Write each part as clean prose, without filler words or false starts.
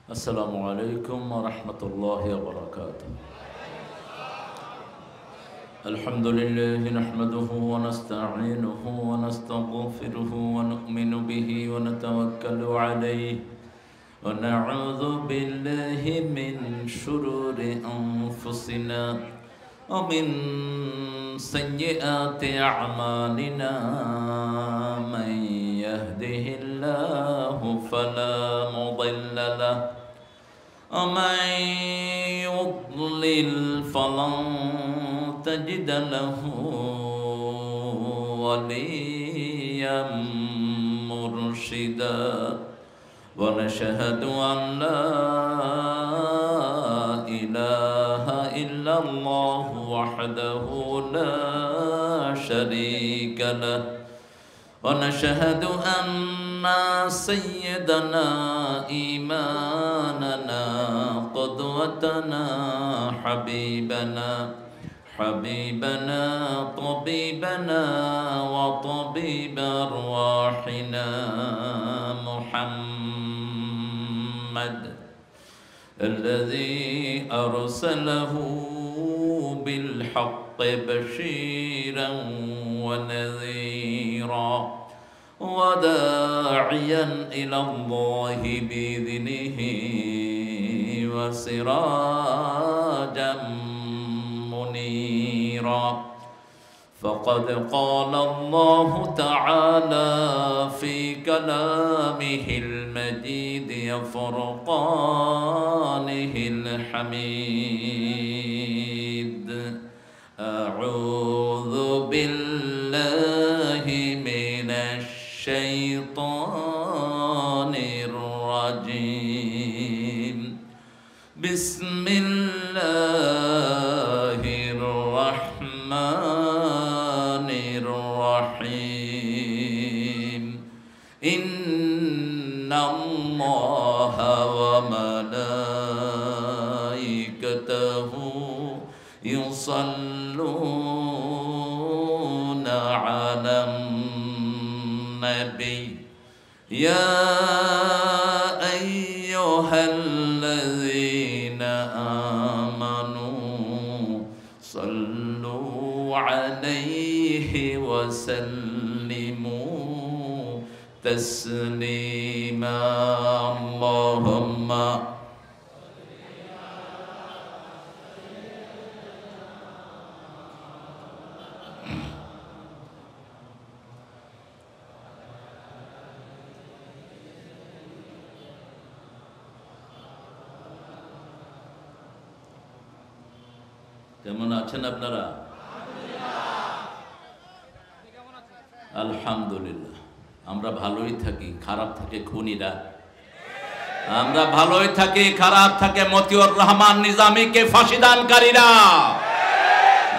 السلام عليكم ورحمة الله وبركاته. الحمد لله نحمده ونستعينه ونستغفره ونؤمن به ونتوكل عليه ونعوذ بالله من شرور أنفسنا ومن سيئات أعمالنا. من يهده الله فلا مضل له ومن يضلل فلن تجد له وليا مرشدا. ونشهد أن لا إله إلا الله وحده لا شريك له. ونشهد أن سيدنا إيماننا قدوتنا حبيبنا طبيبنا وطبيب أرواحنا محمد الذي أرسله بالحق بشيرا ونذيرا وداعيا إلى الله بإذنه وسراجا منيرا. فقد قال الله تعالى في كلامه المجيد وفرقانه الحميد: أعوذ بالله من الشيطان الرجيم. بسم الله الرحمن الرحيم. إن الله وملائكته يصلون على النبي يا أيها الذين آمنوا صلوا عليه وسلموا تسليما. اللهم কেমন আছেন আপনারা? আলহামদুলিল্লাহ। আমরা ভালোই থাকি, খারাপ থাকে খুনিরা। আমরা ভালোই থাকি, খারাপ থাকে মতিউর রহমান নিজামীকে ফাঁসিদানকারীরা।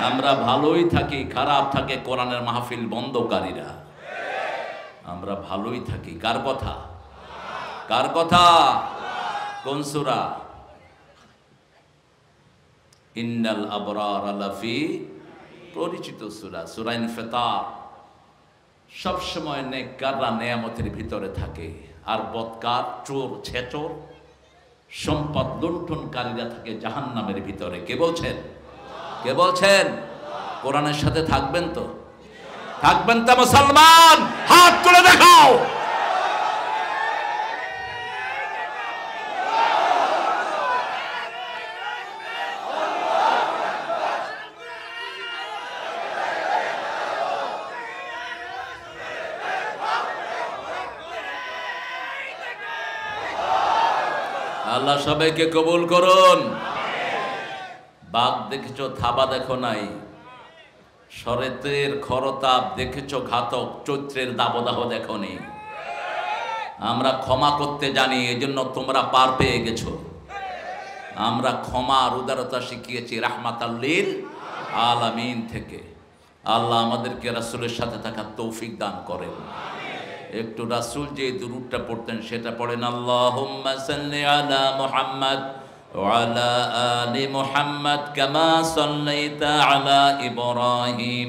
আমরা ভালোই থাকি, খারাপ থাকে কোরআনের মাহফিল বন্ধকারীরা। আমরা ভালোই থাকি। কার কথা? কার কথা? কোন সূরা? ইন্নাল আবরার লাফি, পরিচিত সূরা, সূরা ইনফিতার। সব সময় নেককাররা নেয়ামতের ভিতরে থাকে, আর বদকার, চোর, ছেচর, সম্পদ লুণ্ঠনকারীরা থাকে জাহান্নামের ভিতরে। কে বলছেন? কে বলছেন? কোরআনের সাথে থাকবেন তো? থাকবেন তো মুসলমান? হাত তুলে দেখাও। আল্লাহ সবাইকে কবুল করুন। বাঘ দেখেছো, থাবা দেখো নাই। শরতের খরতাপ দেখেছো, ঘাতক চৈত্রের দাবদাহ দেখো নি। আমরা ক্ষমা করতে জানি, এজন্য তোমরা পার পেয়ে গেছো। আমরা ক্ষমা আর উদারতা শিখিয়েছি রাহমাতাল লিল আলামিন থেকে। আল্লাহ আমাদেরকে রাসূলের সাথে থাকার তৌফিক দান করেন। একটু রাসূল যে দুরূদটা পড়তেন সেটা পড়েন। আল্লাহুম্মা সাল্লি আলা মুহাম্মাদ ওয়া আলা আলি মুহাম্মাদ কামা সাল্লাইতা আলা ইব্রাহিম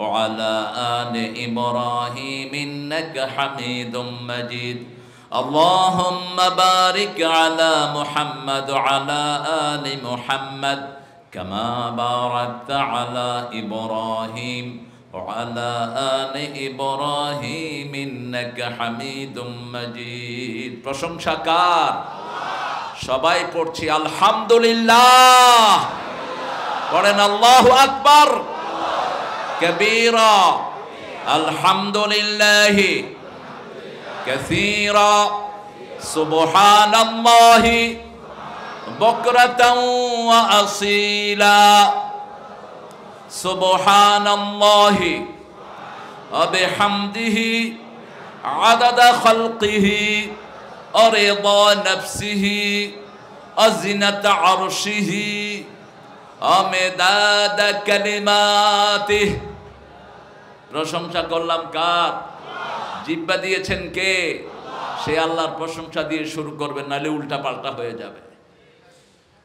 ওয়া আলা আলি ইব্রাহিম ইন্নাকা হামিদুম মাজিদ। اللهم بارك على محمد وعلى آل محمد كما باركت على إبراهيم وعلى آل إبراهيم إنك حميد مجيد প্রশংসা কার? সবাই পড়ছি আলহামদুলিল্লাহ। পড়েন আল্লাহু আকবার কবীরা আলহামদুলিল্লাহি কাসীরা সুবহানাল্লাহি বুকরাতাও ওয়া আসীলা সুবহানাল্লাহি ওয়া বিহামদিহি আদাদা খালকিহি ওয়া রিদা নাফসিহি ওয়া জিনাতা আরশিহি ওয়া মিদাদা কালিমাতিহি। প্রশংসা করলাম কার? জিহ্বা দিয়েছেন কে? সে আল্লাহর প্রশংসা দিয়ে শুরু করবেন, নাহলে উল্টা পাল্টা হয়ে যাবে।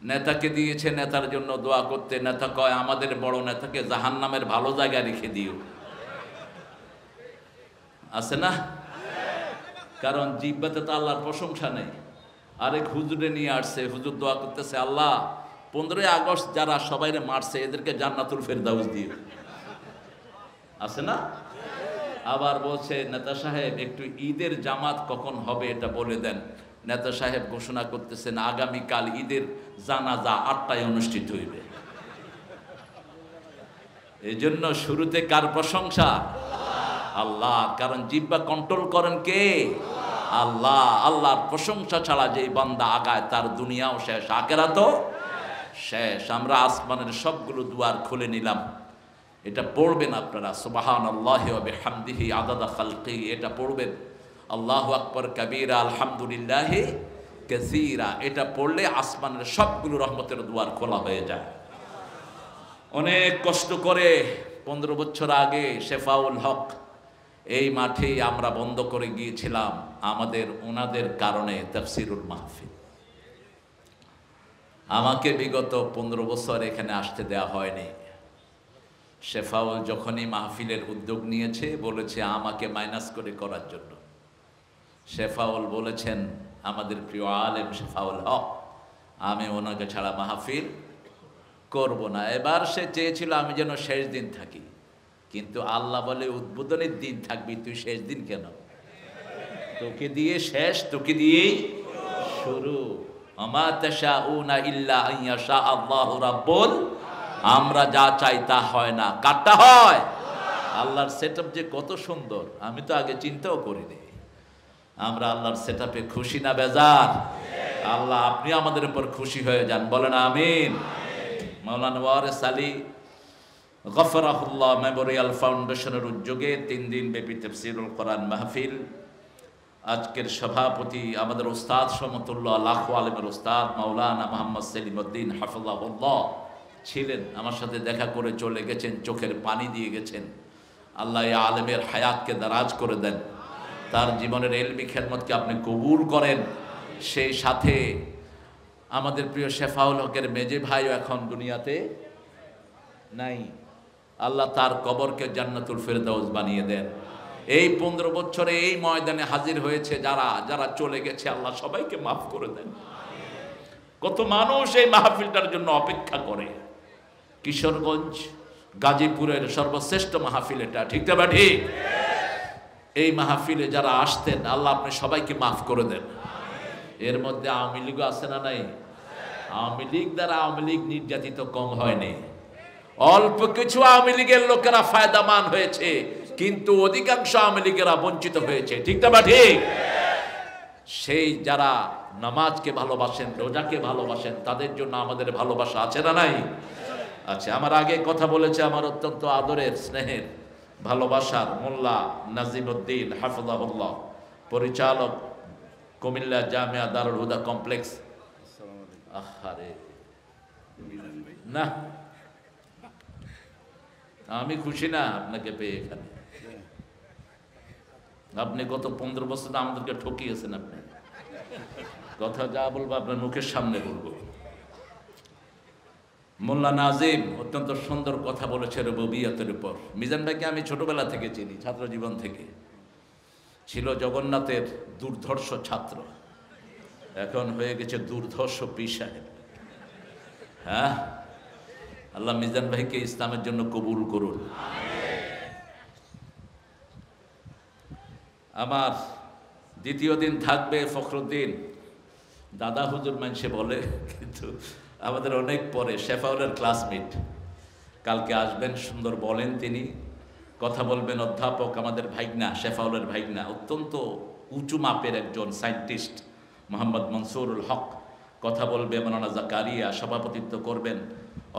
নেতাকে দিয়েছে নেতার জন্য দোয়া করতে, নেতা কয় আমাদের বড় নেতাকে জাহান্নামের ভালো জায়গায় রেখে দিও। আছে না? কারণ জিহ্বাতে তো আল্লাহর প্রশংসা নেই। আরেক হুজুরে নিয়ে আসছে, হুজুর দোয়া করতেছে আল্লাহ 15ই আগস্ট যারা সবাইরে মারছে এদেরকে জান্নাতুল ফেরদাউস দিও। আছে না? আবার বলছে নেতা সাহেব একটু ঈদের জামাত কখন হবে এটা বলে দেন। নেতা সাহেব ঘোষণা করতেছেন আগামীকাল ঈদের জানাজা 8টায় অনুষ্ঠিত হইবে। এই জন্য শুরুতে কার প্রশংসা? আল্লাহ। কারণ জিহ্বা কন্ট্রোল করেন কে? আল্লাহ। আল্লাহর প্রশংসা ছাড়া যে বান্দা আগায় তার দুনিয়াও শেষ, আখিরাতও শেষ। আমরা আসমানের সবগুলো দুয়ার খুলে নিলাম। এটা পড়বেন আপনারা, সুবহানাল্লাহি ওয়া বিহামদিহি আদাদা খালকিহি, এটা পড়বেন। আল্লাহু আকবার কাবীরা আলহামদুলিল্লাহি কাসীরা, এটা পড়লে আসমানের সবগুলো রহমতের দুয়ার খোলা হয়ে যায়। অনেক কষ্ট করে 15 বছর আগে শেফাউল হক এই মাঠেই আমরা বন্ধ করে গিয়েছিলাম ওনাদের কারণে তাফসীরুল মাহফিল। আমাকে বিগত 15 বছর এখানে আসতে দেওয়া হয়নি। শেফাউল যখনই মাহফিলের উদ্যোগ নিয়েছে বলেছে আমাকে মাইনাস করে করার জন্য। শেফাউল বলেছেন আমাদের প্রিয় আলেম শেফাউল হক, আমি ওনাকে ছাড়া মাহফিল করব না। এবার সে চেয়েছিল আমি যেন শেষ দিন থাকি, কিন্তু আল্লাহ বলে উদ্বোধনের দিন থাকবি, তুই শেষ দিন কেন? তোকে দিয়ে শেষ, তোকে দিয়েই শুরু। আমা তাশাউনা ইল্লা আইয়াশা আল্লাহু রাব্বুল, আমরা যা চাই তা হয় না, কাটটা হয়। আল্লাহর সেটআপ যে কত সুন্দর আমি তো আগে চিন্তাও করিনি। আমরা আল্লাহর সেটআপে খুশি না বেজার? আল্লাহ আপনি আমাদের উপর খুশি হয়ে যান, বলেন আমিন। মাওলানা ওয়ারিস আলী গফরাহুল্লাহ মেমোরিয়াল ফাউন্ডেশনের উদ্যোগে 3 দিন ব্যাপী তাফসীরুল কোরআন মাহফিল। আজকের সভাপতি আমাদের উস্তাদ সমতুল্য লাখো আলেমের উস্তাদ মাওলানা মুহাম্মদ সেলিমউদ্দিন হাফিজাহুল্লাহ ছিলেন। আমার সাথে দেখা করে চলে গেছেন, চোখের পানি দিয়ে গেছেন। আল্লাহ এই আলেমের হায়াতকে দারাজ করে দেন, তার জীবনের এলমি খেদমতকে আপনি কবুল করেন। সেই সাথে আমাদের প্রিয় শেফাউল হকের মেজে ভাইও এখন দুনিয়াতে নাই। আল্লাহ তার কবরকে জান্নাতুল ফেরদাউস বানিয়ে দেন। এই 15 বছরে এই ময়দানে হাজির হয়েছে যারা যারা চলে গেছে, আল্লাহ সবাইকে মাফ করে দেন। কত মানুষ এই মাহফিলটার জন্য অপেক্ষা করে। কিশোরগঞ্জ গাজীপুরের সর্বশ্রেষ্ঠ মাহফিল এটা, ঠিক না ঠিক? এই মাহফিলে যারা আসতেন আল্লাহ আপনি সবাইকে মাফ করে দেন। এর মধ্যে আওয়ামী লীগ আছে না নাই? আওয়ামী লীগ দ্বারা আওয়ামী লীগ নির্যাতিত কম হয়নি। অল্প কিছু আওয়ামী লীগের লোকেরা ফায়দামান হয়েছে, কিন্তু অধিকাংশ আওয়ামী লীগেরা বঞ্চিত হয়েছে, ঠিক না ঠিক? সেই যারা নামাজকে ভালোবাসেন, রোজাকে ভালোবাসেন, তাদের জন্য আমাদের ভালোবাসা আছে না নাই? আচ্ছা, আমার আগে কথা বলেছে আমার অত্যন্ত আদরের স্নেহের ভালোবাসার মোল্লা নাজিমউদ্দিন হাফিজাহুল্লাহ, পরিচালক কুমিল্লা জামিয়া দারুল হুদা কমপ্লেক্স। আহারে না, আমি খুশি না আপনাকে পেয়ে এখানে। আপনি গত 15 বছর আমাদেরকে ঠকিয়েছেন। আপনি কথা যা বলবো আপনার মুখের সামনে বলবো। মোল্লা নাজিম অত্যন্ত সুন্দর কথা বলেছে রুবুবিয়তের উপর। মিজান ভাইকে আমি ছোটবেলা থেকে চিনি, ছাত্র জীবন থেকে। ছিল জগন্নাথের দুর্ধর্ষ ছাত্র, এখন হয়ে গেছে দুর্ধর্ষ পীর সাহেব। হ্যাঁ, আল্লাহ মিজান ভাইকে ইসলামের জন্য কবুল করুন। আমার দ্বিতীয় দিন থাকবে ফখরুদ্দিন, দাদা হুজুর মানুষে বলে, কিন্তু আমাদের অনেক পরে শেফাউলের ক্লাসমেট। কালকে আসবেন, সুন্দর বলেন তিনি, কথা বলবেন অধ্যাপক আমাদের ভাইগনা, শেফাউলের ভাইগনা, অত্যন্ত উঁচু মাপের একজন সায়েন্টিস্ট মোহাম্মদ মনসুরুল হক। কথা বলবে মৌলানা জাকারিয়া, সভাপতিত্ব করবেন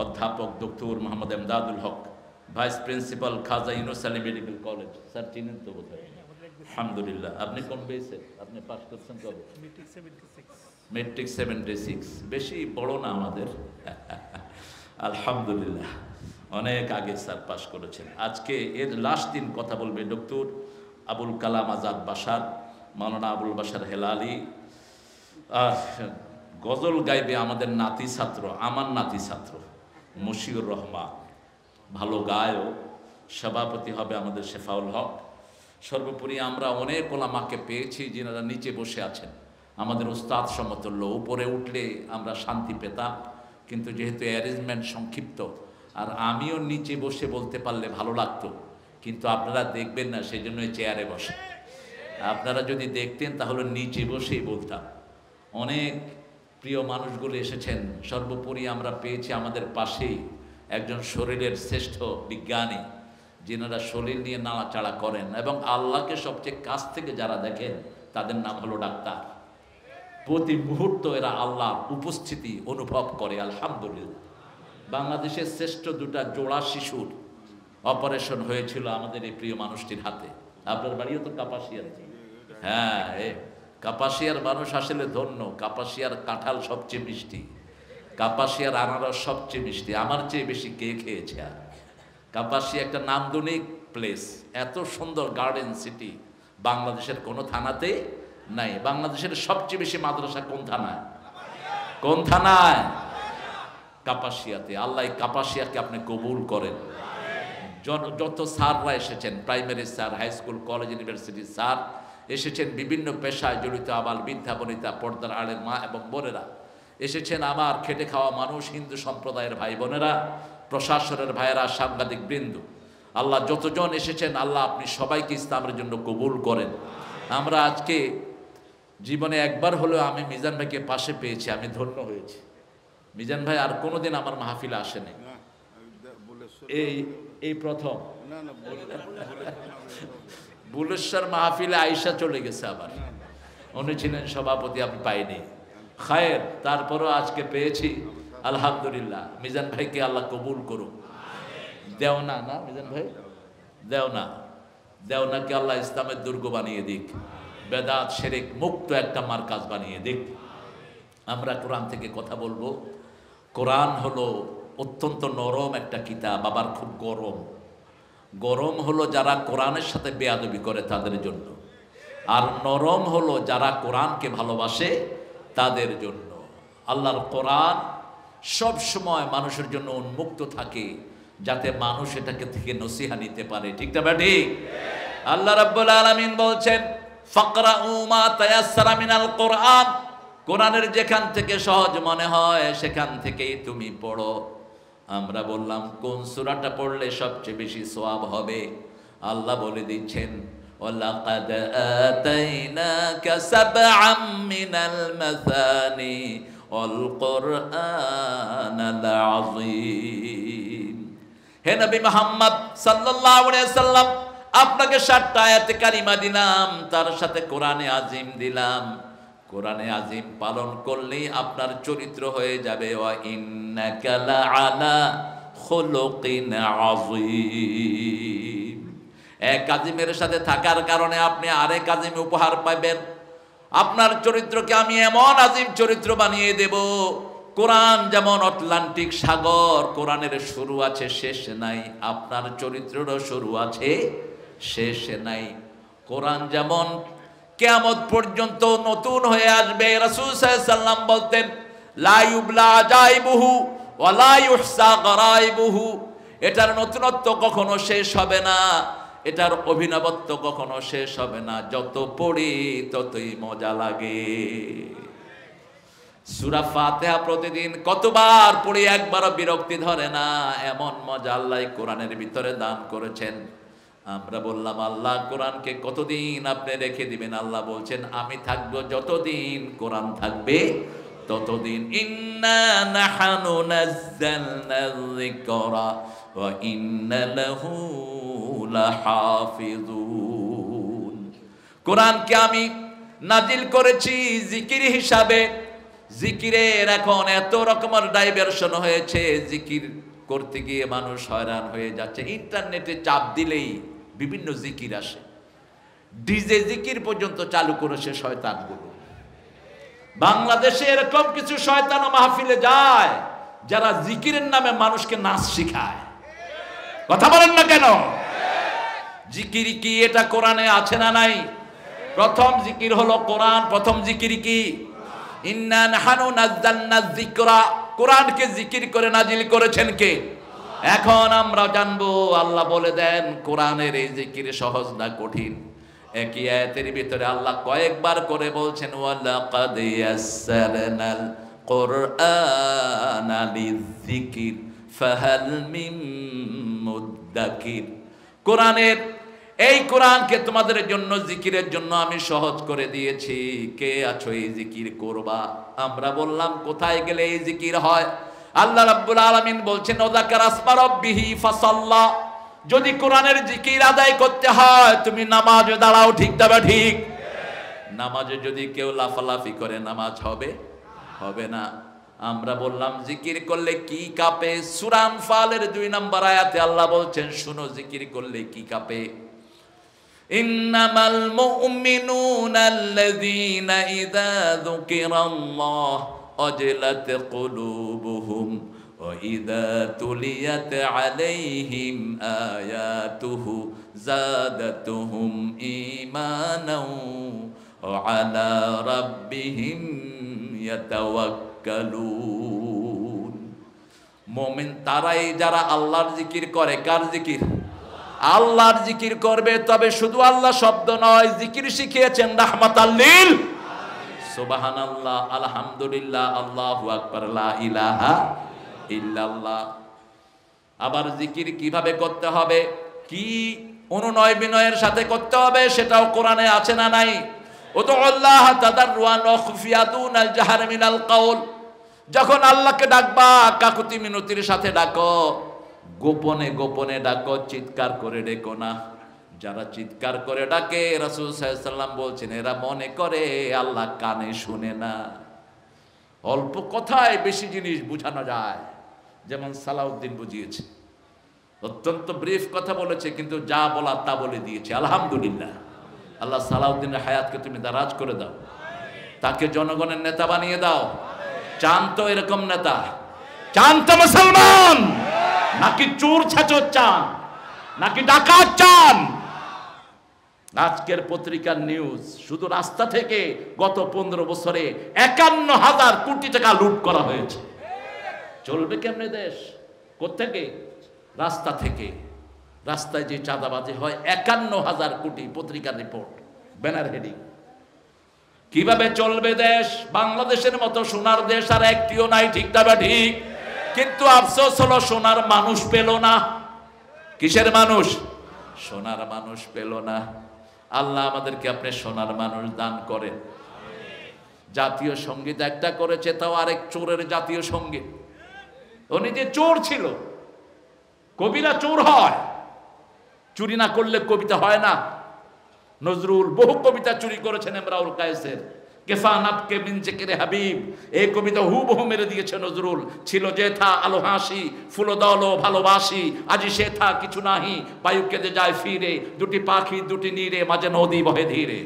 অধ্যাপক doctor Mohammad Emdadul Haque, vice principal Khaja Yunus Ali medical college. Sir চিনেন তো বোধহয়? আলহামদুলিল্লাহ। আপনি কোন বেসে আপনি পাস করছেন কবে? মেট্রিক 76। বেশি বড় না আমাদের, আলহামদুলিল্লাহ, অনেক আগে স্যার পাস করেছেন। আজকে এর লাস্ট দিন কথা বলবে ডক্টর আবুল কালাম আজাদ বাশার, মাওলানা আবুল বাশার হেলালি। আর গজল গাইবে আমাদের নাতি ছাত্র, আমার নাতি ছাত্র মশিউর রহমান, ভালো গায়ও। সভাপতি হবে আমাদের শেফাউল হক। সর্বোপরি আমরা অনেক ওলামাকে পেয়েছি যিনারা নিচে বসে আছেন, আমাদের উস্তাদ সমতুল্য। উপরে উঠলে আমরা শান্তি পেতাম, কিন্তু যেহেতু অ্যারেঞ্জমেন্ট সংক্ষিপ্ত, আর আমিও নিচে বসে বলতে পারলে ভালো লাগতো, কিন্তু আপনারা দেখবেন না, সেই জন্য চেয়ারে বসে। আপনারা যদি দেখতেন তাহলে নিচে বসেই বলতাম। অনেক প্রিয় মানুষগুলো এসেছেন। সর্বোপরি আমরা পেয়েছি আমাদের পাশেই একজন শরীরের শ্রেষ্ঠ বিজ্ঞানী, যিনারা শরীর নিয়ে নাড়াচাড়া করেন এবং আল্লাহকে সবচেয়ে কাছ থেকে যারা দেখেন তাদের নাম হলো ডাক্তার। প্রতি মুহূর্ত এরা আল্লাহর উপস্থিতি অনুভব করে, আলহামদুলিল্লাহ। বাংলাদেশের শ্রেষ্ঠ দুটা জোড়া শিশুর অপারেশন হয়েছিল আমাদের এই প্রিয় মানুষটির হাতে। আপনার বাড়িও তো কাপাসিয়ার। হ্যাঁ, কাপাসিয়ার মানুষ আসলে ধন্য। কাপাসিয়ার কাঁঠাল সবচেয়ে মিষ্টি, কাপাসিয়ার আনারস সবচেয়ে মিষ্টি, আমার চেয়ে বেশি কে খেয়েছে। আর কাপাসিয়া একটা নান্দনিক প্লেস, এত সুন্দর গার্ডেন সিটি বাংলাদেশের কোনো থানাতে নাই। বাংলাদেশের সবচেয়ে বেশি মাদ্রাসা কোন থানায়? কোন থানায়? কাপাসিয়াতে। আল্লাহ কাপাসিয়াকে আপনি কবুল করেন। যত স্যাররা এসেছেন, primary sir, high school, college, university sir এসেছেন, বিভিন্ন পেশায় জড়িত আবাল বৃদ্ধা বনিতা, পর্দার আড়ের মা এবং বোনেরা এসেছেন, আমার খেটে খাওয়া মানুষ, হিন্দু সম্প্রদায়ের ভাই বোনেরা, প্রশাসনের ভাইয়েরা, সাংবাদিক বৃন্দ, আল্লাহ যতজন এসেছেন, আল্লাহ আপনি সবাইকে ইসলামের জন্য কবুল করেন। আমরা আজকে জীবনে একবার হলেও আমি মিজান ভাইকে পাশে পেয়েছি, আমি ধন্য হয়েছি। মিজান ভাই আর কোনোদিন আমার মাহফিলে আসেনি, এই প্রথম। বুলেশ্বর মাহফিলে আয়েশা চলে গেছে, আবার উনি ছিলেন সভাপতি, আমি পাইনি। খায়ের, তারপরও আজকে পেয়েছি, আলহামদুলিল্লাহ। মিজান ভাইকে আল্লাহ কবুল করুক। দেওনা না মিজান ভাই, দেওনাকে আল্লাহ ইসলামের দুর্গ বানিয়ে দিক, বেদাত শিরক মুক্ত একটা মার্কাজ বানিয়ে দিক। আমরা কোরআন থেকে কথা বলবো। কোরআন হলো অত্যন্ত নরম একটা কিতাব, আবার খুব গরম। গরম হলো যারা কোরআনের সাথে বেয়াদবি করে তাদের জন্য, আর নরম হলো যারা কোরআনকে ভালোবাসে তাদের জন্য। আল্লাহর কোরআন সব সময় মানুষের জন্য উন্মুক্ত থাকে, যাতে মানুষ এটাকে থেকে নসিহা নিতে পারে। ঠিক না বেটি? আল্লাহ রাব্বুল আলামিন বলছেন, ফাকরাউ মা তায়াসসারা মিনাল কোরআন, কোরআনের যেখান থেকে সহজ মনে হয় সেখান থেকেই তুমি পড়ো। আমরা বললাম কোন সূরাটা পড়লে সবচেয়ে বেশি সওয়াব হবে? আল্লাহ বলে দিচ্ছেন, ওয়ালাকাদ আতাইনাকা সাবআম মিনাল মাসানি ওয়াল কুরআনাল আযীম। হে নবী মুহাম্মদ সাল্লাল্লাহু আলাইহি সাল্লাম, আপনাকে 7টা আয়াতে কারিমা দিলাম, তার সাথে কোরআনে আযীম দিলাম। কোরআনে আযীম পালন করলেই আপনার চরিত্র হয়ে যাবে ওয়া ইন্নাকা লাআলা খুলুকিন আযীম। এক আযীমের সাথে থাকার কারণে আপনি আরেক আযীম উপহার পাবেন। আপনার চরিত্রকে আমি এমন আযীম চরিত্র বানিয়ে দেব। কোরআন যেমন আটলান্টিক সাগর, কোরআনের শুরু আছে শেষ নাই, আপনার চরিত্রেরও শুরু আছে শেষ নাই। কোরআন যেমন কিয়ামত পর্যন্ত নতুন হয়ে আসবে। রাসূল সাল্লাল্লাহু আলাইহি সাল্লাম বলতেন, লা ইউবলা আজাইবুহু ওয়া লা ইহসা গরাইবুহু, এটার নতুনত্ব কখনো শেষ হবে না, এটার অভিনবত্ব কখনো শেষ হবে না, যত পড়ি ততই মজা লাগে। সূরা ফাতিহা প্রতিদিন কতবার পড়ি একবারও বিরক্তি ধরে না, এমন মজা আল্লাহ কোরআনের ভিতরে দান করেছেন। আমরা বললাম আল্লাহ কোরআনকে কতদিন আপনি রেখে দিবেন? আল্লাহ বলছেন আমি থাকবো যতদিন কোরআন থাকবে ততদিন। ইন্না নাহনু নাযালনা যিকরা ওয়া ইন্না লাহু লাহাফিজুন। কোরআনকে আমি নাজিল করেছি জিকির হিসাবে। জিকিরের এখন এত রকমের ডাইভারশন হয়েছে, জিকির করতে গিয়ে মানুষ হয়রান হয়ে যাচ্ছে। ইন্টারনেটে চাপ দিলেই বিভিন্ন জিকির আসে, ডিজে জিকির পর্যন্ত চালু করেছে শয়তানগুলো। বাংলাদেশে এরকম কিছু শয়তান মাহফিলে যায় যারা জিকিরের নামে মানুষকে নাচ শিখায়। কথা বলেন না কেন? জিকির কি এটা কোরআনে আছে না নাই? প্রথম জিকির হলো কোরআন। প্রথম জিকির কি? ইন্না নাহনু নাযালনা যিকরা। কোরআনকে জিকির করে নাজিল করেছেন কে? এখন আমরা জানবো। আল্লাহ বলে দেন কোরআনের এই জিকির সহজ না কঠিন। একই আয়াতের ভিতরে আল্লাহ কয়েকবার করে বলছেন ওয়ালাকাদ ইয়াসসারনাল কুরআনা লিযিকির ফাহাল মিন মুদ্দাকির। কোরআনের এই কোরআনকে তোমাদের জন্য জিকিরের জন্য আমি সহজ করে দিয়েছি, কে আছো এই জিকির করবা? আমরা বললাম কোথায় গেলে এই জিকির হয়? আল্লাহ রাব্বুল আলামিন বলছেন ওযাকারা আসমা রাব্বিহি ফাসাল্লা। যদি কোরআনের জিকির আদায় করতে হয় তুমি নামাজে দাঁড়াও, ঠিক তবে ঠিক। নামাজে যদি কেউ লাফালাফি করে নামাজ হবে? হবে না। আমরা বললাম জিকির করলে কি কাঁপে? সূরা আনফালের 2 নম্বর আয়াতে আল্লাহ বলছেন শুনো জিকির করলে কি কাঁপে। ইন্নামাল মুমিনুনা আল্লাযীনা ইযা যুকিরাল্লাহ ওয়াজিলাত কুলুবুহুম ওয়া ইযা তুলিয়াত আলাইহিম আয়াতুহু যাদাতুহুম ঈমানাও ওয়া আলা রাব্বিহিম ইয়াতাওয়াক্কালুন। মুমিন তারাই যারা আল্লাহর জিকির করে। কার জিকির? আল্লাহর জিকির করবে। তবে শুধু আল্লাহ শব্দ নয়, জিকির শিখিয়েছেন রাহমাতাল লিল। সুবহানাল্লাহ, আলহামদুলিল্লাহ, আল্লাহু আকবার, লা ইলাহা ইল্লাল্লাহ। আবার জিকির কিভাবে করতে হবে, কি অনুনয় বিনয়ের সাথে করতে হবে সেটাও কোরআনে আছে না নাই? উদউল্লাহ তাদাররুআন ওয়া খুফিয়া দুনাল জাহর মিনাল কাউল। যখন আল্লাহকে ডাকবা কাকুতি মিনতির সাথে ডাকো, গোপনে গোপনে ডাকো, চিৎকার করে ডেকো না। যারা চিৎকার করে ডাকে রাসূল সাল্লাল্লাহু আলাইহি ওয়াসাল্লাম বলছেন এরা মনে করে আল্লাহ কানে শুনে না। অল্প কথায় বেশি জিনিস বোঝানো যায়, যেমন সালাউদ্দিন বুঝিয়েছে। অত্যন্ত ব্রিফ কথা বলেছে, কিন্তু যা বলা তা বলে দিয়েছে। আলহামদুলিল্লাহ। আল্লাহ সালাউদ্দিনের হায়াতকে তুমি দারাজ করে দাও, তাকে জনগণের নেতা বানিয়ে দাও। চান তো এরকম নেতা? চান তো মুসলমান? নাকি চোর ছাচর চান? নাকি ডাকাত চান? আজকের পত্রিকার নিউজ, শুধু রাস্তা থেকে গত 15 বছরে 51,000 কোটি টাকা লুট করা হয়েছে। চলবে কেমনে দেশ? কোত্থেকে? রাস্তা থেকে। রাস্তায় যে চাঁদাবাজি হয় 51,000 কোটি, পত্রিকার রিপোর্ট, ব্যানার হেডিং। কিভাবে চলবে দেশ? বাংলাদেশের মতো সোনার দেশ আর একটিও নাই, ঠিক না বা ঠিক? কিন্তু আফসোস হলো সোনার মানুষ পেল না। কিসের মানুষ? সোনার মানুষ পেল না। আল্লাহ আমাদেরকে আপনি সোনার মানুষ দান করেন। জাতীয় সঙ্গীত একটা করেছে, তাও আরেক চোরের জাতীয় সঙ্গীত। ও নিজে চোর ছিল। কবিরা চোর হয়, চুরি না করলে কবিতা হয় না। নজরুল বহু কবিতা চুরি করেছেন ইমরাউল কায়েসের। কেফানাতকে মিন জিকিরে হাবিব, এই কবিতা হুবহু মেরে দিয়েছে নজরুল। ছিল যে থা আলো হাসি, ফুলদল ভালোবাসি, আজি সে থা কিছু নাহি, বায়ু কেঁদে যায় ফিরে, দুটি পাখি দুটি নীরে, মাঝে নদী বহে ধীরে।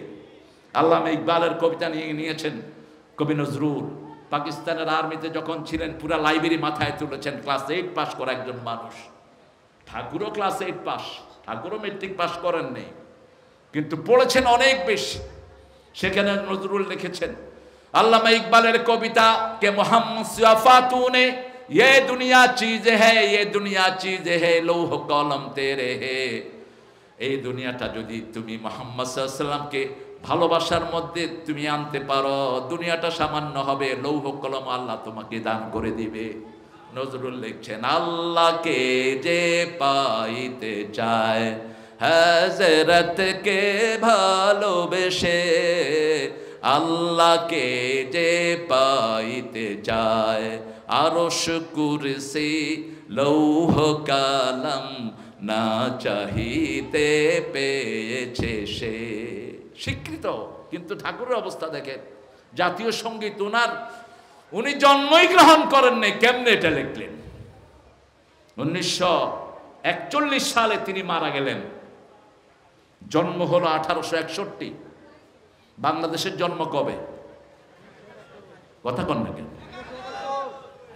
আল্লামা ইকবালের কবিতা নিয়ে নিয়েছেন কবি নজরুল। পাকিস্তানের আর্মিতে যখন ছিলেন পুরা লাইব্রেরি মাথায় তুলেছেন। ক্লাস 8 পাস করা একজন মানুষ। ঠাকুরও ক্লাস 8 পাস, ঠাকুরও মেট্রিক পাস করেন নেই, কিন্তু পড়েছেন অনেক বেশি। সেখানে নজরুল লিখেছেন আল্লামা ইকবালের কবিতা কে মোহাম্মদ সিয়াফাতুনে ये दुनिया चीज है, ये दुनिया चीज है, लौह कलम तेरे है, এই দুনিয়াটা যদি তুমি মুহাম্মদ সাল্লাল্লাহু আলাইহি ওয়াসাল্লামকে ভালোবাসার মধ্যে তুমি আনতে পারো, দুনিয়াটা সামান্য হবে, লৌহ কলম আল্লাহ তোমাকে দান করে দিবে। নজরুল লিখছেন, আল্লাহকে যে পাইতে চায় হযরতকে ভালোবেসে, আল্লাহকে যে পাইতে চায় আরশ কুরসি লৌহ কলম না চাহিতে পেয়েছে সে। স্বীকৃত, কিন্তু ঠাকুরের অবস্থা দেখেন, জাতীয় সঙ্গীত উনি জন্মই গ্রহণ করেন নাই, কেমনে এটা লিখলেন? 1941 সালে তিনি মারা গেলেন। জন্ম হলো 1861। বাংলাদেশের জন্ম কবে? কথা কন না কেন?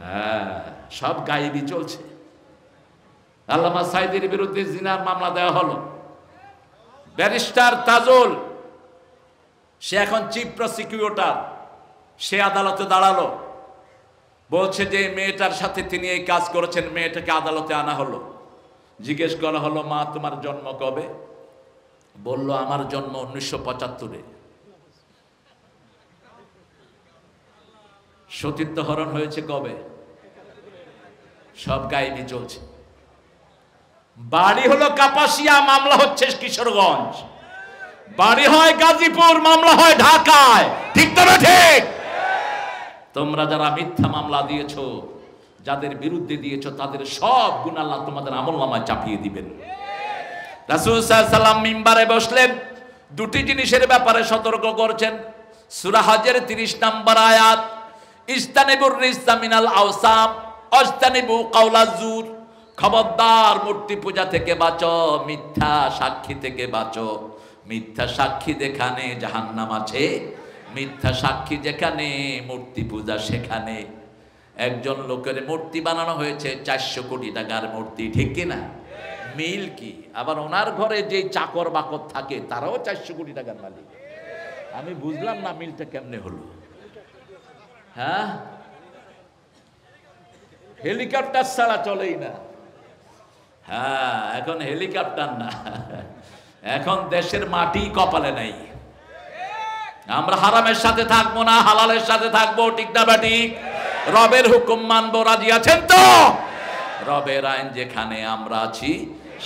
হ্যাঁ, সব গায়েবী চলছে। আল্লামা সাইদির বিরুদ্ধে জিনার মামলা দেওয়া হলো। ব্যারিস্টার তাজুল, সে এখন চিফ প্রসিকিউটর, সে আদালতে দাঁড়ালো, বলছে যে মেয়েটার সাথে তিনি এই কাজ করেছেন। মেয়েটাকে আদালতে আনা হলো, জিজ্ঞেস করা হলো, মা তোমার জন্ম কবে? বলল আমার জন্ম 1975-এ। সতীত্ব হরণ হয়েছে কবে? সব গায়েবী চলছে। বাড়ি হলো কাপাসিয়া, মামলা হচ্ছে কিশোরগঞ্জ। বাড়ি হয় গাজীপুর, মামলা হয় ঢাকায়। ঠিক তো না ঠিক? তোমরা যারা মিথ্যা মামলা দিয়েছো, যাদের বিরুদ্ধে দিয়েছো, তাদের সব গুণ আল্লাহ তোমাদের আমলনামায় চাপিয়ে দিবেন। রাসূল সাল্লাল্লাহু আলাইহি ওয়াসাল্লাম মিম্বারে বসলেন, দুটি জিনিসের ব্যাপারে সতর্ক করছেন। সূরা হজের 30 নম্বর আয়াত, ইস্তানিবুর রিজসা মিনাল আওসাম ওয়াস্তানিবু কাওলা জুর। খবরদার মূর্তি পূজা থেকে বাঁচো, মিথ্যা সাক্ষী থেকে বাঁচো। মিথ্যা সাক্ষী যেখানে জাহান্নাম আছে, মিথ্যা সাক্ষী যেখানে মূর্তি পূজা সেখানে। একজন লোকের মূর্তি বানানো হয়েছে 400 কোটি টাকার মূর্তি, ঠিক কিনা? মিল কি? আবার ওনার ঘরে যে চাকর বাকর থাকে তারাও 400 কোটি টাকার মালিক। আমি বুঝলাম না মিলটা কেমনে হলো। হ্যাঁ, হেলিকপ্টার ছাড়া চলেই না। হ্যাঁ, এখন হেলিকপ্টার না, এখন দেশের মাটি কপালে নাই। আমরা হারামের সাথে থাকবো না, হালালের সাথে থাকবো। ঠিক না ঠিক? রবের হুকুম মানবো, রাজি আছেন তো? রবের আইন যেখানে আমরা আছি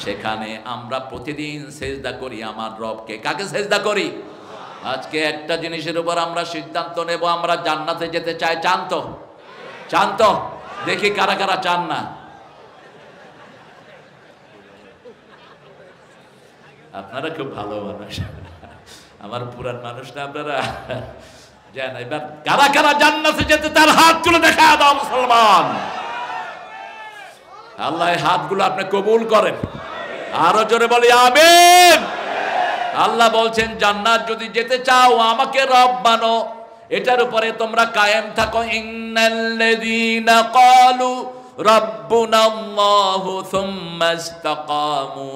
সেখানে আমরা প্রতিদিন সেজদা করি আমার রবকে। কাকে সেজদা করি? আজকে একটা জিনিসের উপর আমরা সিদ্ধান্ত নেব, আমরা জান্নাতে যেতে চাই। চান তো? চান তো? দেখি কারা কারা চান না। আপনারা খুব ভালো মানুষ, আমার পুরান মানুষ না আপনারা। জান, এবার কারা কারা জান্নাতে যেতে তার হাত তুলে দেখা দাও মুসলমান। আল্লাহ এই হাতগুলো আপনি কবুল করেন। আরো জোরে বলি আমিন। আল্লাহ বলছেন, জান্নাত যদি যেতে চাও আমাকে রব মানো, এটার উপরে তোমরা কায়েম থাকো। ইন্নাল্লাযীনা ক্বালু রাব্বুনাল্লাহু সুম্মা ইসতাকামু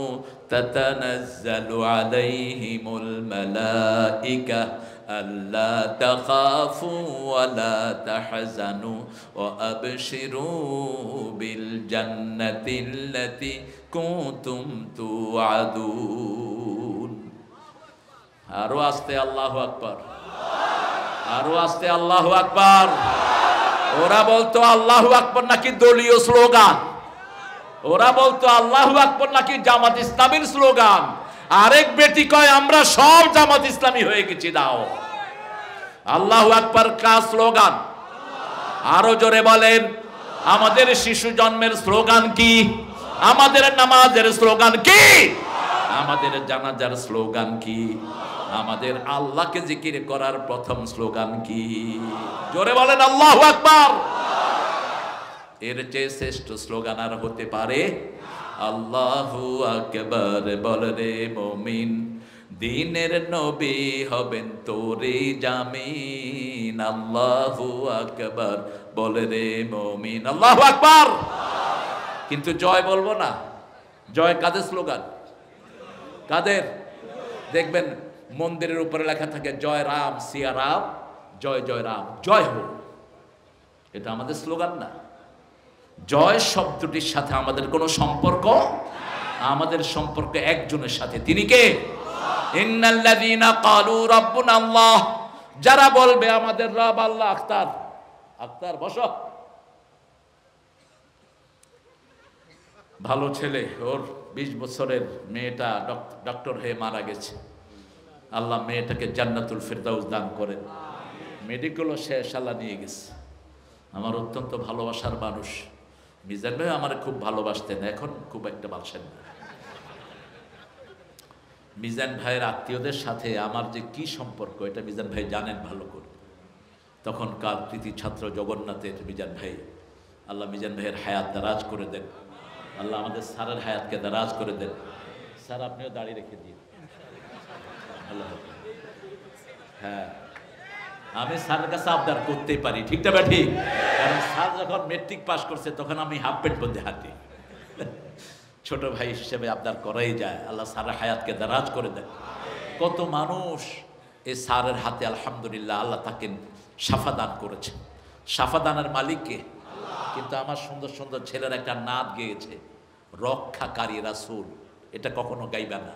তাতানাজ্জালু আলাইহিমুল মালাইকা আল্লা তাখাফু ওয়া লা তাহজানু ওয়া আবশিরু বিল জান্নাতিল্লাতী কুনতুম তুআদুন। আরো আস্তে আল্লাহু আকবার, আরো আস্তে আল্লাহু আকবার। ওরা বলতো আল্লাহু আকবার নাকি দলীয় স্লোগান, ওরা বলতো আল্লাহু আকবার নাকি জামাত ইসলামীর স্লোগান। আরেক বেটি কয় আমরা সব জামাত ইসলামী হয়ে গেছি। দাও আল্লাহু আকবার কার স্লোগান? আরো জোরে বলেন। আমাদের শিশু জন্মের স্লোগান কি? আমাদের নামাজের স্লোগান কি? আমাদের জানাজার স্লোগান কি? আমাদের আল্লাহকে জিকির করার প্রথম স্লোগান কি? জোরে বলেন আল্লাহু আকবার। এর চেয়ে শ্রেষ্ঠ স্লোগান আর হতে পারে? আল্লাহু আকবার বল রে মুমিন, দিনের নবী হবেন তোরে জামিন। আল্লাহু আকবার বল রে মুমিন। আল্লাহু আকবার। কিন্তু জয় বলবো না। জয় কাদের স্লোগান? কাদের? দেখবেন মন্দিরের উপরে লেখা থাকে জয় রাম সিয়া রাম, জয় জয় রাম, জয় হোক। এটা আমাদের স্লোগান না। জয় শব্দটির সাথে আমাদের কোনো সম্পর্ক। আমাদের সম্পর্ক একজনের সাথে, তিনি কে? ইন্নাল্লাযীনা ক্বালু রাব্বুনা আল্লাহ, যারা বলবে আমাদের রব আল্লাহ। আক্তার, আক্তার বসো। ভালো ছেলে, ওর 20 বছরের মেয়েটা ডক্টর হয়ে মারা গেছে। আল্লাহ মেয়েটাকে জান্নাতুল ফিরদাউস দান করেন। মেডিকেলও শেষ, আল্লাহ নিয়ে গেছে। আমার অত্যন্ত ভালোবাসার মানুষ। মিজান ভাই আমার খুব ভালোবাসতেন, এখন খুব একটা বাসেন না। মিজান ভাইয়ের আত্মীয়দের সাথে আমার যে কি সম্পর্ক, এটা মিজান ভাই জানেন ভালো করে। তখনকার কৃতি ছাত্র জগন্নাথের মিজান ভাই, আল্লাহ মিজান ভাইয়ের হায়াত দারাজ করে দেন। আল্লাহ আমাদের স্যারের হায়াতকে দারাজ করে দেন। স্যার আপনিও দাড়ি রেখে দিন। আল্লাহ, হ্যাঁ আমি স্যারের কাছে আবদার করতেই পারি, ঠিক না ঠিক? কারণ স্যার যখন মেট্রিক পাস করছে তখন আমি হাফ প্যান্ট পরতে হাঁটি। ছোট ভাই হিসেবে আবদার করাই যায়। আল্লাহ স্যারের হায়াতকে দারাজ করে দেন। কত মানুষ এই স্যারের হাতে আলহামদুলিল্লাহ আল্লাহ তাকে শাফা দান করেছে। শাফা দানের মালিককে, কিন্তু আমার সুন্দর সুন্দর ছেলেরা একটা নাত গেয়েছে, রক্ষাকারী রাসূল। এটা কখনো গাইবে না।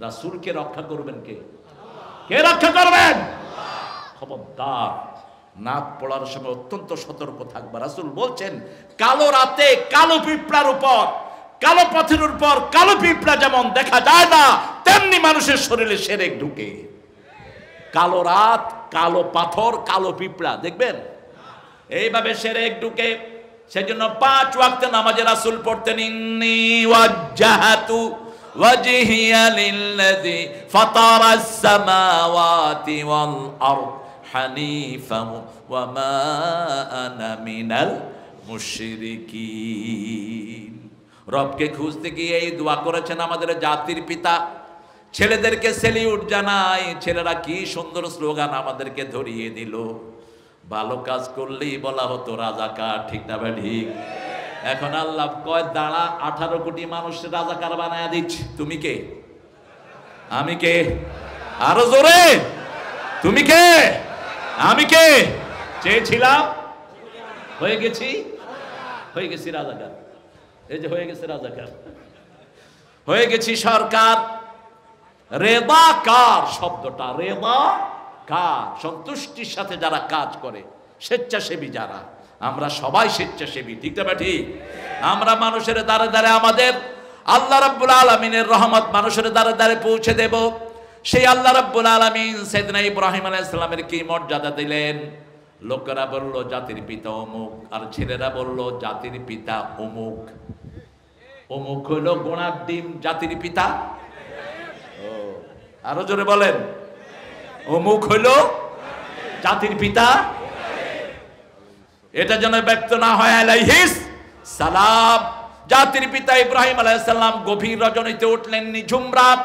রাসূলকে রক্ষা করবেন কে? কে রক্ষা করবেন? খবরদার, নাত পড়ার সময় অত্যন্ত সতর্ক থাকবা। রাসূল বলছেন, কালো রাতে কালো পিঁপড়ার উপর, কালো পাথরের উপর কালো পিঁপড়া যেমন দেখা যায় না, তেমনি মানুষের শরীরে শিরক ঢুকে। কালো রাত, কালো পাথর, কালো পিঁপড়া দেখবেন, এইভাবে শিরক ঢুকে। সেজন্য 5 ওয়াক্ত নামাজে রাসূল পড়তেন, ইন্নী ওয়াজ্জাহাতু ওয়াজহিয়া লিল্লাযী ফাতারাস সামাওয়াতি ওয়াল আরদ হানিফান ওয়া মা আনা মিনাল মুশরিকিন। রবকে খুঁজতে গিয়ে এই দোয়া করেছেন আমাদের জাতির পিতা। ছেলেদেরকে সেলিউট জানাই, ছেলেরা কি সুন্দর স্লোগান আমাদেরকে ধরিয়ে দিল। ভালো কাজ করলেই বলা হতো রাজাকার, ঠিক না ভাই? ঠিক। এখন আল্লাহ কয় দাঁড়া, 18 কোটি মানুষ রাজাকার বানায় দিচ্ছে। তুমি কে? আমি কে? আরো জোরে, তুমি কে? আমি কে? চেয়েছিলাম, হয়ে গেছি, হয়ে গেছি রাজাকার। এই যে হয়ে গেছে রাজাকার, হয়ে গেছি সরকার। রেবা কার শব্দটা, রেবা কার, সন্তুষ্টির সাথে যারা কাজ করে, স্বেচ্ছাসেবী যারা, আমরা সবাই স্বেচ্ছাসেবী, ঠিক না ঠিক? আমরা মানুষের দ্বারে দ্বারে আমাদের আল্লাহ রাব্বুল আলামিনের রহমত মানুষের দ্বারে দ্বারে পৌঁছে দেব। সেই আল্লাহ রাব্বুল আলামিন সাইয়েদনা ইব্রাহিম আলাইহিস সালামের কি মর্যাদা দিলেন। লোকেরা বলল জাতির পিতা অমুক, আর ছেলেরা বলল জাতির পিতা অমুক। অমুক হইল গোনার ডিম, জাতির পিতা ও আরো জোরে বলেন, অমুক হইল জাতির পিতা। এটা যেন ব্যক্ত না হয় আলাইহিস সালাম। জাতির পিতা ইব্রাহিম আলাইহিস সালাম গভীর রজনীতে উঠলেন, নিঝুম রাত,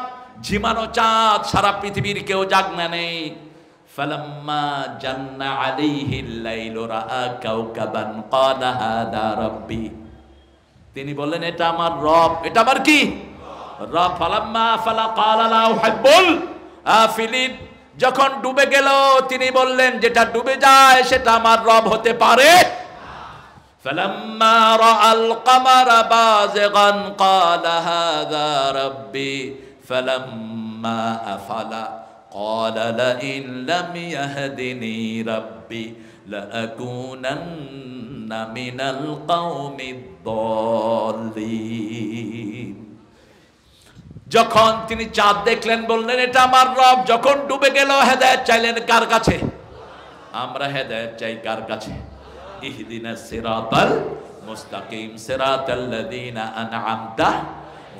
ঝিমানো চাঁদ, সারা পৃথিবীর কেউ জাগনা নেই। ফালাম্মা জান্না আলাইহিল লাইলু রাআ কাওকাবান ক্বালা হাদা রাব্বি। তিনি বললেন এটা আমার রব, এটা আমার কি রব। ফালাম্মা ফালা ক্বালা লা উহিব্বুল আফিলিন। যখন ডুবে গেল তিনি বললেন যেটা ডুবে যায় সেটা আমার রব হতে পারে। ফালাম্মা রাআল কমারা বাযিগান ক্বালা হাযা রাব্বি ফালাম্মা আফালা ক্বালা লাইন লাম ইয়াহদিনি রাব্বি লাআকুনান্না মিনাল কওমিদ দাল্লিন। যখন তিনি চাঁদ দেখলেন বললেন এটা আমার রব। যখন ডুবে গেল হেদায়েত চাইলেন কার কাছে? আমরা হেদায়েত চাই কার কাছে? ইহদিনাস সিরাতাল মুস্তাকিম সিরাতাল্লাযীনা আন'আমতা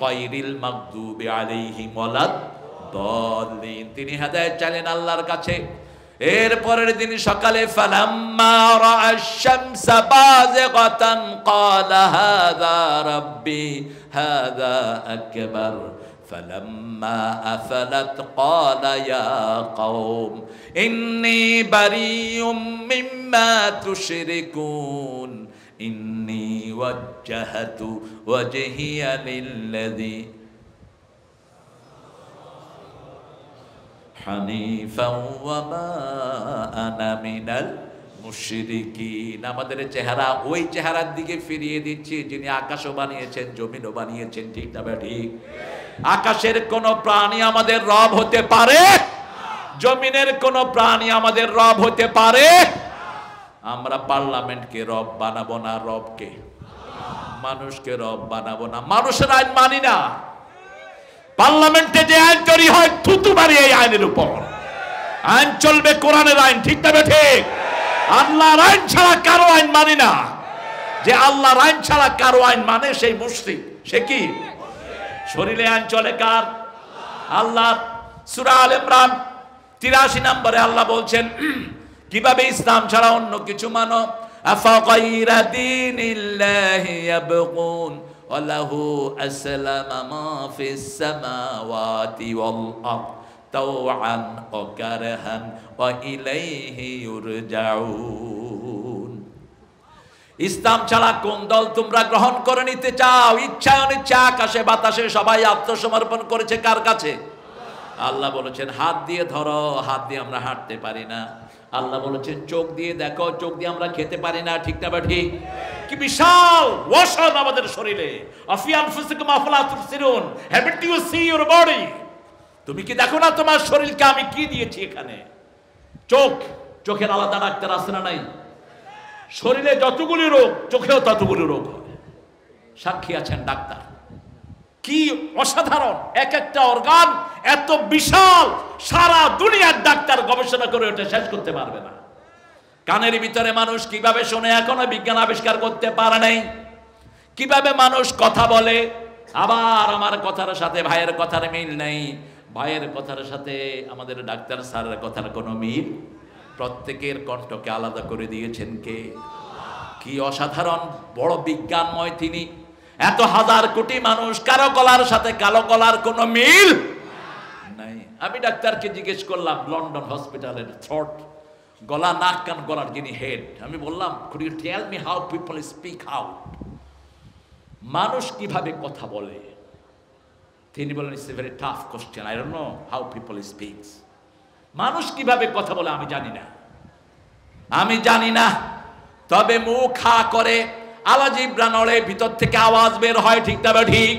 গায়রিল মাগদুবি আলাইহিম ওয়ালাদ দাল্লিন। তিনি হেদায়েত চাইলেন আল্লাহর কাছে। এর পরের দিন সকালে ফালাম্মা রাআশ শামসা বাযিগাতান ক্বালা হাযা রাব্বি হাযা আকবার। فلما أفلت قال يا قوم إني بريء مما تشركون إني وجهت وجهي للذي حنيفا وما أنا من মুশরিকিন। আমাদের চেহারা ওই চেহারার দিকে ফিরিয়ে দিচ্ছি যিনি আকাশও বানিয়েছেন, জমিনও বানিয়েছেন। ঠিক না ঠিক? আকাশের কোন প্রাণী আমাদের রব হতে পারে? জমিনের কোন প্রাণী আমাদের রব হতে পারে? আমরা পার্লামেন্টকে রব বানাবো না, রবকে মানুষকে রব বানাবো না। মানুষের আইন মানি না। পার্লামেন্টে যে আইন তৈরি হয় থুতু মারি এই আইনের উপর। আইন চলবে কোরআনের আইন। ঠিক না ঠিক? আল্লাহর আইন ছাড়া কারো আইন মানি না। যে আল্লাহর আইন ছাড়া কারো আইন মানে সেই মুশরিক। সে কি? শরীরে আইন চলে কার? আল্লাহ। সূরা আল ইমরান 83 নম্বরে আল্লাহ বলছেন কিভাবে ইসলাম ছাড়া অন্য কিছু মানো। আফা গায়রা দীনিল্লাহি ইয়াবগুন ওয়া লাহু আসলামা মা ফিস সামাওয়াতি ওয়াল আরদ তাওআন ওয়া কারহান ওয়া ইলাইহি ইউরজাউন। ইসলাম ছাড়া কোন দল তোমরা গ্রহণ করে নিতে চাও? ইচ্ছা অনিচ্ছা আকাশে বাতাসে সবাই আত্মসমর্পণ করেছে কার কাছে? আল্লাহ বলেছেন হাত দিয়ে ধরো, হাত দিয়ে আমরা হাঁটতে পারি না। আল্লাহ বলেছেন চোখ দিয়ে দেখো, চোখ দিয়ে আমরা খেতে পারি না। ঠিক না ঠিক? কি বিশাল ওয়াশন আমাদের শরীরে। আফি আনফুসিকুম আফলা তুবসিরুন। Haven't you see your body? তুমি কি দেখো না তোমার শরীরকে আমি কি দিয়েছি এখানে? চোখ, চোখের আলাদা ডাক্তার আছে না নাই? শরীরে যতগুলি রোগ চোখেও ততগুলি রোগ হয়। সাক্ষী আছেন ডাক্তার। কি অসাধারণ এক একটা অর্গান, এত বিশাল, সারা দুনিয়ার ডাক্তার গবেষণা করে ওটা শেষ করতে পারবে না। কানের ভিতরে মানুষ কিভাবে শোনে এখনো বিজ্ঞান আবিষ্কার করতে পারে নাই। কিভাবে মানুষ কথা বলে, আবার আমার কথার সাথে ভাইয়ের কথার মিল নেই, ভাইয়ের কথার সাথে আমাদের ডাক্তার স্যারের কথার কোনো মিল। প্রত্যেকের কণ্ঠকে আলাদা করে দিয়েছেন কে? কি অসাধারণ বড় বিজ্ঞানময় তিনি। এত হাজার কোটি মানুষ, কারো গলার সাথে কালো গলার কোনো মিল নাই। আমি ডাক্তারকে জিজ্ঞেস করলাম লন্ডন হসপিটালের থ্রোট, গলা নাক কান গলার যিনি হেড, আমি বললাম could you tell me how people speak out? মানুষ কিভাবে কথা বলে? তিনি বলেন it's a very tough question, I don't know how people speaks. মানুষ কিভাবে কথা বলে আমি জানি না, আমি জানি না। তবে মুখ হা করে আলাজিব্রা নড়ে, ভিতর থেকে আওয়াজ বের হয়। ঠিক না ঠিক?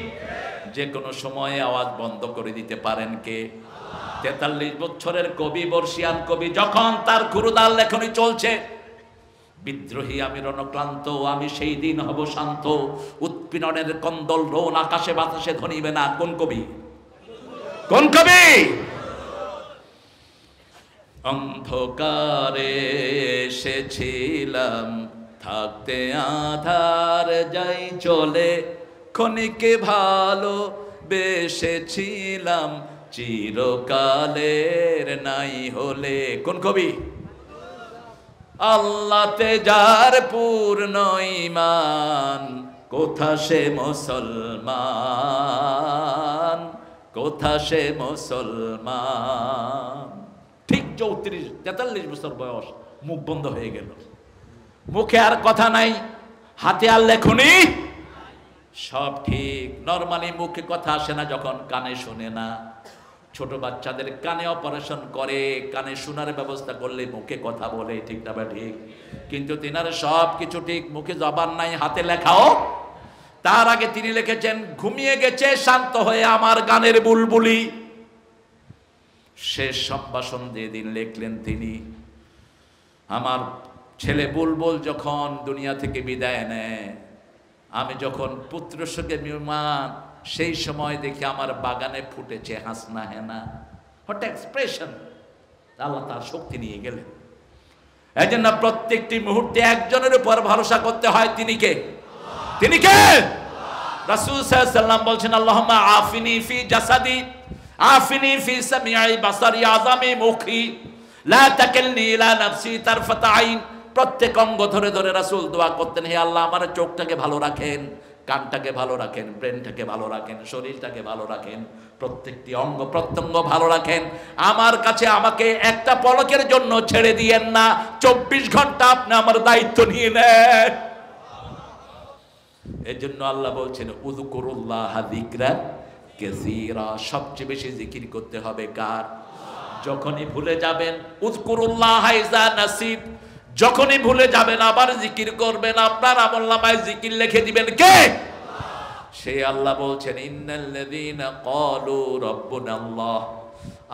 যে কোনো সময়ে আওয়াজ বন্ধ করে দিতে পারেন কে? 43 বছরের কবি, বর্ষিয়ান কবি, যখন তার গুরুদার লেখনী চলছে, বিদ্রোহী আমি রণক্লান্ত, আমি সেই দিন হব শান্ত, উৎপীড়নের কন্দল রোন আকাশে বাতাসে ধ্বনিবে না। কোন কবি? কোন কবি? অন্ধকারে এসেছিলাম, থাকতে আধার যাই চলে, ক্ষণিকে ভালো বেসেছিলাম, চিরকালের নাই হলে। কোন কবি? আল্লাহতে যার পূর্ণ ঈমান, কোথা সে মুসলমান, কোথা সে মুসলমান। ঠিক 43 বছর বয়স, মুখ বন্ধ হয়ে গেল, মুখে আর কথা নাই, হাতে আর লেখনি, সব ঠিক। নরমালি মুখে কথা আসে না যখন কানে শোনে না। ছোট বাচ্চাদের কানে অপারেশন করে, কানে শোনার ব্যবস্থা করলে মুখে কথা বলে। ঠিক না ঠিক? কিন্তু তিনার সব কিছু ঠিক, মুখে জবান নাই, হাতে লেখাও। তার আগে তিনি লিখেছেন ঘুমিয়ে গেছে শান্ত হয়ে আমার গানের বুলবুলি। শেষ সম্ভাষণ দিয়ে দিন লিখলেন তিনি, আমার ছেলে বুলবুল যখন দুনিয়া থেকে বিদায় নেয়, আমি যখন পুত্র শোকে বিমান, সেই সময় দেখি আমার বাগানে ফুটেছে হাসনা হেনা। What expression! আল্লাহ তার শক্তি নিয়ে গেলেন। এই জন্য প্রত্যেকটি মুহূর্তে একজনের উপর ভরসা করতে হয়। তিনি কে? তিনি কে? রাসূল সাল্লাল্লাহু আলাইহি ওয়াসাল্লাম বলছেন আল্লাহুম্মা আফিনি ফি জাসাদি, আফিনি ফি সামিঈ বাসারি আযামি মুখি, লা তাকিলনি ইলা নাফসি তারফাতা আইন। প্রত্যেক অঙ্গ ধরে ধরে রাসূল দোয়া করতেন, হে আল্লাহ আমার চোখটাকে ভালো রাখেন, কানটাকে ভালো রাখেন, ব্রেনটাকে ভালো রাখেন, শরীরটাকে ভালো রাখেন, প্রত্যেকটি অঙ্গ প্রত্যঙ্গ ভালো রাখেন। আমার কাছে আমাকে একটা পলকের জন্য ছেড়ে দিয়েন না, 24 ঘন্টা আপনি আমার দায়িত্ব নিয়ে নেন। এই জন্য আল্লাহ বলছেন উযকুরুল্লাহ যিকরান কাসীরা। সবচেয়ে বেশি জিকির করতে হবে কার? যখনই ভুলে যাবেন, উযকুরুল্লাহ ইযা নাসিত, যখনই ভুলে যাবেন আবার জিকির করবেন, আপনার আমলনামায় জিকির লিখে দিবেন কে? সেই আল্লাহ বলছেন ইন্নাল্লাযীনা ক্বালু রাব্বুনাল্লাহ,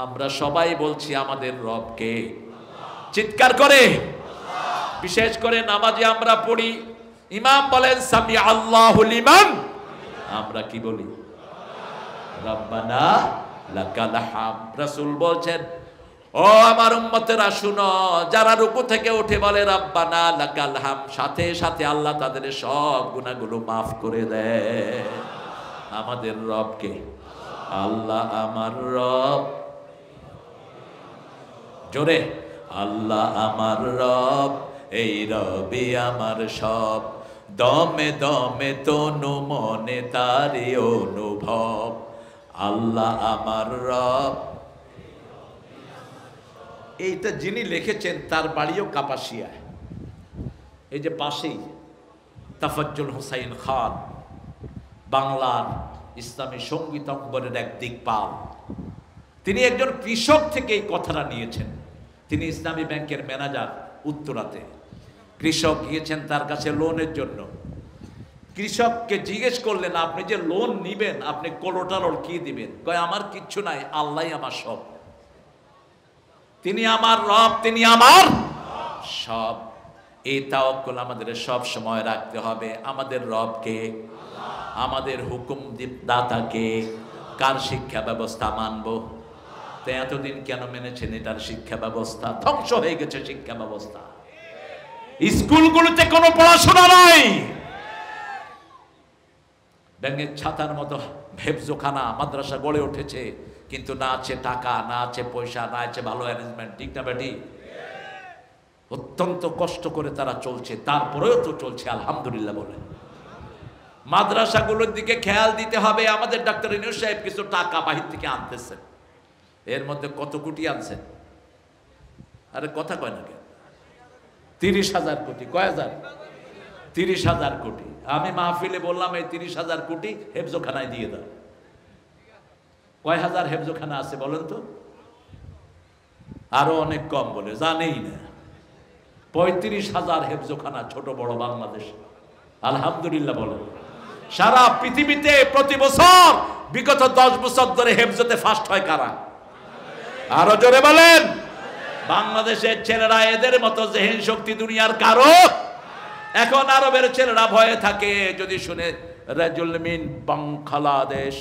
আমরা সবাই বলছি আমাদের রব কে? চিৎকার করে। বিশেষ করে নামাজে আমরা পড়ি, ইমাম বলেন সামি আল্লাহু লিমান, আমরা কি বলি? রাব্বানা লাকাল হামদ। রাসূল বলছেন ও আমার উম্মতেরা শুনো, যারা রুকু থেকে উঠে বলে রাব্বানা লাকাল হামদ, সাথে সাথে আল্লাহ তাদের সব গুনাহগুলো মাফ করে দেয়। আমাদের রব কে? আল্লাহ আমার রব। জোরে, আল্লাহ আমার রব, এই রবি আমার সব, দমে দমে তনু মনে তারি অনুভব। আল্লাহ আমার রব। এইটা যিনি লিখেছেন তার বাড়িও কাপাসিয়া, এই যে পাশেই তাফাজ্জুল হুসাইন খান, বাংলার ইসলামী সঙ্গীত অঙ্গনের এক দিকপাল। তিনি একজন কৃষক থেকে এই কথাটা নিয়েছেন। তিনি ইসলামী ব্যাংকের ম্যানেজার উত্তরাতে। কৃষক গিয়েছেন তার কাছে লোনের জন্য। কৃষককে জিজ্ঞেস করলেন আপনি যে লোন নিবেন আপনি কোলোটারল কি দিবেন? কয় আমার কিচ্ছু নাই, আল্লাহই আমার সব, তিনি আমার রব, তিনি আমার সব। এই তাওয়াক্কুল আমাদের সব সময় রাখতে হবে। আমাদের রবকে, আমাদের হুকুম দাতাকে, কার শিক্ষা ব্যবস্থা মানব? তো এতদিন কেন মেনেছেন এটার শিক্ষা ব্যবস্থা? ধ্বংস হয়ে গেছে শিক্ষা ব্যবস্থা। স্কুলগুলোতে কোনো পড়াশোনা নাই। ব্যাঙের ছাতার মতো হেফজোখানা মাদ্রাসা গড়ে উঠেছে, কিন্তু না আছে টাকা, না আছে পয়সা, না আছে ভালো অ্যারেঞ্জমেন্ট। ঠিক না বেটি? অত্যন্ত কষ্ট করে তারা চলছে, তারপরেও তো চলছে আলহামদুলিল্লাহ বলে। মাদ্রাসাগুলোর দিকে খেয়াল দিতে হবে। আমাদের ডাক্তার ইউনূস সাহেব কিছু টাকা বাহির থেকে আনতেছেন, এর মধ্যে কত কোটি আনছেন? আরে কথা কয় না কেন? 30,000 কোটি। কয় হাজার? 30,000 কোটি। আমি মাহফিলে বললাম এই 30,000 কোটি হেফজোখানায় দিয়ে দাও। কয় হাজার হেফজোখানা আছে বলেন তো? আরো অনেক কম বলে, জানেই না। 35,000 হেফজোখানা ছোট বড় বাংলাদেশ। আলহামদুলিল্লাহ বলেন। সারা পৃথিবীতে প্রতি বছর বিগত 10 বছর ধরে হেফজোতে ফার্স্ট হয় কারা? আরো জোরে বলেন। বাংলাদেশের ছেলেরা এদের মতো জেহেন শক্তি দুনিয়ার কারো। এখন আরবের ছেলেরা ভয়ে থাকে যদি শুনে রাজুল মিন বাংলাদেশ,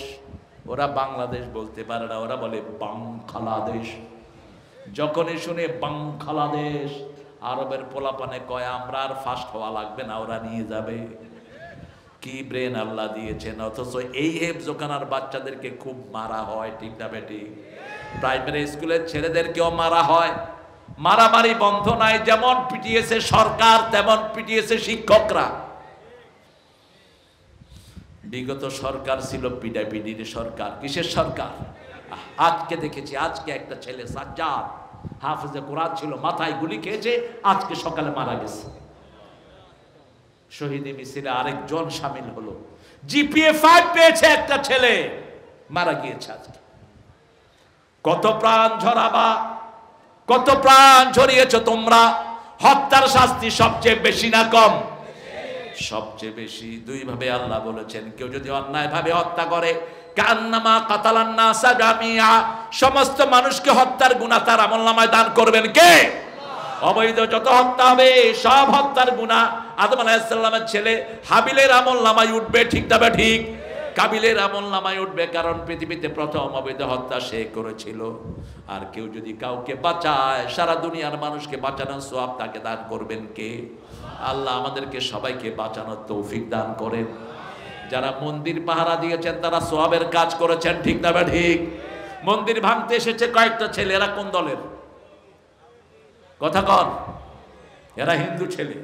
ওরা বাংলাদেশ বলতে পারে না, ওরা বলে বাংলাদেশ। যখনই শুনে বাংলাদেশ, আরবের পোলাপানে কয় আমরা আর ফার্স্ট হওয়া লাগবে না, ওরা নিয়ে যাবে। কি ব্রেন আল্লাহ দিয়েছেন! অথচ এই হেফজোখানার বাচ্চাদেরকে খুব মারা হয়। ঠিক না বেটি? প্রাইমারি স্কুলের ছেলেদেরকেও মারা হয়। মারামারি বন্ধ নাই। যেমন পিটিয়েছে সরকার তেমন পিটিয়েছে শিক্ষকরা। বিগত সরকার ছিল পিটাপিটির সরকার। কিসের সরকার? আজকে দেখেছি, আজকে একটা ছেলে সাজ্জাদ হাফেজে কোরআন ছিল, মাথায় গুলি খেয়েছে, আজকে সকালে মারা গেছে। শহীদি মিছিলে আরেকজন সামিল হলো। জিপিএ 5 পেয়েছে একটা ছেলে, মারা গিয়েছে আজকে। কত প্রাণ ঝরাবা, কত প্রাণ ঝরিয়েছ তোমরা। হত্যার শাস্তি সবচেয়ে বেশি না কম? সবচেয়ে বেশি। দুই ভাবে আল্লাহ বলেছেন কেউ যদি অন্যায় ভাবে হত্যা করে, কান্নামা কাতালান নাসা জামিয়া, সমস্ত মানুষকে হত্যার গুনাহ তার আমলনামায় দান করবেন কে? অবৈধ যত হত্যা হবে সব হত্যার গুনাহ আদম আলাইহিস সালামের ছেলে হাবিলের আমলনামায় উঠবে। ঠিক না বা ঠিক? কাবিলের আমলনামায় উঠবে, কারণ পৃথিবীতে প্রথম অবৈধ হত্যা সে করেছিল। আর কেউ যদি কাউকে বাঁচায়, সারা দুনিয়ার মানুষকে বাঁচানোর সওয়াব তাকে দান করবেন কে? আল্লাহ আমাদেরকে সবাইকে বাঁচানোর তৌফিক দান করেন। যারা মন্দির পাহারা দিয়েছেন তারা সওয়াবের কাজ করেছেন। ঠিক না বা ঠিক? মন্দির ভাঙতে এসেছে কয়েকটা ছেলে, এরা কোন দলের? কথা কন। এরা হিন্দু ছেলে,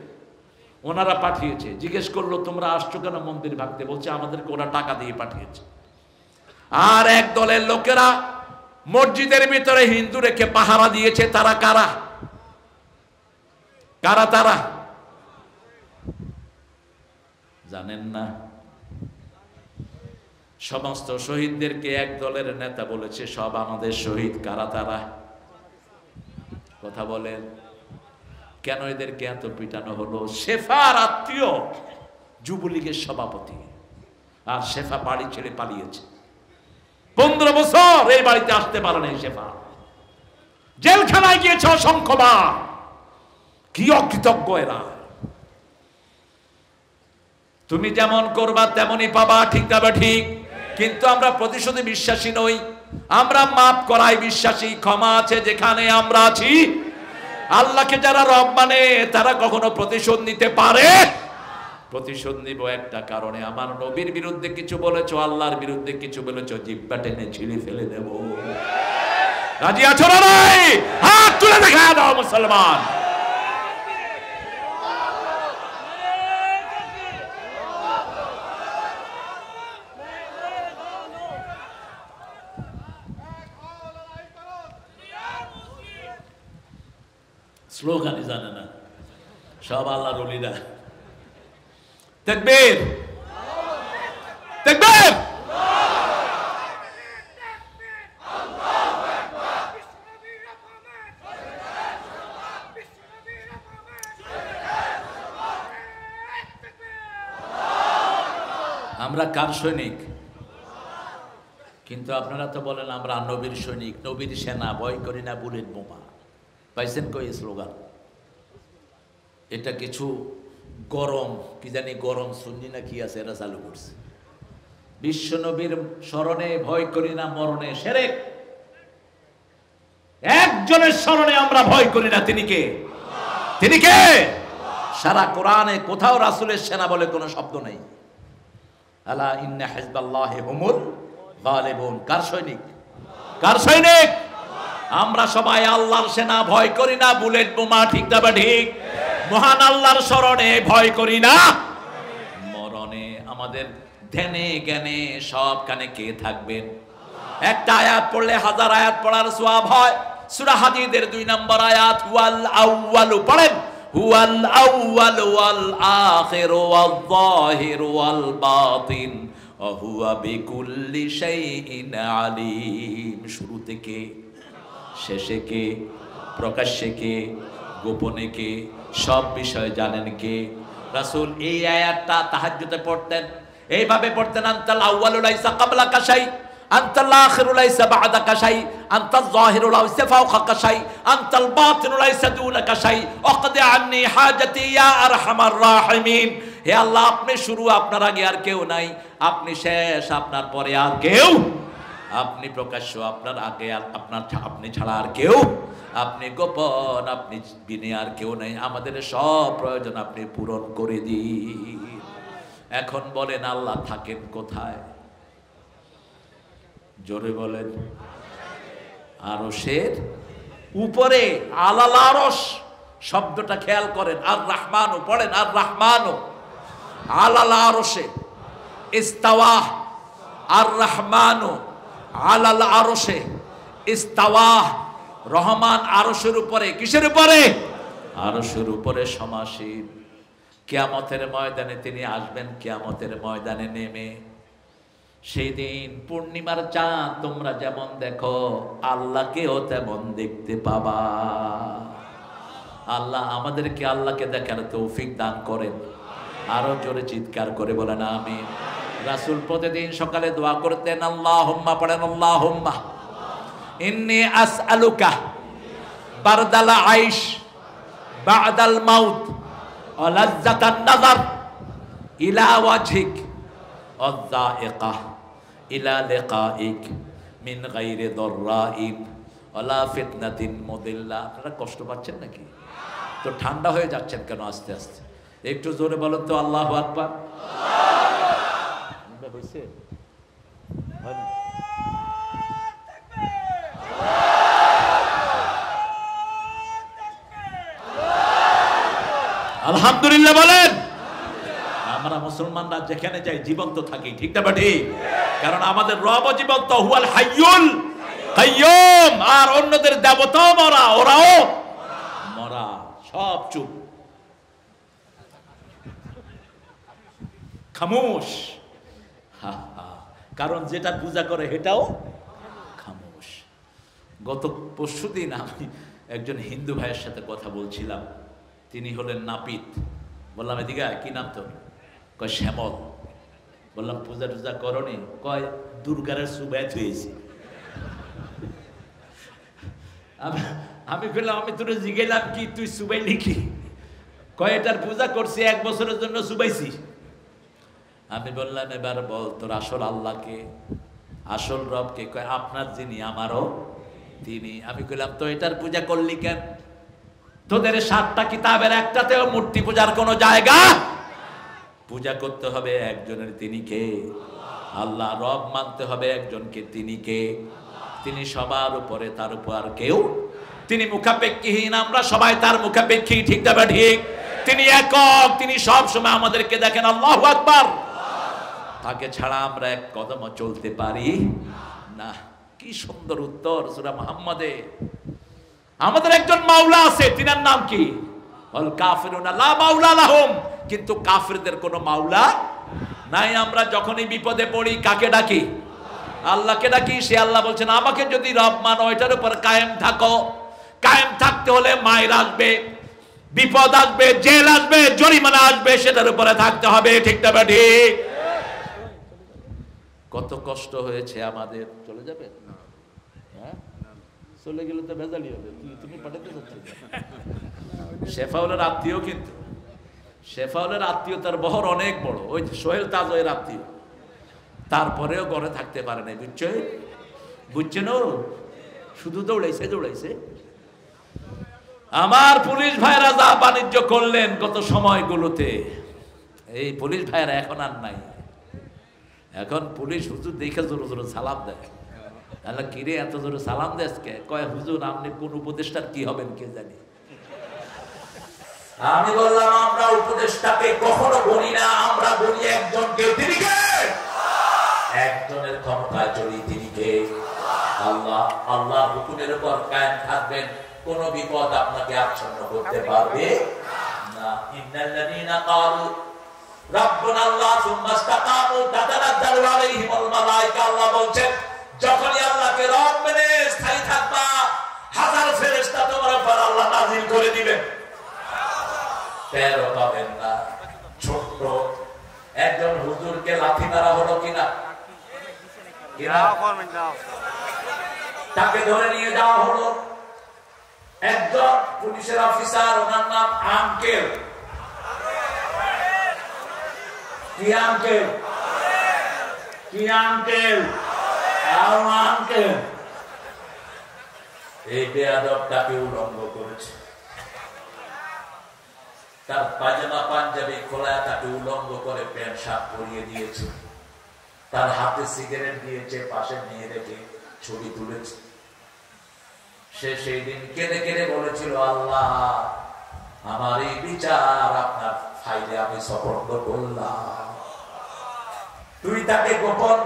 ওনারা পাঠিয়েছে। জিজ্ঞেস করলো তোমরা আসছো কেন মন্দির ভাঙতে? বলছে আমাদেরকে ওরা টাকা দিয়ে পাঠিয়েছে। আর এক দলের লোকেরা মসজিদের ভিতরে হিন্দু রেখে পাহারা দিয়েছে। তারা কারা? কারা তারা জানেন না? সমস্ত শহীদদেরকে এক দলের নেতা বলেছে সব আমাদের শহীদ। কারা তারা? কথা বলেন। কেন এদেরকে এত পিটানো হলো? শেফার আত্মীয় যুবলীগের সভাপতি, আর শেফা বাড়ি ছেড়ে পালিয়েছে। 15 বছর এই বাড়িতে আসতে পারে নাই শেফা, জেলখানায় গিয়েছে অসংখ্যবার। কি অকৃতজ্ঞ এরা! তুমি যেমন করবা তেমনই পাবা, ঠিক তবে ঠিক। কিন্তু আমরা প্রতিশোধে বিশ্বাসী নই, আমরা মাফ করাই বিশ্বাসী। ক্ষমা আছে যেখানে আমরা আছি। আল্লাহকে যারা রব মানে তারা কখনো প্রতিশোধ নিতে পারে? প্রতিশোধ নিব একটা কারণে, আমার নবীর বিরুদ্ধে কিছু বলেছো, আল্লাহর বিরুদ্ধে কিছু বলেছো, জিহ্বা টেনে ছিঁড়ে ফেলে দেব। রাজি আছো না? নাই হাত তুলে দেখা দাও মুসলমান। স্লোগানই জানে না সব আল্লাহর ওলিরা। তাকবীর, তাকবীর। আমরা কার সৈনিক? কিন্তু আপনারা তো বলেন আমরা নবীর সৈনিক, নবীর সেনা, ভয় করি না বুলেট বোমা। পাইছেন কই স্লোগান? এটা কিছু গরম, কি জানি গরম সুন্নি না কি আছে, এরা চালু করছে। বিশ্ব নবীর স্মরণে ভয় করি না মরণে, শিরক। একজনের স্মরণে আমরা ভয় করি না, তিনি কে? তিনি কে? সারা কোরআনে কোথাও রাসূলের সেনা বলে কোনো শব্দ নেই। আলা ইন্না হিজবাল্লাহি হুমুল গালিবুন। কার সৈনিক? কার সৈনিক? আমরা সবাই আল্লাহর সেনা, ভয় করি না বুলেট বোমা, ঠিক তবে ঠিক। মহান আল্লাহর স্মরণে ভয় করি না মরণে। আমাদের ধ্যানে জ্ঞানে সব কানে কে থাকবেন? একটা আয়াত পড়লে 1000 আয়াত পড়ার সওয়াব হয়। সূরা হাদীদের 2 নম্বর আয়াত, ওয়াল আউয়ালু পড়েন, হুয়াল আউয়ালু ওয়াল আখিরু ওয়াল যাহিরু ওয়াল বাতিন ওয়া হুয়া বিকুল্লি শাইইন আলিম। শুরু থেকে শেষে কে, প্রকাশ্যে কে, গোপনে কে, সব বিষয় জানেন কে? রাসূল এই আয়াতটা তাহাজ্জুদে পড়তেন, এইভাবে পড়তেন, আনতাল আউয়ালু লাইসা ক্বাবলাকা শাই, আনতাল আখিরু লাইসা বা'দাকা শাই, আনতাল যাহিরু লাইসা ফাওকাকা শাই, আনতাল বাতিনু লাইসা দুনাকা শাই, আকদি আন্নি হাজাতি ইয়া আরহামার রাহিমিন। হে আল্লাহ, আপনি শুরু, আপনার আগে আর কেউ নাই। আপনি শেষ, আপনার পরে আর কেউ। আপনি প্রকাশ্য, আপনার আগে আর আপনি ছাড়া আর কেউ। আপনি গোপন, আপনি বিনে আর কেউ নেই। আমাদের সব প্রয়োজন আপনি পূরণ করে দিন। এখন বলেন আল্লাহ থাকেন কোথায়? জোরে বলেন। আরশের উপরে, আলাল আরশ শব্দটা খেয়াল করেন। আর রহমানও পড়েন, আর রহমানও আলাল আরশে ইস্তাওয়া। আর রহমানও আলাল আরশে ইস্তাওয়া। রহমান আরশের উপরে। কিসের উপরে? আরশের উপরে সমাসীন। কিয়ামতের ময়দানে তিনি আসবেন, কিয়ামতের ময়দানে নেমে। সেই দিন পূর্ণিমার চাঁদ তোমরা যেমন দেখো, আল্লাহকেও তেমন দেখতে পাবা। আল্লাহ আমাদেরকে আল্লাহকে দেখার তৌফিক দান করেন। আরো জোরে চিৎকার করে বলেন আমিন। রাসূল প্রতিদিন সকালে দোয়া করতেন, আল্লাহুম্মা পড়েন, আল্লাহুম্মা ইন্নী আসআলুকা বারদাল আইশ বা'দাল মাউত ওয়া লাজ্জাতান নাযার ইলা ওয়াজহিক ওয়ায-যায়িকা ইলা লিকাইক মিন গায়রি দাররাইন ওয়ালা ফিতনাতিন মুদিল্লা। আপনারা কষ্ট পাচ্ছেন নাকি? তো ঠান্ডা হয়ে যাচ্ছেন কেন আস্তে আস্তে? একটু জোরে বলেন তো আল্লাহু আকবার। হইছে? আলহামদুলিল্লাহ বলেন। আমরা মুসলমানরা যেখানে যাই জীবন্ত থাকি, ঠিক না বাটি? কারণ আমাদের রব জীবন্ত, হুয়াল হাইয়ুল কাইয়ুম। আর অন্যদের দেবতাও মরা, ওরাও মরা, সব চুপ, খামোশ। কারণ যেটা পূজা করে সেটাও খামোশ। গত পরশুদিন আমি একজন হিন্দু ভাইয়ের সাথে কথা বলছিলাম। তিনি হলেন নাপিত। বললাম এদিকে কি নাম তোর? কয় শ্যামল। বললাম পূজা টুজা করনি? কয় দুর্গারের সুবায় হয়েছে। আমি বললাম আমি তোর জিগেলাম কি তুই সুবাই লিখি? কয় এটার পূজা করছি 1 বছরের জন্য সুবাইছি। আমি বললাম এবার বল তোর আসল আল্লাহকে, আসল রবকে? কয় আপনার যিনি আমারও তিনি। আমি কইলাম তো এটার পূজা করলি কেন? তোদের 7টা কিতাবের একটাতেও মূর্তি পূজার কোনো জায়গা। পূজা করতে হবে একজনের, তিনি কে? আল্লাহ। রব মানতে হবে একজনকে, তিনি কে? তিনি সবার উপরে, তার উপর আর কেউ। তিনি মুখাপেক্ষীহীন, আমরা সবাই তার মুখাপেক্ষী, ঠিক না ঠিক? তিনি একক, তিনি সব সময় আমাদেরকে দেখেন। আল্লাহু আকবার। তাকে ছাড়া আমরা এক কদমও চলতে পারি না। কি সুন্দর উত্তর সূরা মুহাম্মাদে। আমাদের একজন মাওলা আছে, তিনার নাম কি? আল কাফিরুনা লা মাওলা লাহুম। কিন্তু কাফিরদের কোনো মাওলা নাই। আমরা যখনই বিপদে পড়ি কাকে ডাকি? আল্লাহকে ডাকি। সে আল্লাহ বলছেন আমাকে যদি রব মানো এটার উপর কায়েম থাকো। কায়েম থাকতে হলে মায়ের আসবে, বিপদ আসবে, জেল আসবে, জরিমানা আসবে, সেটার উপরে থাকতে হবে, ঠিক না ঠিক? কত কষ্ট হয়েছে আমাদের। চলে যাবে? হ্যাঁ, চলে গেলে তো ভেজালি হবে। তুমি পাঠাতে চাচ্ছ? শেফাউলের আত্মীয়, কিন্তু শেফাউলের আত্মীয়তার বহর অনেক বড়। ওই সোহেল তাজয়ের আত্মীয়, তারপরেও ঘরে থাকতে পারে নাই। বুঝছেন? শুধু দৌড়াইছে। আমার পুলিশ ভাইরা যা বাণিজ্য করলেন গত সময়গুলোতে, এই পুলিশ ভাইরা এখন আর নাই। এখন পুলিশ হুজুর দেখে জোরে জোরে সালাম দেয়। তাহলে কিরে এত জোরে সালাম দেশ কে? কয় হুজুর আপনি কোন উপদেষ্টার কি হবেন কে জানি। আমি বললাম আমরা উপদেষ্টাকে কখনো বলি না, আমরা বলি একজনকে, তিনি কে? একজনের ক্ষমতায় চলি, তিনি কে? আল্লাহ। আল্লাহর হুকুমের উপর কায়েম থাকবেন, কোন বিপদ আপনাকে আচ্ছন্ন করতে পারবে না। ইন্নাল্লাযীনা ক্বালু রাব্বুনা আল্লাহ সুম্মা ইসতাকামু তাতানাজ্জালু আলাইহিমুল মালায়েকা। আল্লাহ বলছেন যখনই আল্লাহকে রব মেনে স্থায়ী থাকবা, 1000 ফেরেশতা তোমার উপর আল্লাহ নাযিল করে দিবেন। তেরো পাবেন না। ছোট্ট একজন হুজুরকে লাঠি মারা হলো কিনা? তাকে ধরে নিয়ে যাওয়া হলো। একজন পুলিশের অফিসার, ওনার নাম আঙ্কেল। কি আঙ্কেল? কি আঙ্কেল? আঙ্কেল। এই বেয়াদব তাকে উলঙ্গ করেছে। তার পাজামা পাঞ্জাবি খোলা, তাকে উলঙ্গ করে প্যান্ট শার্ট পরিয়ে দিয়েছে। তার হাতে সিগারেট দিয়েছে, পাশে নিয়ে রেখে ছবি তুলেছে। সে সেই দিন কেঁদে কেঁদে বলেছিল আল্লাহ আমার এই বিচার আপনার ফাইলে আমি সপর্দ করলাম। তুই তাকে গোপন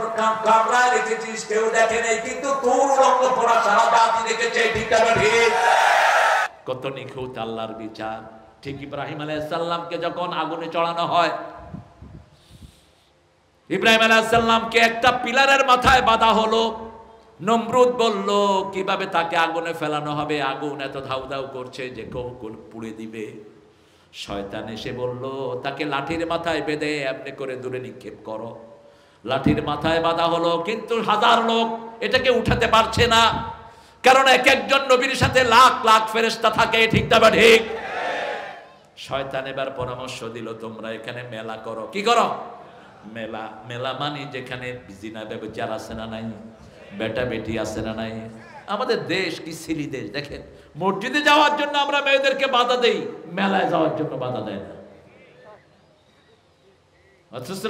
কামরায় রেখেছিস, কেউ দেখে নেই, কিন্তু তোর উলঙ্গ পড়া সারা জাতি দেখেছে, ঠিক না ঠিক? কত নিখুঁত আল্লাহর বিচার। ঠিক ইব্রাহিম আলাইহিস সালামকে যখন আগুনে চড়ানো হয়, ইব্রাহিম আলাইহিস সালামকে একটা পিলারের মাথায় বাঁধা হলো। নমরুদ বলল কিভাবে তাকে আগুনে ফেলানো হবে, আগুন এত ধাউ ধাউ করছে যে কেউ পুড়ে দিবে। শয়তান এসে বলল তাকে লাঠির মাথায় বেঁধে এমনি করে দূরে নিক্ষেপ করো। লাঠির মাথায় বাঁধা হলো, কিন্তু 1000 লোক এটাকে উঠাতে পারছে না, কারণ এক একজন নবীর সাথে লাখ লাখ ফেরেশতা থাকে, ঠিক না ঠিক? শয়তান এবার পরামর্শ দিল তোমরা এখানে মেলা করো। কি করো? মেলা। মেলা মানে যেখানে জিনা ব্যভিচার আছে না নাই, বেটা বেটি আছে না নাই। আমাদের দেশ কি সিলি দেশ দেখেন। মসজিদে যাওয়ার জন্য আমরা মেয়েদেরকে বাধা দেই, মেলায় যাওয়ার জন্য বাধা দেয় না।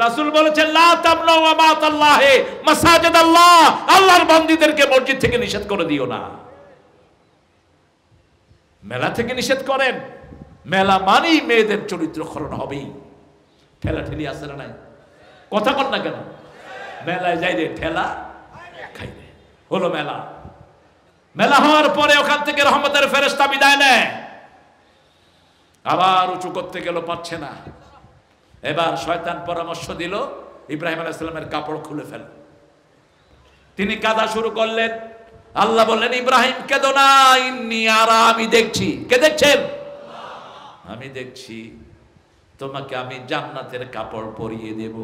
রাসূল বলেছেন লা তামনাউ মাতাল্লাহি মাসাজিদাল্লাহ, আল্লাহর বান্দীদেরকে মসজিদ থেকে নিষেধ করে দিও না। মেলা থেকে নিষেধ করেন। মেলা মানেই মেয়েদের চরিত্র খরণ হবেই। ঠেলা ঠেলি আছে না নাই? কথা কর না কেন? মেলায় যাই রে, ঠেলা খাই রে, হলো মেলা। মেলা হওয়ার পরে ওখান থেকে রহমতের ফেরেশতা বিদায় নেয়, আবার উঁচু করতে গেল, পারছে না। এবার শয়তান পরামর্শ দিল ইব্রাহিম আলাইহিস সালামের কাপড় খুলে ফেল। তিনি কাঁদা শুরু করলেন। আল্লাহ বললেন ইব্রাহিম কেঁদো না, ইন্নী আরা, আমি দেখছি। কে দেখছেন? আমি দেখছি তোমাকে আমি জান্নাতের কাপড় পরিয়ে দেব।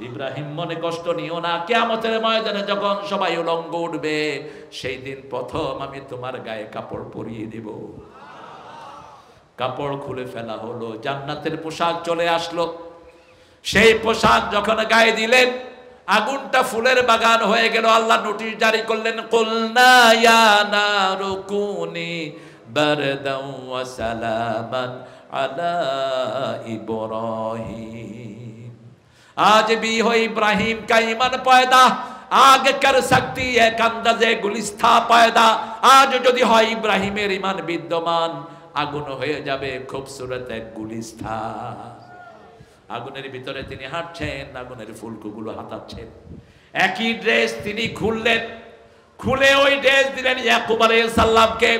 ইব্রাহিম মনে কষ্ট নিও না, কিয়ামতের ময়দানে যখন সবাই উলঙ্গ উঠবে সেই দিন প্রথম আমি তোমার গায়ে কাপড় পরিয়ে দেব। কাপড় খুলে ফেলা হলো, জান্নাতের পোশাক চলে আসলো। সেই পোশাক যখন গায়ে দিলেন আগুনটা ফুলের বাগান হয়ে গেল। আল্লাহ নোটিশ জারি করলেন, কুলনা ইয়া নারু কুনি বারদাও ওয়া সালামান আলা ইব্রাহিম। आज भी हो इब्राहिम का ईमान पैदा, आग कर सकती है अंदाजे गुलिस्ता पैदा। आज যদি হয় ইব্রাহিমের ঈমান বিদ্যমান, আগুন হয়ে যাবে খুবসুরত এক গুলিস্তা। আগুনের ভিতরে তিনি হাঁটছেন, আগুনের ফুলকুগুলো হাতাচ্ছেন। একই ড্রেস তিনি খুললেন, খুলে ওই ড্রেস দিলেন ইয়াকুব আলাইহিস সালামকে,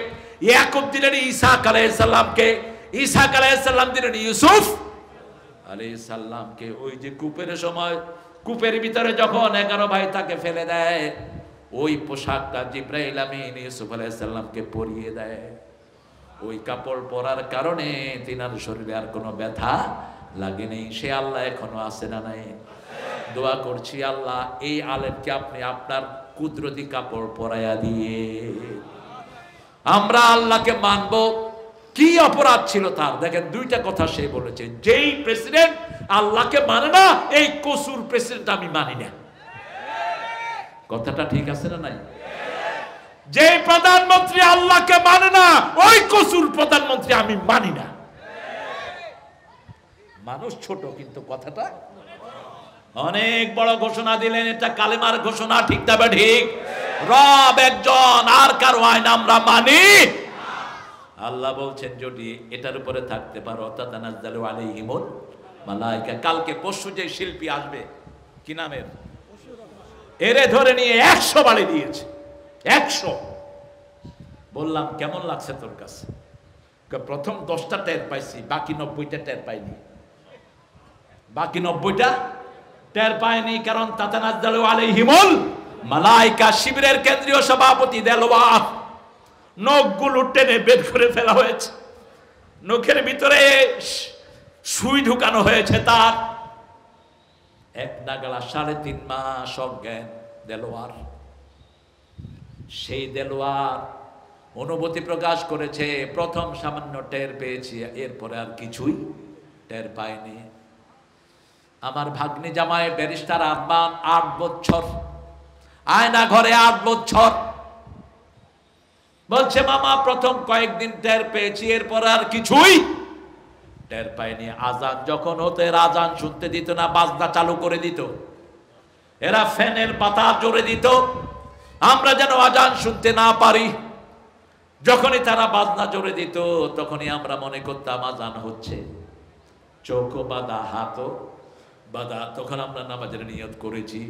ইয়াকুব দিলেন ইসাক আলাইহিস সালামকে, ইসাক আলাইহিস সালাম দিলেন ইউসুফ আলাইহিস সালামকে। ওই যে কূপের সময়, কূপের ভিতরে যখন 11 ভাই তাকে ফেলে দেয়, ওই পোশাকটা জিবরাইল আমিন ইউসুফ আলাইহিস সালামকে পরিয়ে দেয়। ওই কাপড় পরার কারণে তিনার শরীরে আর কোনো ব্যথা লাগে নেই। সে আল্লাহ এখনো আছে না নাই? দোয়া করছি আল্লাহ এই আলেমকে আপনি আপনার কুদরতি কাপড় পরাইয়া দিয়ে আমরা আল্লাহকে মানব। কি অপরাধ ছিল তার? দেখেন দুইটা কথা সে বলেছে, যেই প্রেসিডেন্ট আল্লাহকে মানে না এই কসুর প্রেসিডেন্ট আমি মানি না। কথাটা ঠিক আছে না নাই? যে প্রধানমন্ত্রী আল্লাহকে মানে না ওই কসুর প্রধানমন্ত্রী আমি মানি না। মানুষ ছোট কিন্তু কথাটা অনেক বড় ঘোষণা দিলেন। এটা কালেমার ঘোষণা, ঠিক তবে ঠিক। রব একজন, আর কারো আইন আমরা মানি। আল্লাহ বলছেন যদি এটার উপরে থাকতে পারো তাতানাজ্জালু আলাইহিমুল মালায়েকা। কালকে পরশু যে শিল্পী আসবে, কি নামের, এরে ধরে নিয়ে 100 বাড়ি দিয়েছে। 100 বললাম কেমন লাগছে তোর কাছে? প্রথম 10টা টের পাইছি, বাকি 90টা টের পাইনি। বাকি 90টা টের পায়নি, কারণ তাতানাজ্জালু আলাইহিমুল মালায়েকা। শিবিরের কেন্দ্রীয় সভাপতি দেলওয়ার নখগুলো টেনে বের করে ফেলা হয়েছে, নখের ভিতরে সুই ঢুকানো হয়েছে তার। এক নাগালা 3.5 মাস অজ্ঞান দেলোয়ার। সেই দেলোয়ার অনুভূতি প্রকাশ করেছে, প্রথম সামান্য টের পেয়েছি, এরপরে আর কিছুই টের পায়নি। আমার ভাগ্নি জামাই ব্যারিস্টার আরমান 8 বছর, আয়না ঘরে 8 বছর। বলছে মামা প্রথম কয়েকদিন টের পেয়েছি, এরপর আর কিছুই টের পায়নি। আজান যখন হতো এরা আজান শুনতে দিত না, বাজনা চালু করে দিত। এরা ফ্যানের পাতা জোরে দিত, আমরা যেন আজান শুনতে না পারি। যখনই তারা বাজনা জোরে দিত তখনই আমরা মনে করতাম আজান হচ্ছে। চোখ বাঁধা, হাতও বাঁধা। তখন আমরা নামাজের নিয়ত করেছি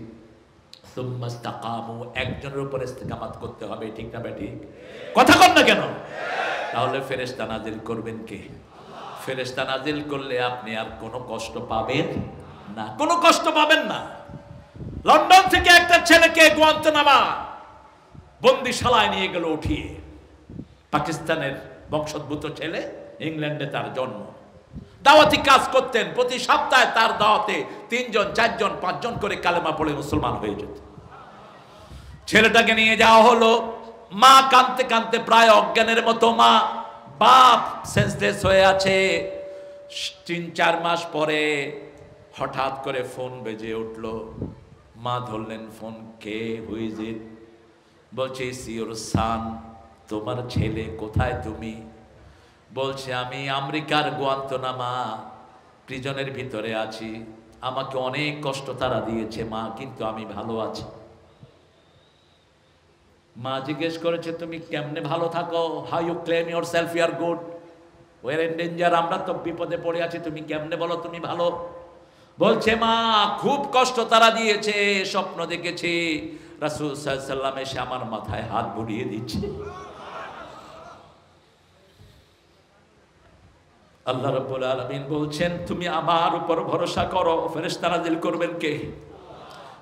একজনের উপর ইস্তেকামাত করতে হবে, ঠিক না ঠিক? কথা কন না কেন? তাহলে ফেরেশতা নাজিল করবেন কে? ফেরেশতা নাজিল করলে আপনি আর কোনো কষ্ট পাবেন না, কোনো কষ্ট পাবেন না। লন্ডন থেকে একটা ছেলেকে গুয়ান্তানামা বন্দিশালায় নিয়ে গেল উঠিয়ে। পাকিস্তানের বংশোদ্ভূত ছেলে, ইংল্যান্ডে তার জন্ম। দাওয়াতি কাজ করতেন, প্রতি সপ্তাহে তার দাওয়াতে 3 জন 4 জন 5 জন করে কালেমা পড়ে মুসলমান হয়ে যেত। ছেলেটাকে নিয়ে যাওয়া হলো, মা কাঁদতে কাঁদতে প্রায় অজ্ঞানের মতো, মা বাপ সেন্সলেস হয়ে আছে। 3-4 মাস পরে হঠাৎ করে ফোন বেজে উঠলো। মা ধরলেন phone, K, who is it? বলছে ইটস ইওর সান, তোমার ছেলে, কোথায় তুমি? বলছে আমি আমেরিকার গুয়ান্তানামা প্রিজনের ভিতরে আছি, আমাকে অনেক কষ্ট তারা দিয়েছে মা, কিন্তু আমি ভালো আছি। মা জিজ্ঞেস করেছে তুমি কেমনে ভালো থাকো? How you claim yourself you are good, we are in danger, আমরা তো বিপদে পড়ে আছি, তুমি কেমনে বলো তুমি ভালো? বলছে মা খুব কষ্ট তারা দিয়েছে, স্বপ্ন দেখেছি রাসূল সাল্লাল্লাহু আলাইহি ওয়াসাল্লাম এসে আমার মাথায় হাত বুলিয়ে দিচ্ছে। আল্লাহ রাব্বুল আলামিন বলছেন তুমি আমার উপর ভরসা করো, ফেরেশতা নাজিল করবেন কে?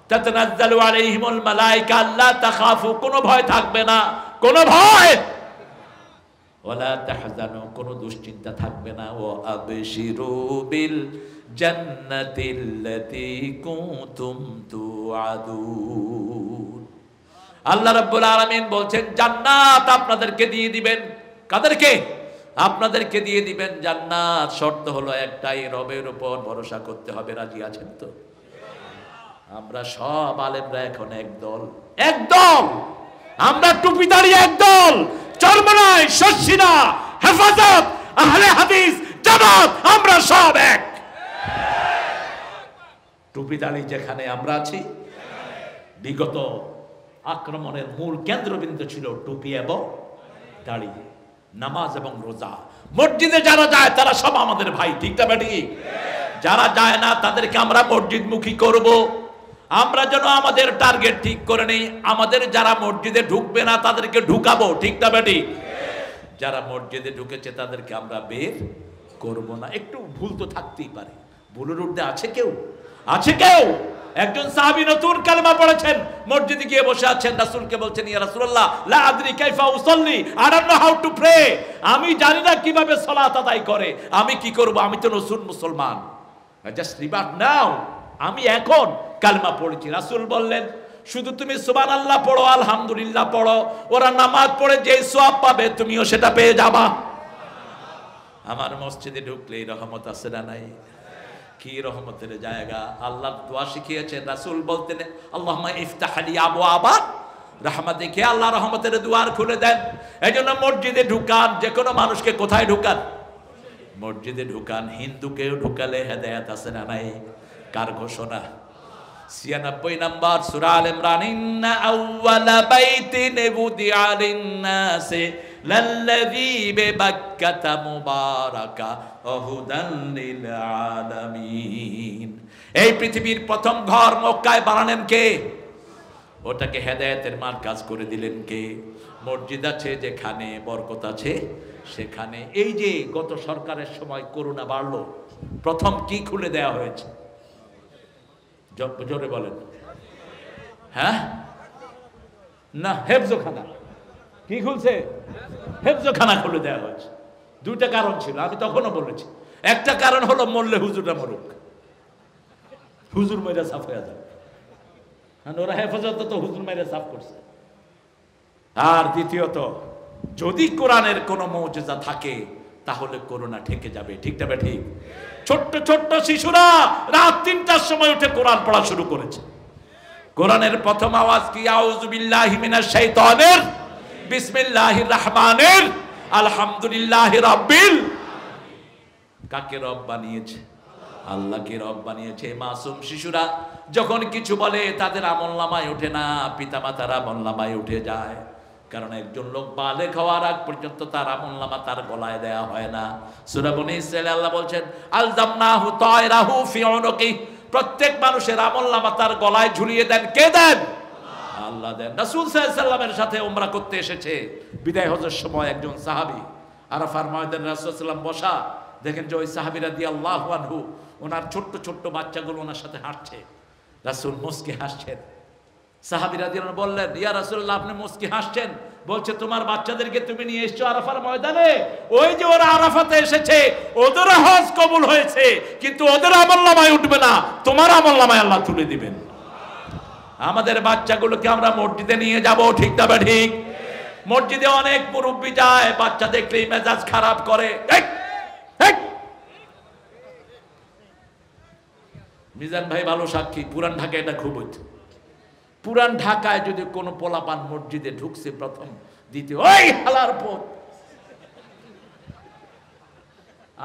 তাতানাজ্জালু আলাইহিমুল মালায়েকা আল্লা তাখাফু, কোনো ভয় থাকবে না, কোনো ভয়। ওয়ালা তাহজানু, কোনো দুশ্চিন্তা থাকবে না। ও আবশিরু বিল জান্নাতিল্লাতী কুনতুম তুআদুন। আল্লাহ রাব্বুল আলামিন বলছেন জান্নাত আপনাদেরকে দিয়ে দিবেন। কাদেরকে? আপনাদেরকে দিয়ে দিবেন জান্নাত। শর্ত হলো একটাই, রবের উপর ভরসা করতে হবে। রাজি আছেন তো? আমরা সব আলেমরা এখন একদল, একদল। আমরা টুপিদারি একদল, চরমনাই, শশিনা, হেফাজত, আহলে হাদিস, জামাত, আমরা সব এক। টুপিদারি যেখানে আমরা আছি, বিগত আক্রমণের মূল কেন্দ্রবিন্দু ছিল টুপি এবং দাড়ি, নামাজ এবং রোজা। মসজিদে যারা যায় তারা সব আমাদের ভাই, ঠিক না বেটি? যারা যায় না তাদেরকে আমরা মসজিদমুখী করব। আমরা যেন আমাদের টার্গেট ঠিক করে নেই, আমাদের যারা মসজিদে ঢুকবে না তাদেরকে ঢুকাবো, ঠিক না বেটি? যারা মসজিদে ঢুকেছে তাদেরকে আমরা বের করব না। একটু ভুল তো থাকতেই পারে, ভুলের ঊর্ধ্বে আছে কেউ? আছে কেউ? একজন সাহাবী নতুন কালেমা পড়েছেন, মসজিদে গিয়ে বসে আছেন, রাসূলকে বলছেন ইয়া রাসূলুল্লাহ লা আদরি কাইফা উসাল্লি, I don't know how to pray. আমি জানি না কিভাবে সালাত আদায় করে, আমি কি করব? আমি তো নতুন মুসলমান। জাস্ট রিবার্ট নাও, আমি এখন কালেমা পড়েছি। রাসূল বললেন শুধু তুমি সুবহানাল্লাহ পড়ো, আলহামদুলিল্লাহ পড়ো, ওরা নামাজ পড়ে যে সওয়াব পাবে তুমিও সেটা পেয়ে যাবা। আমার মসজিদে ঢুকলেই রহমত আছে না নাই? কি রহমতের জায়গা! আল্লাহ দোয়া শিখিয়েছেন, রাসূল বলতেন আল্লাহুম্মা ইফতাহ লি আবওয়াবা রাহমাতিকা, আল্লাহ রহমতের দুয়ার খুলে দেন। এজন্য মসজিদে ঢুকান, যে কোনো মানুষকে কোথায় ঢুকান? মসজিদে ঢুকান। হিন্দুকেও ঢুকালে হেদায়েত আছে না নাই? কার ঘোষণা? 96 নম্বর সূরা আল ইমরান, ইন্না আউওয়ালা বাইতিন বুদিআ লিন-নাসি লাল্লাযী বিবাক্কাতা মুবারাকা ওয়া হুদান লিল আলামিন। এই পৃথিবীর প্রথম ঘর মক্কায় বানালেন কে? ওটাকে হেদায়েতের মার্কাজ করে দিলেন কে? মসজিদ আছে যেখানে বরকত আছে সেখানে। এই যে গত সরকারের সময় করোনা বাড়লো, প্রথম কি খুলে দেয়া হয়েছে? জোরে বলেন। হ্যাঁ না, হেফজখানা। কি খুলছে? হেফজখানা খুলে দেওয়া হয়েছে। দুইটা কারণ ছিল, আমি তখনও বলেছি। একটা কারণ হলো মরলে হুজুরটা মরুক, হুজুর মেয়েরা সাফ হয়ে যাবে। ওরা হেফাজত তো হুজুর মেয়েরা সাফ করছে। আর দ্বিতীয়ত, যদি কোরআনের কোনো মুজিজা থাকে তাহলে করোনা ঠেকে যাবে, ঠিক না ঠিক? ছোট্ট ছোট্ট শিশুরা রাত 3টার সময় উঠে কোরআন পড়া শুরু করেছে। কোরআনের প্রথম আওয়াজ কি? আউযু বিল্লাহি মিনাশ শাইতানির বিসমিল্লাহির রহমানির আলহামদুলিল্লাহি রাব্বিল। কাকে রব বানিয়েছে? আল্লাহকে রব বানিয়েছে। মাসুম শিশুরা যখন কিছু বলে তাদের আমলনামায় ওঠে না, পিতামাতার আমলনামায় উঠে যায়। কারণ একজন লোক বালেগ হওয়ার আগ পর্যন্ত তার আমলনামা তার গলায় দেয়া হয় না। সূরা বনী ইসরাঈল আল্লাহ বলছেন আলজামনাহু তায়রাহু ফি উনুকি, প্রত্যেক মানুষের আমলনামা তার গলায় ঝুলিয়ে দেন। কে দেন? আল্লাহ দেন। রাসূল সাল্লাল্লাহু আলাইহি ওয়াসাল্লামের সাথে উমরা করতে এসেছে বিদায় হজের সময় একজন সাহাবী, আরাফার ময়দানে রাসূল সাল্লাল্লাহু আলাইহি ওয়াসাল্লাম বসা, দেখেন যে ওই সাহাবী রাদিয়াল্লাহু আনহু ওনার ছোট্ট ছোট্ট বাচ্চাগুলো ওনার সাথে হাঁটছে। রাসূল মুস্কি হাসছেন। সাহাবী রাদিয়াল্লাহু আনহু বললেন ইয়া রাসূলুল্লাহ আপনি মুস্কি হাসছেন? বলছে তোমার বাচ্চাদেরকে তুমি নিয়ে এসছো আরাফার ময়দানে, ওই যে ওরা আরাফাতে এসেছে, ওদের হজ কবুল হয়েছে, কিন্তু ওদের আমলনামায় উঠবে না, তোমার আমলনামায় আল্লাহ তুলে দিবেন। আমাদের বাচ্চাগুলোকে আমরা মসজিদে নিয়ে যাব, ঠিক না ঠিক? মসজিদে অনেক মুরব্বি যায়, বাচ্চা দেখলেই মেজাজ খারাপ করে। মিজান ভাই ভালো সাক্ষী, পুরান ঢাকায় এটা খুব হইতো। পুরান ঢাকায় যদি কোনো পোলাপান মসজিদে ঢুকছে প্রথম দ্বিতীয়, ওই হালার পথ।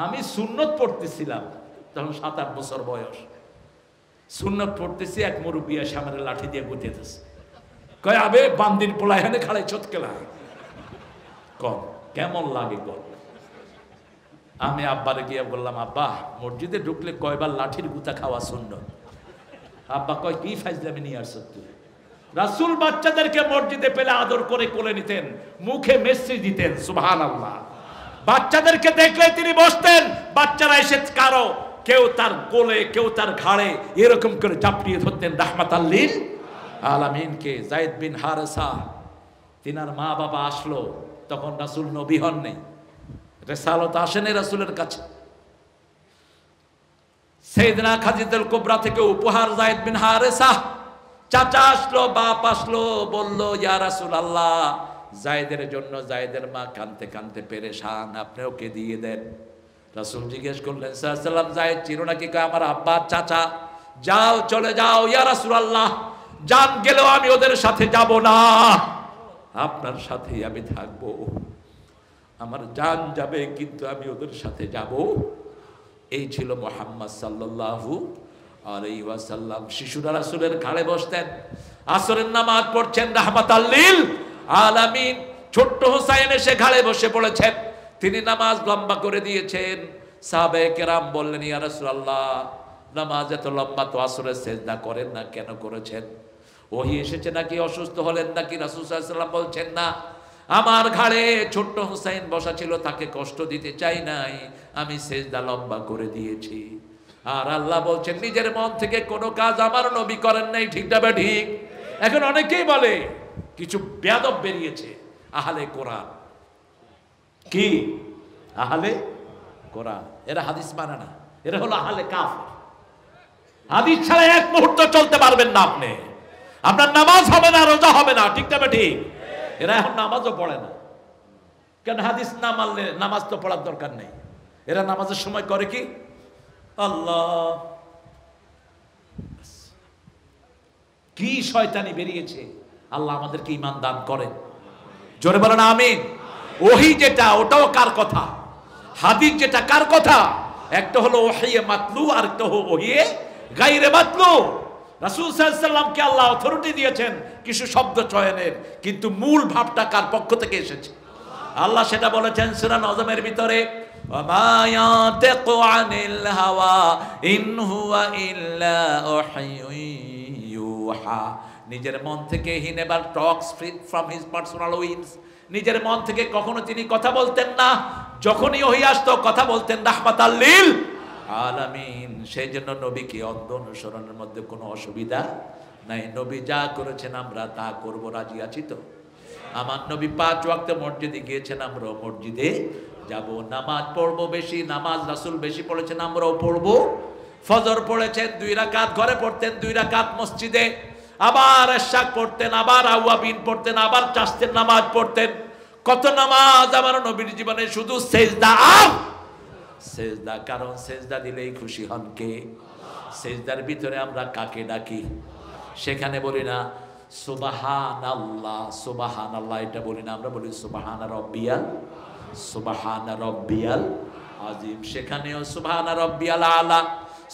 আমি সুন্নত পড়তেছিলাম তখন 7-8 বছর বয়স, সুন্নত পড়তেছি, এক মুরব্বী সামনে লাঠি দিয়ে গুঁতেছে, কয় আবে বান্দির পোলা এখানে খাড়াই চটকে লাগে কম, কেমন লাগে কম। আমি আব্বারে গিয়ে বললাম আব্বা মসজিদে ঢুকলে কয়বার লাঠির গুতা খাওয়া সুন্নত। আব্বা কয় কি ফাইজলামি নিয়ে আসছ তুই? রাসূল বাচ্চাদেরকে মসজিদে পেলে আদর করে কোলে নিতেন, মুখে মেসি দিতেন, সুবহানাল্লাহ। বাচ্চাদেরকে দেখলে তিনি বসতেন, বাচ্চারা এসে কারো কেউ তার কোলে কেউ তার ঘাড়ে এরকম করে চাপড়িয়ে ধরতেন রাহমাতাল লিল আলামিনকে। যায়েদ বিন হারেসা, তিনার মা বাবা আসলো, তখন রাসূল নবী হন নেই, রিসালাত আসেনি রাসূলের কাছে। সাইয়েদনা খাদিজাতুল কুবরা থেকে উপহার যায়েদ বিন হারেসা, চাচা আসলো, বাপ আসলো, বলল ইয়া রাসূলুল্লাহ, যায়েদের জন্য যায়েদের মা কাঁদতে কাঁদতে পেরেশান, আপনি ওকে দিয়ে দেন। রাসূল জিজ্ঞেস করলেন সাল্লাল্লাহু আলাইহি ওয়াসাল্লাম, যায়েদ চির নাকি? কয় আমার আব্বা চাচা। যাও, চলে যাও ইয়া রাসূলুল্লাহ, জান গেলেও আমি ওদের সাথে যাব না, আপনার সাথেই আমি থাকবো। আমার জান যাবে কিন্তু আমি ওদের সাথে যাব। এই ছিল মুহাম্মদ সাল্লাল্লাহু আলাইহি ওয়াসাল্লাম। শিশুরা রাসূলের ঘাড়ে বসতেন, আসরের নামাজ পড়ছেন, রাহমাতাল লিল আলামিন। ছোট্ট হোসাইন এসে ঘাড়ে বসে পড়েছেন, তিনি নামাজ লম্বা করে দিয়েছেন। সাহাবায়ে কেরাম বললেন ইয়া রাসূলুল্লাহ, নামাজ এত লম্বা তো আসরের সিজদা করেন না, কেন করেছেন? ওহী এসেছে নাকি, অসুস্থ হলেন নাকি? রাসূল সাল্লাল্লাহু আলাইহি ওয়াসাল্লাম বলছেন না, আমার ঘাড়ে ছোট্ট হোসাইন বসা ছিল, তাকে কষ্ট দিতে চাই নাই, আমি সিজদা লম্বা করে দিয়েছি। আর আল্লাহ বলছেন নিজের মন থেকে কোনো কাজ আমার নবী করেন নাই, ঠিক না ঠিক? এখন অনেকেই বলে, কিছু বেয়াদব বেরিয়েছে, আহলে কোরআন। কি আহলে কোরআন? এরা হাদিস মানে না, এরা হলো আহলে কাফের। হাদিস ছাড়া এক মুহূর্ত চলতে পারবেন না আপনি, আপনার নামাজ হবে না, রোজা হবে না, ঠিক না ঠিক? এরা এখন নামাজও পড়ে না, কেন? হাদিস না মানলে নামাজ তো পড়ার দরকার নেই। এরা নামাজের সময় করে কি, আল্লাহ, কি শয়তানি বেরিয়েছে। আল্লাহ আমাদেরকে ঈমান দান করেন, জোরে বলেন আমিন। ওহী যেটা, ওটাও কার কথা? হাদিস যেটা কার কথা? একটা হলো ওহী মাতলু, আর একটা হলো ওহী গায়রে মাতলু। রাসূল সাল্লাল্লাহু আলাইহি ওয়াসাল্লামকে আল্লাহ অথরিটি দিয়েছেন কিছু শব্দ চয়নের, কিন্তু মূল ভাবটা কার পক্ষ থেকে এসেছে? আল্লাহ সেটা বলেছেন সূরা নজমের ভিতরে, ওমা ইয়াতিকু আনিল হাওয়া ইন হুয়া ইল্লা ওয়াহয়ুন ইউহা। নিজের মন থেকে he never talks from his personal whims. নিজের মন থেকে কখনো তিনি কথা বলতেন না, যখনই ওহী আসতো কথা বলতেন রাহমাতাল লিল আলামিন। সেই জন্য নবীকে অন্ধ অনুসরণের মধ্যে কোনো অসুবিধা নাই। নবী যা করেছেন আমরা তা করব, রাজি আছি তো? আমার নবী 5 ওয়াক্ত মসজিদে গিয়েছেন, আমরাও মসজিদে যাব। নামাজ পড়বো বেশি, নামাজ রাসূল বেশি পড়েছেন, আমরাও পড়বো। ফজর পড়েছেন 2 রাকাত, ঘরে পড়তেন 2 রাকাত মসজিদে, আবার ইশাক পড়তেন, আবার আওয়াবিন পড়তেন, আবার চাষতের নামাজ পড়তেন। কত নামাজ আমার নবীর জীবনে, শুধু সেজদা আর সেজদা। কারণ সেজদা দিলেই খুশি হন কে? সেজদার ভিতরে আমরা কাকে ডাকি? সেখানে বলি না সুবহানাল্লাহ, সুবহানাল্লাহ এটা বলি না, আমরা বলি সুবহানা রাব্বিয়াল, সুবহানা রাব্বিয়াল আযীম। সেখানেও সুবহানা রাব্বিয়াল আলা,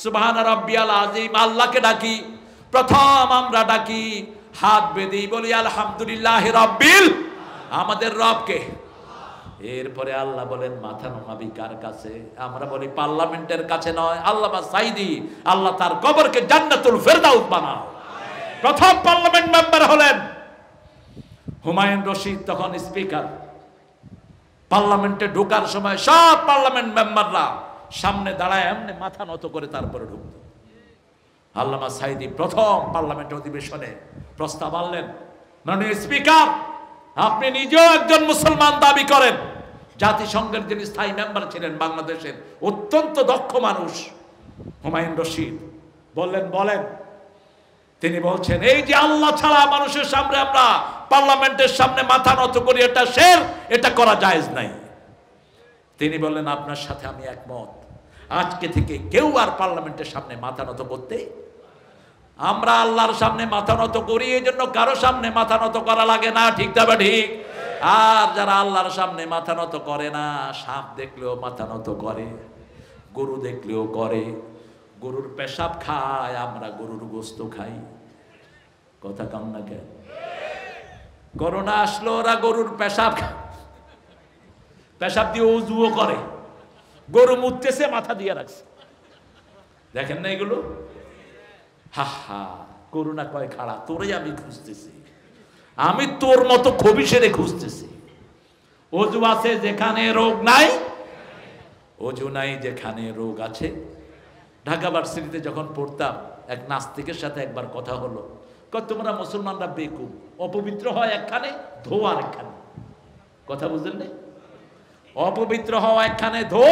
সুবহানা রাব্বিয়াল আযীম আল্লাহকে ডাকি। প্রথম আমরা ডাকি, হাত বেঁধেই বলি আলহামদুলিল্লাহি রাব্বিল, আমাদের রবকে। এরপরে আল্লাহ বলেন মাথা নোমাবি কার কাছে? আমরা বলি পার্লামেন্টের কাছে নয়, আল্লামা সাইদি, আল্লাহ তার কবরকে জান্নাতুল ফেরদাউস বানাও। প্রথম পার্লামেন্ট মেম্বার হলেন হুমায়ুন রশিদ, তখন স্পিকার। পার্লামেন্টে ঢোকার সময় সব পার্লামেন্ট মেম্বাররা সামনে দাঁড়ায় এমনি মাথা নত করে তারপরে ঢুকত। আল্লামা সাইদি প্রথম পার্লামেন্ট অধিবেশনে প্রস্তাব আনলেন, মাননীয় স্পিকার, আপনি নিজেও একজন মুসলমান দাবি করেন, জাতিসংঘের যিনি স্থায়ী মেম্বার ছিলেন বাংলাদেশের, অত্যন্ত দক্ষ মানুষ হুমায়ুন রশিদ, বললেন বলেন। তিনি বলছেন এই যে আল্লাহ ছাড়া মানুষের সামনে আমরা পার্লামেন্টের সামনে মাথা নত করি, এটা শের, এটা করা জায়েজ নাই। তিনি বললেন আপনার সাথে আমি একমত, আজকে থেকে কেউ আর পার্লামেন্টের সামনে মাথা নত করতে, আমরা আল্লাহর সামনে মাথা নত করি, এই জন্য কারো সামনে মাথা নত করা লাগে না, ঠিক তবে ঠিক। আর যারা আল্লাহর সামনে মাথা নত করে না, সাপ দেখলেও মাথা নত করে, গরু দেখলেও করে, গরুর পেশাব খায়, আমরা গরুর গোস্ত খাই। কথা কম না কেন? করোনা আসলো, ওরা গরুর পেশাব খায়, পেশাব দিয়ে উজুও করে, গরু মুততেছে মাথা দিয়ে রাখছে, দেখেন না এগুলো? হা হা, করোনা কয় খাড়া, তোরে আমি খুঁজতেছি, আমি তোর মতো খবিসেরে খুঁজতেছি। অজু আছে যেখানে রোগ নাই, অজু নাই যেখানে রোগ আছে। ঢাকা ভার্সিটিতে যখন পড়তাম, এক নাস্তিকের সাথে একবার কথা হলো, তোমরা মুসলমানরা বেকুব, অপবিত্র হয় একখানে, ধোয়ার একখানে। কথা বুঝলেন না? অপবিত্র হওয়া একখানে, ধো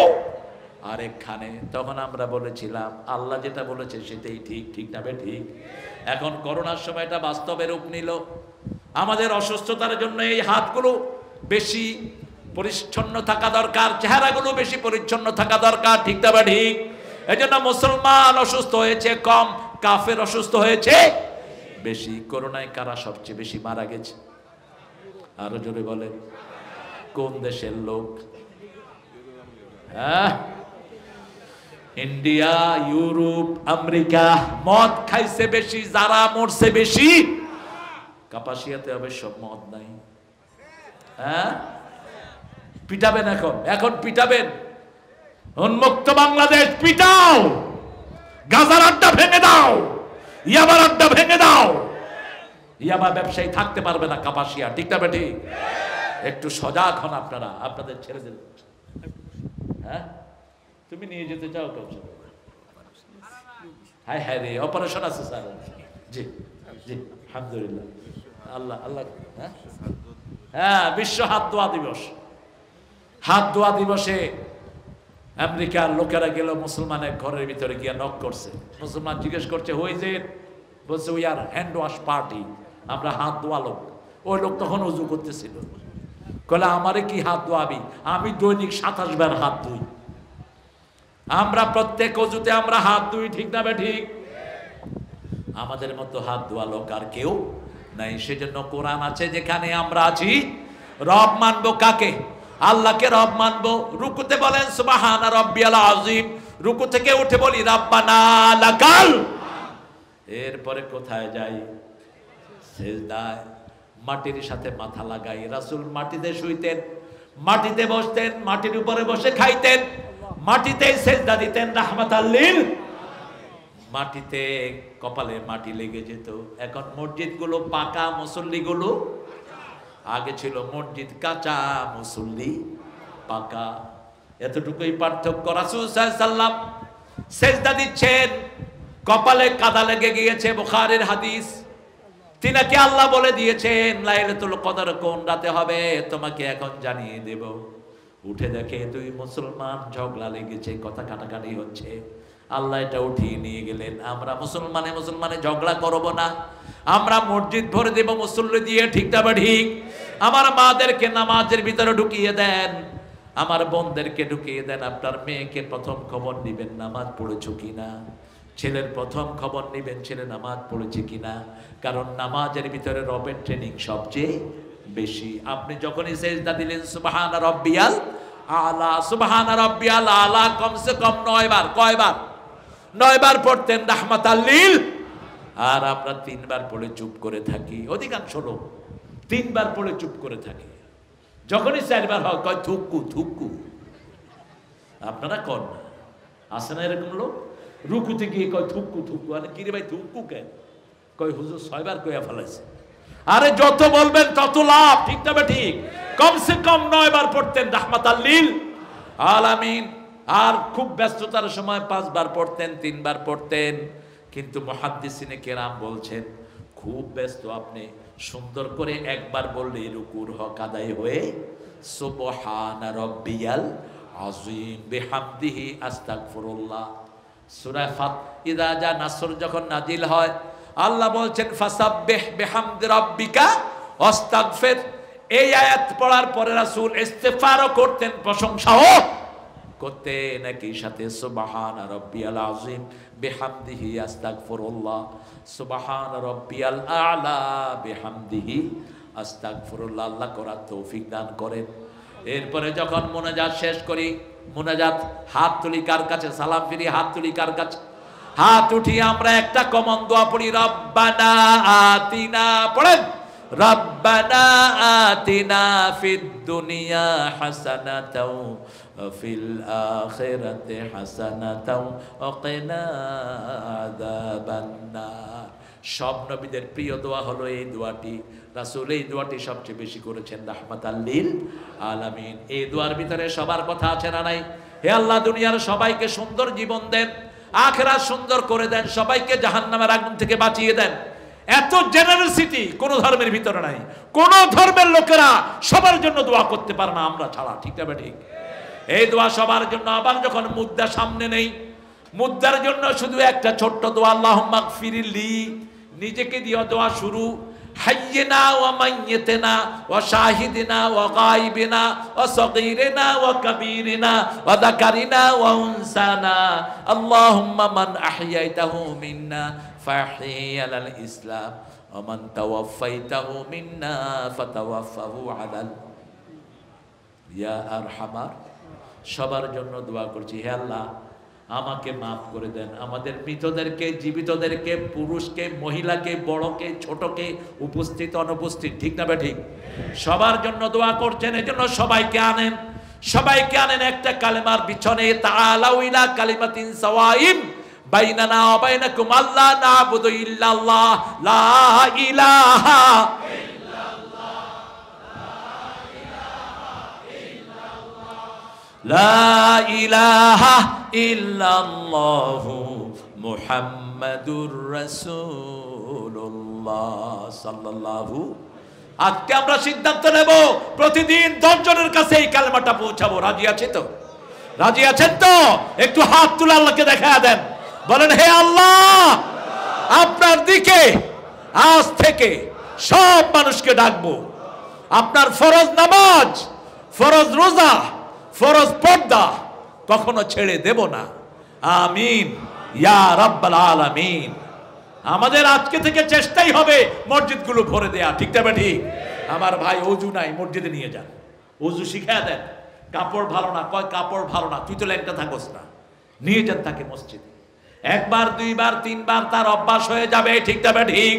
আরেকখানে। তখন আমরা বলেছিলাম আল্লাহ যেটা বলেছে সেটাই ঠিক, ঠিক না ঠিক? এখন করোনার সময় এটা বাস্তবে রূপ নিল। আমাদের অসুস্থতার জন্য এই হাতগুলো বেশি পরিচ্ছন্ন থাকা দরকার, চেহারাগুলো বেশি পরিচ্ছন্ন থাকা দরকার, ঠিক না ঠিক? এই জন্য মুসলমান অসুস্থ হয়েছে কম, কাফের অসুস্থ হয়েছে বেশি। করোনায় কারা সবচেয়ে বেশি মারা গেছে? আরো জোরে বলেন। কোন দেশের লোক? হ্যাঁ, ইন্ডিয়া, ইউরোপ, আমেরিকা। মদ খাইছে বেশি, যারা মরছে বেশি। কাপাসিয়াতে অবশ্য মদ নাই। হ্যাঁ, পিটাবেন এখন, এখন পিটাবেন। উন্মুক্ত বাংলাদেশ পিটাও, গাজার আড্ডা ভেঙে দাও, ইয়াবার আড্ডা ভেঙে দাও। ইয়াবা ব্যবসায়ী থাকতে পারবে না কাপাসিয়া, ঠিক না বেটি? একটু সজাগ হন আপনারা, আপনাদের ছেলেদের। হ্যাঁ, তুমি নিয়ে যেতে চাও কাউকে? হায় হায় রে, অপারেশন আছে স্যার। জি জি, আলহামদুলিল্লাহ। আল্লাহ আল্লাহ। হ্যাঁ হ্যাঁ, বিশ্ব হাত দোয়া দিবস। হাত দোয়া দিবসে আমেরিকার লোকেরা গেল মুসলমানের ঘরের ভিতরে গিয়ে নক করছে। মুসলমান জিজ্ঞেস করছে হই যে, বলছে we are hand wash party, আমরা হাত দোয়া লোক। ওই লোক তখন উজু করতেছিল। কলে আমারে কি হাত দোয়াবি? আমি দৈনিক 27 বার হাত ধুই। আমরা প্রত্যেক অজুতে আমরা হাত ধুই, ঠিক না ঠিক? আমাদের মতো হাত দোয়া লোক আর কেউ নাই। সেজন্য কোরআন আছে যেখানে আমরা আছি। রব মানবো কাকে? আল্লাহকে রব মানবো। রুকুতে বলেন সুবহানা রাব্বিয়াল আযীম, রুকু থেকে উঠে বলি রাব্বানা লাকাল। এরপরে কোথায় যাই? সিজদায় মাটির সাথে মাথা লাগাই। রাসূল মাটিতে শুইতেন, মাটিতে বসতেন, মাটির উপরে বসে খাইতেন, মাটিতে সিজদা দিতেন রাহমাতাল লিল। মাটিতে কপালে মাটি লেগে যেত। এখন মসজিদগুলো পাকা, মুসল্লিগুলো আগে ছিল মসজিদ কাঁচা, মুসল্লি পাকা। এতটুকুই পার্থক্য। রাসূল সাল্লাল্লাহু আলাইহি সাল্লাম সিজদা দিচ্ছেন, কপালে কাদা লেগে গিয়েছে, বুখারীর হাদিস। তিনাকে আল্লাহ বলে দিয়েছেন লাইলাতুল কদর কোন রাতে হবে তোমাকে এখন জানিয়ে দেব। উঠে দেখে দুই মুসলমান ঝগড়া লেগেছে, কথা কাটাকাটি হচ্ছে। আল্লাহ এটা উঠিয়ে নিয়ে গেলেন। আমরা মুসলমানে ঝগড়া করব না, আমরা মসজিদ ভরে দেব মুসল্লি দিয়ে, ঠিক না ঠিক? আমার মাদেরকে নামাজের ভিতরে ঢুকিয়ে দেন, আমার বোনদেরকে ঢুকিয়ে দেন। আপনার মেয়েকে প্রথম খবর নিবেন নামাজ পড়েছো কিনা, ছেলের প্রথম খবর নিবেন ছেলে নামাজ পড়েছে কিনা। কারণ নামাজের ভিতরে রবের ট্রেনিং সবচেয়ে বেশি। আপনি যখনই সিজদা দিলেন সুবহানা রাব্বিয়াল আলা, সুবহানা রাব্বিয়াল আলা কমসে কম 9 বার। কয়বার? 9 বার পড়তেন রাহমাতাল লিল। আর আমরা 3 বার পড়ে চুপ করে থাকি। অধিকাংশ লোক 3 বার পড়ে চুপ করে থাকে। যখনই 4 বার হয় কয় থুক্কু থুক্কু। আপনারা কর না, আসে না এরকম লোক? রুকুতে গিয়ে কয় থুক্কু থুক্কু। আরে কি রে ভাই থুক্কু কেন? কয় হুজুর 6 বার কইয়া ফেলাইছে। আরে যত বলবেন তত লাভ, ঠিক না ঠিক? কমসে কম 9 বার পড়তেন রাহমাতাল লিল আলামিন। আর খুব ব্যস্ততার সময় 5 বার পড়তেন, 3 বার পড়তেন। কিন্তু মুহাদ্দিসিনে কেরাম বলছেন খুব ব্যস্ত আপনি সুন্দর করে একবার বললে রুকুর হক আদায় হয়ে সুবহানা রাব্বিয়াল আযীম বিহামদিহি আস্তাগফিরুল্লাহ। সূরা ইযা জা নাসর যখন নাজিল হয়, আল্লাহ বলছেন ফাসাব্বিহ বিহামদি রাব্বিকা ওয়াস্তাগফির। এই আয়াত পড়ার পরে রাসূল ইস্তিগফারও করতেন, প্রশংসাও করতেন, একই সাথে সুবহানা রাব্বিয়াল আযীম বিহামদিহি আস্তাগফিরুল্লাহ, সুবহানা রাব্বিয়াল আ'লা বিহামদিহি আস্তাগফিরুল্লাহ। আল্লাহ করার তৌফিক দান করেন। এরপরে যখন মুনাজাত শেষ করি, মুনাজাত হাত তুলি কার কাছে? সালাম ফিরি হাত তুলি কার কাছে? হাত উঠিয়ে আমরা একটা কমন দোয়া পড়ি, রব্বানা আতিনা। পড়েন, রব্বানা আতিনা ফিদ দুনিয়া হাসানাতাও ওয়া ফিল আখিরাতি হাসানাতাও ওয়া কিনা আযাবান নার। সব নবীদের প্রিয় দোয়া হলো এই দোয়াটি। রাসূল এই দোয়াটি সবচেয়ে বেশি করেছেন রাহমাতাল লিল আলামিন। এই দোয়ার ভিতরে সবার কথা আছে না নাই? হে আল্লাহ, দুনিয়ার সবাইকে সুন্দর জীবন দেন, আখিরাত সুন্দর করে দেন, সবাইকে জাহান্নামের আগুন থেকে বাঁচিয়ে দেন। এত জেনারেসিটি কোন ধর্মের ভিতরে নাই। কোন ধর্মের লোকেরা সবার জন্য দোয়া করতে পারে না আমরা ছাড়া, ঠিক না ঠিক? এই দোয়া সবার জন্য। আবার যখন মুদ্রা সামনে নেই, মুদ্রার জন্য শুধু একটা ছোট্ট দোয়া, আল্লাহুম্মা গফিরলি, নিজেকে দিয়ে দোয়া শুরু। হাইয়িনা ওয়া মাইয়িতিনা ওয়া শাহিদিনা ওয়া গায়িবিনা ওয়া সগীরিনা ওয়া কাবীরিনা ওয়া যাকারিনা ওয়া উনসানা, আল্লাহুম্মা মান আহইয়াইতাহু মিন্না ফাহইহি আলাল ইসলাম ওয়া মান তাওয়াফাইতাহু মিন্না ফাতাওয়াফাহু আলাল ইয়া আরহামার। সবার জন্য দোয়া করছি, হে আল্লাহ আমাকে মাফ করে দেন, আমাদের মৃতদেরকে, জীবিতদেরকে, পুরুষকে, মহিলাকে, বড়কে, ছোটকে, উপস্থিত অনুপস্থিত, ঠিক না ঠিক? সবার জন্য দোয়া করছেন। এজন্য সবাইকে আনেন, সবাইকে আনেন একটা কালেমার পিছনে। তাআলাউ ইলা কালিমাতিন সাওয়াইন বাইনানা ওয়া বাইনাকুম আল্লা না'বুদু ইল্লাল্লাহ লা ইলাহা লা ইলাহা ইল্লাল্লাহু মুহাম্মাদুর রাসূলুল্লাহ সাল্লাল্লাহু। আজকে আমরা সিদ্ধান্ত নেব প্রতিদিন 10 জনের কাছে এই কালেমাটা পৌঁছাবো। রাজি আছে তো? রাজি আছেন তো? একটু হাত তুলে আল্লাহকে দেখায়া দেন, বলেন হে আল্লাহ, আপনার দিকে আজ থেকে সব মানুষকে ডাকবো। আপনার ফরজ নামাজ, ফরজ রোজা, ফরজ পর্দা কখনো ছেড়ে দেব না। আমিন ইয়া রাব্বাল আলামিন। আমাদের আজকে থেকে চেষ্টাই হবে মসজিদগুলো ভরে দেয়া, ঠিক না ঠিক? আমার ভাই ওযু নাই, মসজিদে নিয়ে যান, ওযু শিখিয়ে দেন। কাপড় ভালো না, কয় কাপড় ভালো না, তুই তো ল্যাংটা থাকস না, নিয়ে যান তাকে মসজিদে। একবার, দুইবার, তিনবার তার অভ্যাস হয়ে যাবে, ঠিক না ঠিক?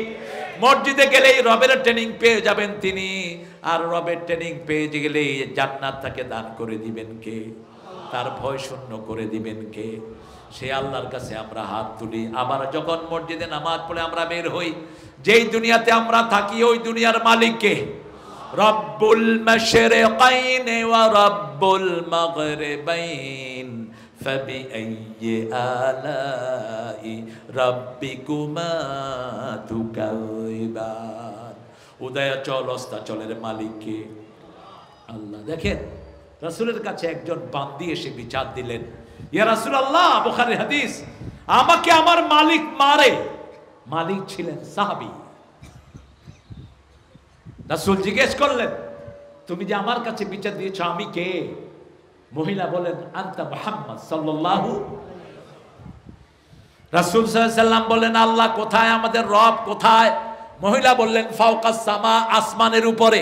মসজিদে গেলেই রবের ট্রেনিং পেয়ে যাবেন তিনি। আর রবের ট্রেনিং পেয়ে গেলেই জান্নাত তাকে দান করে দিবেন কে? তার ভয় শূন্য করে দিবেন কে? সে আল্লাহর কাছে আমরা হাত তুলি। আবার যখন মসজিদে নামাজ পড়ে আমরা বের হই, যেই দুনিয়াতে আমরা থাকি ওই দুনিয়ার মালিক কে? রব্বুল মাশরিকাইন ওয়া রব্বুল মাগরিবাইন ফাবিআইয়ি আলাই রাব্বিকুমা তুকাযিবান। উদয়াচল অস্তাচলের মালিক কে? আল্লাহ। দেখেন রাসূলের কাছে একজন বান্দি এসে বিচার দিলেন, ইয়া রাসূলুল্লাহ, বুখারীর হাদিস, আমাকে আমার মালিক মারে। মালিক ছিলেন সাহাবী। রাসূল জিজ্ঞেস করলেন, তুমি যে আমার কাছে বিচার দিয়েছো আমি কে? মহিলা বলেন, আনতা মুহাম্মদ সাল্লাল্লাহু। রাসূল সাল্লাল্লাহু আলাইহি সাল্লাম বলেন, আল্লাহ কোথায়? আমাদের রব কোথায়? মহিলা বললেন, ফাওকাস সামা, আসমানের উপরে।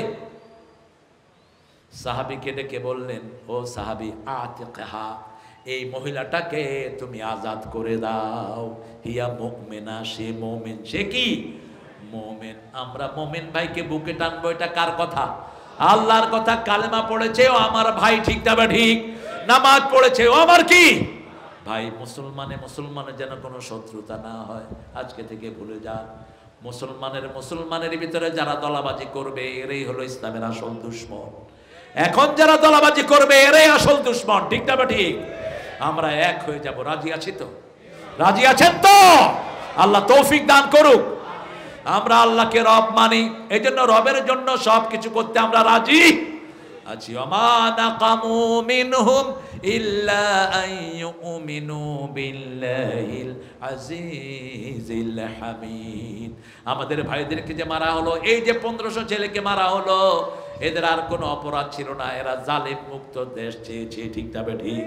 সাহাবীকে ডেকে বললেন, ও সাহাবী, আতিকহা, এই মহিলাটাকে তুমি আজাদ করে দাও। হিয়া মুমিনা, সে মুমিন। সে কি? মুমিন। আমরা মুমিন ভাইকে বুকে টানবো, এটা কার কথা? আল্লাহর কথা। কালেমা পড়েছে ও আমার ভাই, ঠিক না ঠিক? নামাজ পড়েছে ও আমার কি ভাই। মুসলমানের যেন কোনো শত্রুতা না হয়, আজকে থেকে ভুলে যান। মুসলমানের ভিতরে যারা দলাবাজি করবে এরাই হলো ইসলামের আসল দুশমন। এখন যারা দলাবাজি করবে এরাই আসল দুশমন, ঠিক না ঠিক? আমরা এক হয়ে যাব। রাজি আছি তো? রাজি আছেন তো? আল্লাহ তৌফিক দান করুক। আমরা আল্লাহকে রব মানি, এই জন্য রবের জন্য সব কিছু করতে আমরা রাজি আছি। ওমা নাকামু মিনহুম ইল্লা আন ইউমিনু বিল্লাহিল আজিজিল হামিদ। আমাদের ভাইদেরকে যে মারা হলো, এই যে 1500 ছেলেকে মারা হলো, এদের আর কোনো অপরাধ ছিল না। এরা জালিম মুক্ত দেশ চেয়েছে, ঠিক না ঠিক?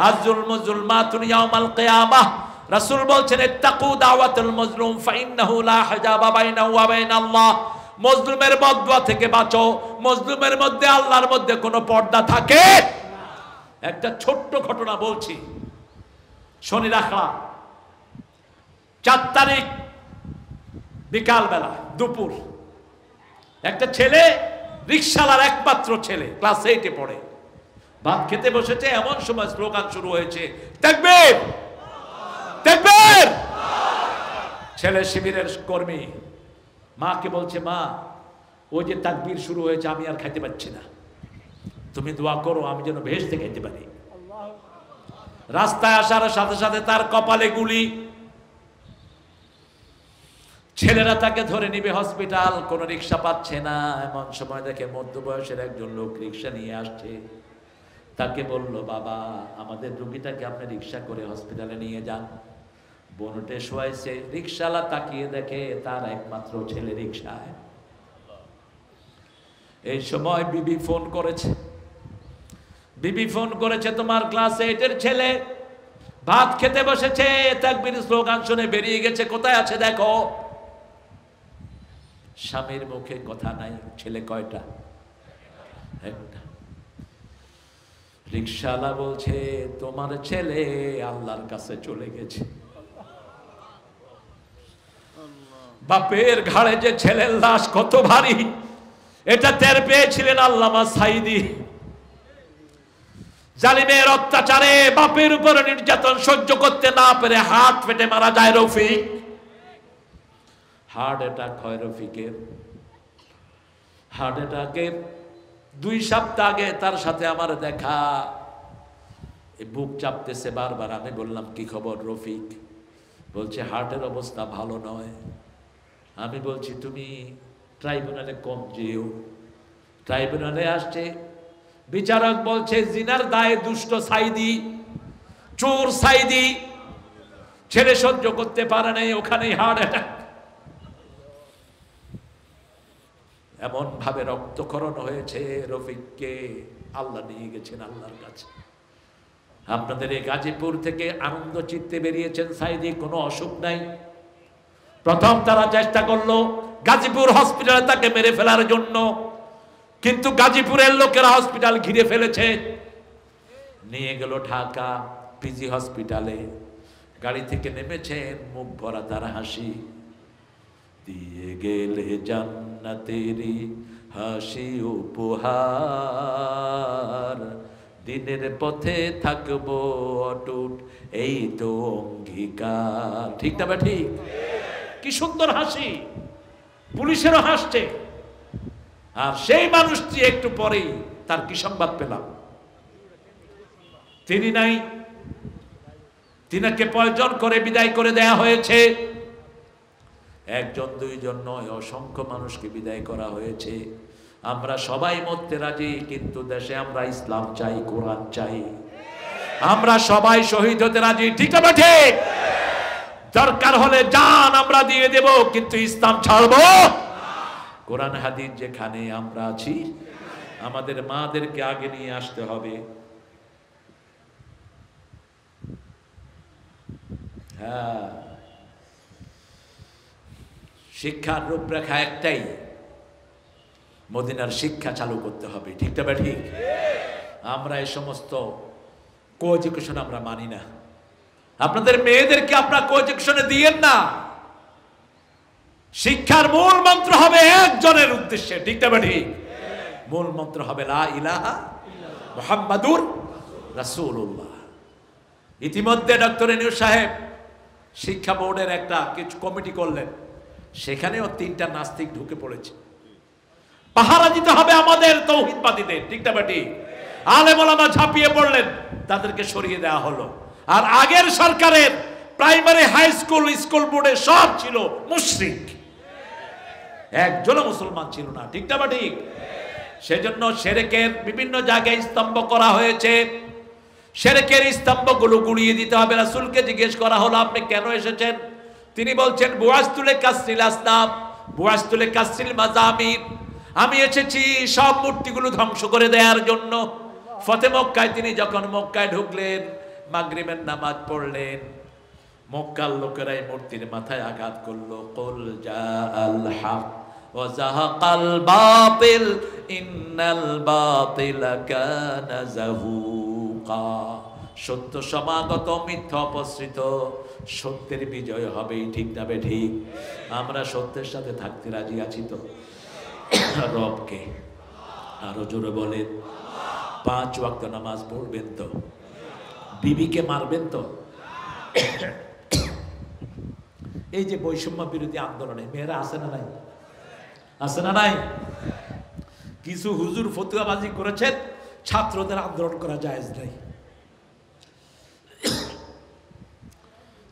আয-যুলমু যুলমাতুন ইয়াউমাল কিয়ামাহ। রাসূল বলছেন, ইত্তাকু দাওয়াতুল মাজলুম ফাইন্নাহু লা হিজাবা বাইনাহু ওয়া বাইনাল্লাহ। মজলুমের বদদুয়া থেকে বাঁচো। মজলুমের মধ্যে আল্লাহর মধ্যে কোনো পর্দা থাকে। একটা ছোট্ট ঘটনা বলছি, শনি রাখলাম 4 তারিখ বিকাল বেলা, দুপুর, একটা ছেলে, রিকশালার একমাত্র ছেলে, ক্লাস 8-এ পড়ে, ভাত খেতে বসেছে। এমন সময় স্লোগান শুরু হয়েছে, তাকবীর তাকবীর। ছেলে শিবিরের কর্মী, মাকে বলছে, মা ওই যে তাকবীর শুরু হয়েছে, আমি আর খাইতে পারছি না, তুমি দোয়া করো আমি যেন ভেস্তে খাইতে পারি। রাস্তায় আসার সাথে সাথে তার কপালে গুলি। ছেলেরা তাকে ধরে নিবে হসপিটাল, কোনো রিক্সা পাচ্ছে না। এমন সময় দেখে মধ্যবয়সের একজন লোক রিক্সা নিয়ে আসছে। তাকে বলল, বাবা আমাদের রুগীটাকে আপনি রিক্সা করে হসপিটালে নিয়ে যান। বনটে শোয়াইছে, রিক্সাওয়ালা তাকিয়ে দেখে তার একমাত্র ছেলে রিক্সায়। এই সময় বিবি ফোন করেছে, তোমার ক্লাস 8-এর ছেলে ভাত খেতে বসেছে, তাকবীর স্লোগান শুনে বেরিয়ে গেছে, কোথায় আছে দেখো। স্বামীর মুখে কথা নাই। ছেলে কয়টা? একটা। রিক্সাওয়ালা বলছে, তোমার ছেলে আল্লাহর কাছে চলে গেছে। বাপের ঘাড়ে যে ছেলের লাশ কত ভারী, এটা টের পেয়েছিলেন আল্লামা সাইদি। জালিমের অত্যাচারে বাপের উপরে নির্যাতন সহ্য করতে না পেরে হার্ট ফেটে মারা যায় রফিক। হার্ট অ্যাটাক হয় রফিকের। হার্ট অ্যাটাকের 2 সপ্তাহ আগে তার সাথে আমার দেখা। বুক চাপতেছে বারবার। আমি বললাম, কি খবর রফিক? বলছে, হার্টের অবস্থা ভালো নয়। আমি বলছি, তুমি ট্রাইব্যুনালে কম যেও। ট্রাইব্যুনালে আসছে, বিচারক বলছে জিনার দায়ে দুষ্ট সাইদি, চোর সাইদি, ছেলে সহ্য করতে পারে নাই, ওখানেই হার্ট অ্যাটাক। এমন ভাবে রক্তক্ষরণ হয়েছে, রফিককে আল্লাহ নিয়ে গেছেন আল্লাহর কাছে। আপনাদের এই গাজীপুর থেকে আনন্দ চিত্তে বেরিয়েছেন সাইদি, কোনো অসুখ নাই। প্রথম তারা চেষ্টা করলো গাজীপুর হসপিটালে তাকে মেরে ফেলার জন্য, কিন্তু গাজীপুরের লোকেরা হসপিটাল ঘিরে ফেলেছে। নিয়ে গেল ঢাকা পিজি হসপিটালে। গাড়ি থেকে নেমেছেন, মুখ ভরা তার হাসি। দিয়ে গেলে জান্নাতেরি হাসি উপহার, দিনের পথে থাকবো অটুট এই তো অঙ্গীকার। ঠিক না বা ঠিক? কি সুন্দর হাসি, পুলিশেরও হাসছে। আর সেই মানুষটি একটু পরেই তার কি সংবাদ পেলাম, তিনি নাই। তিনাকে পয়জন করে বিদায় করে দেয়া হয়েছে। 1 2 জন নয়, অসংখ্য মানুষকে বিদায় করা হয়েছে। আমরা সবাই মরতে রাজি, কিন্তু দেশে আমরা ইসলাম চাই, কোরআন চাই। আমরা সবাই শহীদ হতে রাজি। ঠিক না ঠিক? দরকার হলে জান আমরা দিয়ে দেব, কিন্তু ইসলাম ছাড়বো। কোরআন হাদিস যেখানে আমরা আছি, আমাদের মাদেরকে আগে নিয়ে আসতে হবে। হ্যাঁ, শিক্ষার রূপরেখা একটাই, মদিনার শিক্ষা চালু করতে হবে। ঠিক না ঠিক? আমরা এই সমস্ত কো-এডুকেশন আমরা মানি না। আপনাদের মেয়েদেরকে আপনারা কো-এডুকেশনে দিয়েন না। শিক্ষার মূল মন্ত্র হবে একজনের উদ্দেশ্যে। ঠিক না ঠিক? মূল মন্ত্র হবে লা ইলাহা মুহাম্মাদুর রাসূলুল্লাহ। ইতিমধ্যে ডক্টর ইউনূস সাহেব শিক্ষা বোর্ডের একটা কিছু কমিটি করলেন, সেখানেও 3টা নাস্তিক ঢুকে পড়েছে। পাহারা দিতে হবে আমাদের তৌহিদবাদীদের। ঠিক না ঠিক? আলেম ওলামা ঝাঁপিয়ে পড়লেন, তাদেরকে সরিয়ে দেওয়া হলো। আর আগের সরকারের প্রাইমারি হাই স্কুল, স্কুল বোর্ডে সব ছিল মুশরিক, একজনও মুসলমান ছিল না। ঠিক না ঠিক? সেজন্য শিরকের বিভিন্ন জায়গায় স্তম্ভ করা হয়েছে। শিরকের স্তম্ভগুলো গুড়িয়ে দিতে হবে। রাসূলকে জিজ্ঞেস করা হলো, আপনি কেন এসেছেন? তিনি বলছেন, বুআসতুলে কাসরিল আসনাম, বুআসতুলে কাসরিল মাজামির, আমি এসেছি সব মূর্তিগুলো ধ্বংস করে দেওয়ার জন্য। ফতে মক্কায় তিনি যখন মক্কায় ঢুকলেন, মাগরিবের নামাজ পড়লেন, মক্কার লোকেরা এই মূর্তির মাথায় আঘাত করলো। কুল জাআল হক ওয়া যাহাকাল বাতিল ইন্নাল বাতিলা কানা যাহুকা। সত্য সমাগত, মিথ্যা অপসৃত, সত্যের বিজয় হবেই। ঠিক না ঠিক? আমরা সত্যের সাথে থাকতে রাজি আছি তো? রবকে আরো জোরে বলেন। 5 ওয়াক্ত নামাজ পড়বেন তো? বিবিকে মারবেন তো? এই যে বৈষম্য বিরোধী আন্দোলনে মেয়েরা আছে না নাই? আছে না নাই? কিছু হুজুর ফতুয়াবাজি করেছেন, ছাত্রদের আন্দোলন করা জায়েজ নাই।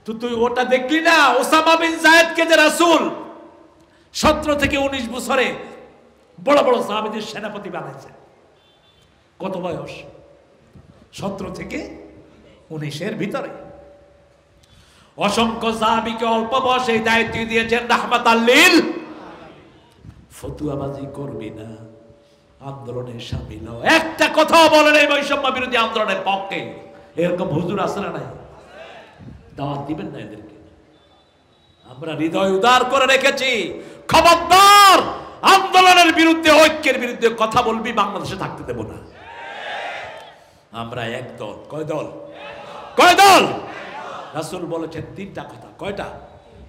তো তুই ওটা দেখলি না? ওসামা বিন যায়েদকে যে রাসূল 17 থেকে 19 বছরে বড় বড় সাহাবীদের সেনাপতি বানাইছে। কত বয়স? 17 থেকে 19-এর ভিতরে। অসংখ্য সাহাবীকে অল্প বয়সে দায়িত্ব দিয়েছেন রাহমাতাল লিল। ফতুয়াবাজি করবি না, আন্দোলনে শামিল হও। একটা কথাও বলেন এই বৈষম্য বিরোধী আন্দোলনের পক্ষে। এরকম হুজুর আছে না নাই? দাওয়াত দিবেন না এদেরকে। আমরা হৃদয় উদার করে রেখেছি, খবরদার আন্দোলনের বিরুদ্ধে, ঐক্যের বিরুদ্ধে কথা বলবি, বাংলাদেশে থাকতে দেব না। আমরা এক দল। কয় দল? কয় দল? রাসূল বলেছেন 3টা কথা। কয়টা?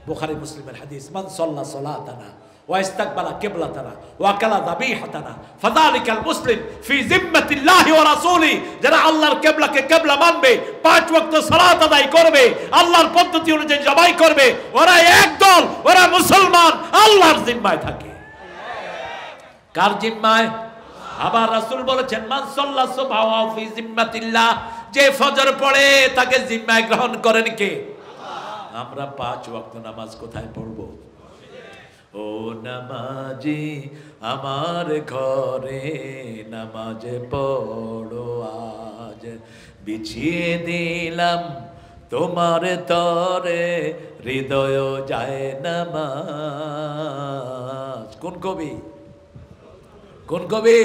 বুখারী মুসলিমের হাদিস, মান সাল্লা সালাতানা ওয়া ইস্তাকবালা কিবলাতানা ওয়া কালা যাবিহাতানা ফাযালিকাল মুসলিম ফি জিম্মাতিল্লাহি ওয়া রাসূলি। যারা আল্লাহর কিবলাকে কিবলা মানবে, 5 ওয়াক্ত সালাত আদায় করবে, আল্লাহর পদ্ধতি অনুযায়ী জবাই করবে, ওরা এক দল, ওরা মুসলমান, আল্লাহর জিম্মায় থাকে। কার জিম্মায়? আবার রাসূল বলেছেন, মান সাল্লা সুবহা ফি জিম্মাতিল্লাহ, যে ফজর পড়ে তাকে জিম্মায় গ্রহণ করেন কে? আমরা 5 ওয়াক্ত নামাজ কোথায় পড়ব? ও নামাজি আমার ঘরে নামাজ পড়ো আজ, বিছিয়ে দিলাম তোমার তরে হৃদয় যায় নামাজ। কোন কবি? কোন কবি?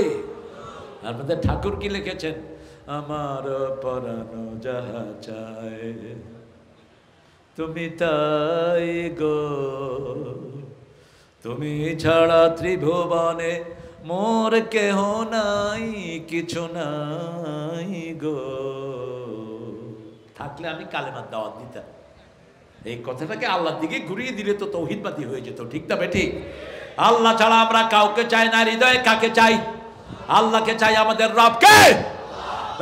আপনাদের ঠাকুর কি লিখেছেন? আমার পরানো যাহা চায় তুমি তাই গো, তুমি ছাড়া ত্রিভুবনে মোর কেহ নাই, কিছু নাই গো। থাকলে আমি কালেমার দাওয়াত দিতাম। এই কথাটাকে আল্লাহর দিকে ঘুরিয়ে দিলে তো তৌহিদবাদী হয়ে যেত। ঠিক না বেঠিক? আল্লাহ ছাড়া আমরা কাউকে চাই না। হৃদয়ে কাকে চাই? আল্লাহকে চাই, আমাদের রবকে।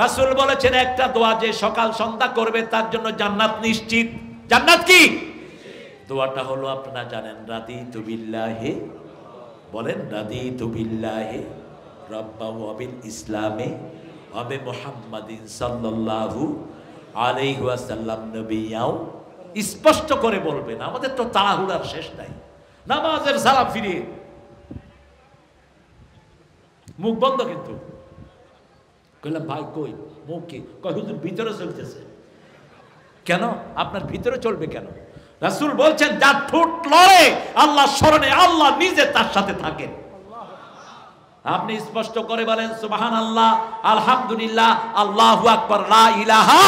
রাসূল বলেছেন একটা দোয়া যে সকাল সন্ধ্যা করবে তার জন্য জান্নাত নিশ্চিত। জান্নাত কি? দোয়াটা হলো আপনারা জানেন, রাদিতু বিল্লাহি, বলেন রাদিতু বিল্লাহি রাব্বা ওয়া বিল ইসলামে ওয়া বি মুহাম্মাদিন সাল্লাল্লাহু আলাইহি ওয়াসাল্লাম নবিয়াও। স্পষ্ট করে বলবেন, আমাদের তো তাড়াহুড়ার শেষ নাই। নামাজের সালাম ফিরিয়ে মুখ বন্ধ, কিন্তু কইলাম ভাই কই মুখ কি? কয় হুজুর ভিতরে চলতেছে। কেন? আপনার ভিতরে চলবে কেন? রাসূল বলছেন যার ঠোঁট লড়ে আল্লাহর স্মরণে, আল্লাহ নিজে তার সাথে থাকেন। আপনি স্পষ্ট করে বলেন সুবহানাল্লাহ, আলহামদুলিল্লাহ, আল্লাহু আকবার, লা ইলাহা।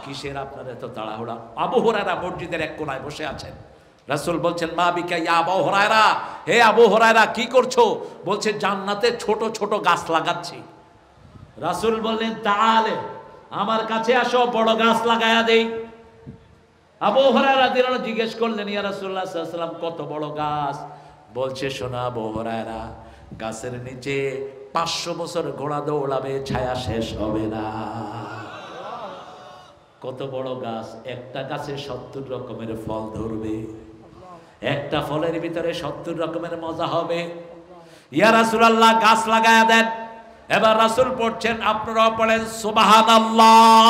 কিসের আপনার এত তাড়াহুড়া? আবু হুরায়রা মসজিদের এক কোণায় বসে আছেন। রাসূল বলছেন মা বিকা ইয়া আবু হুরায়রা, হে আবু হুরায়রা কি করছো? বলছে জান্নাতে ছোট ছোট গাছ লাগাচ্ছি। রাসূল বললেন তাআলে, আমার কাছে আসো, বড় গাছ লাগায়া দেই। আবু হুরায়রা রাদিয়াল্লাহু জিজ্ঞেস করলেন, ইয়া রাসূলুল্লাহ সাল্লাল্লাহু আলাইহি ওয়াসাল্লাম কত বড় গাছ? বলছে শোনা আবু হুরায়রা, গাছের নিচে 500 বছর ঘোড়া দৌড়াবে, ছায়া শেষ হবে না। কত বড় গাছ? একটা গাছে 70 রকমের ফল ধরবে, একটা ফলের ভিতরে 70 রকমের মজা হবে। ইয়া রাসূলুল্লাহ গাছ লাগায়া দেন। এবার রাসূল পড়ছেন, আপনারাও পড়েন সুবহানাল্লাহ,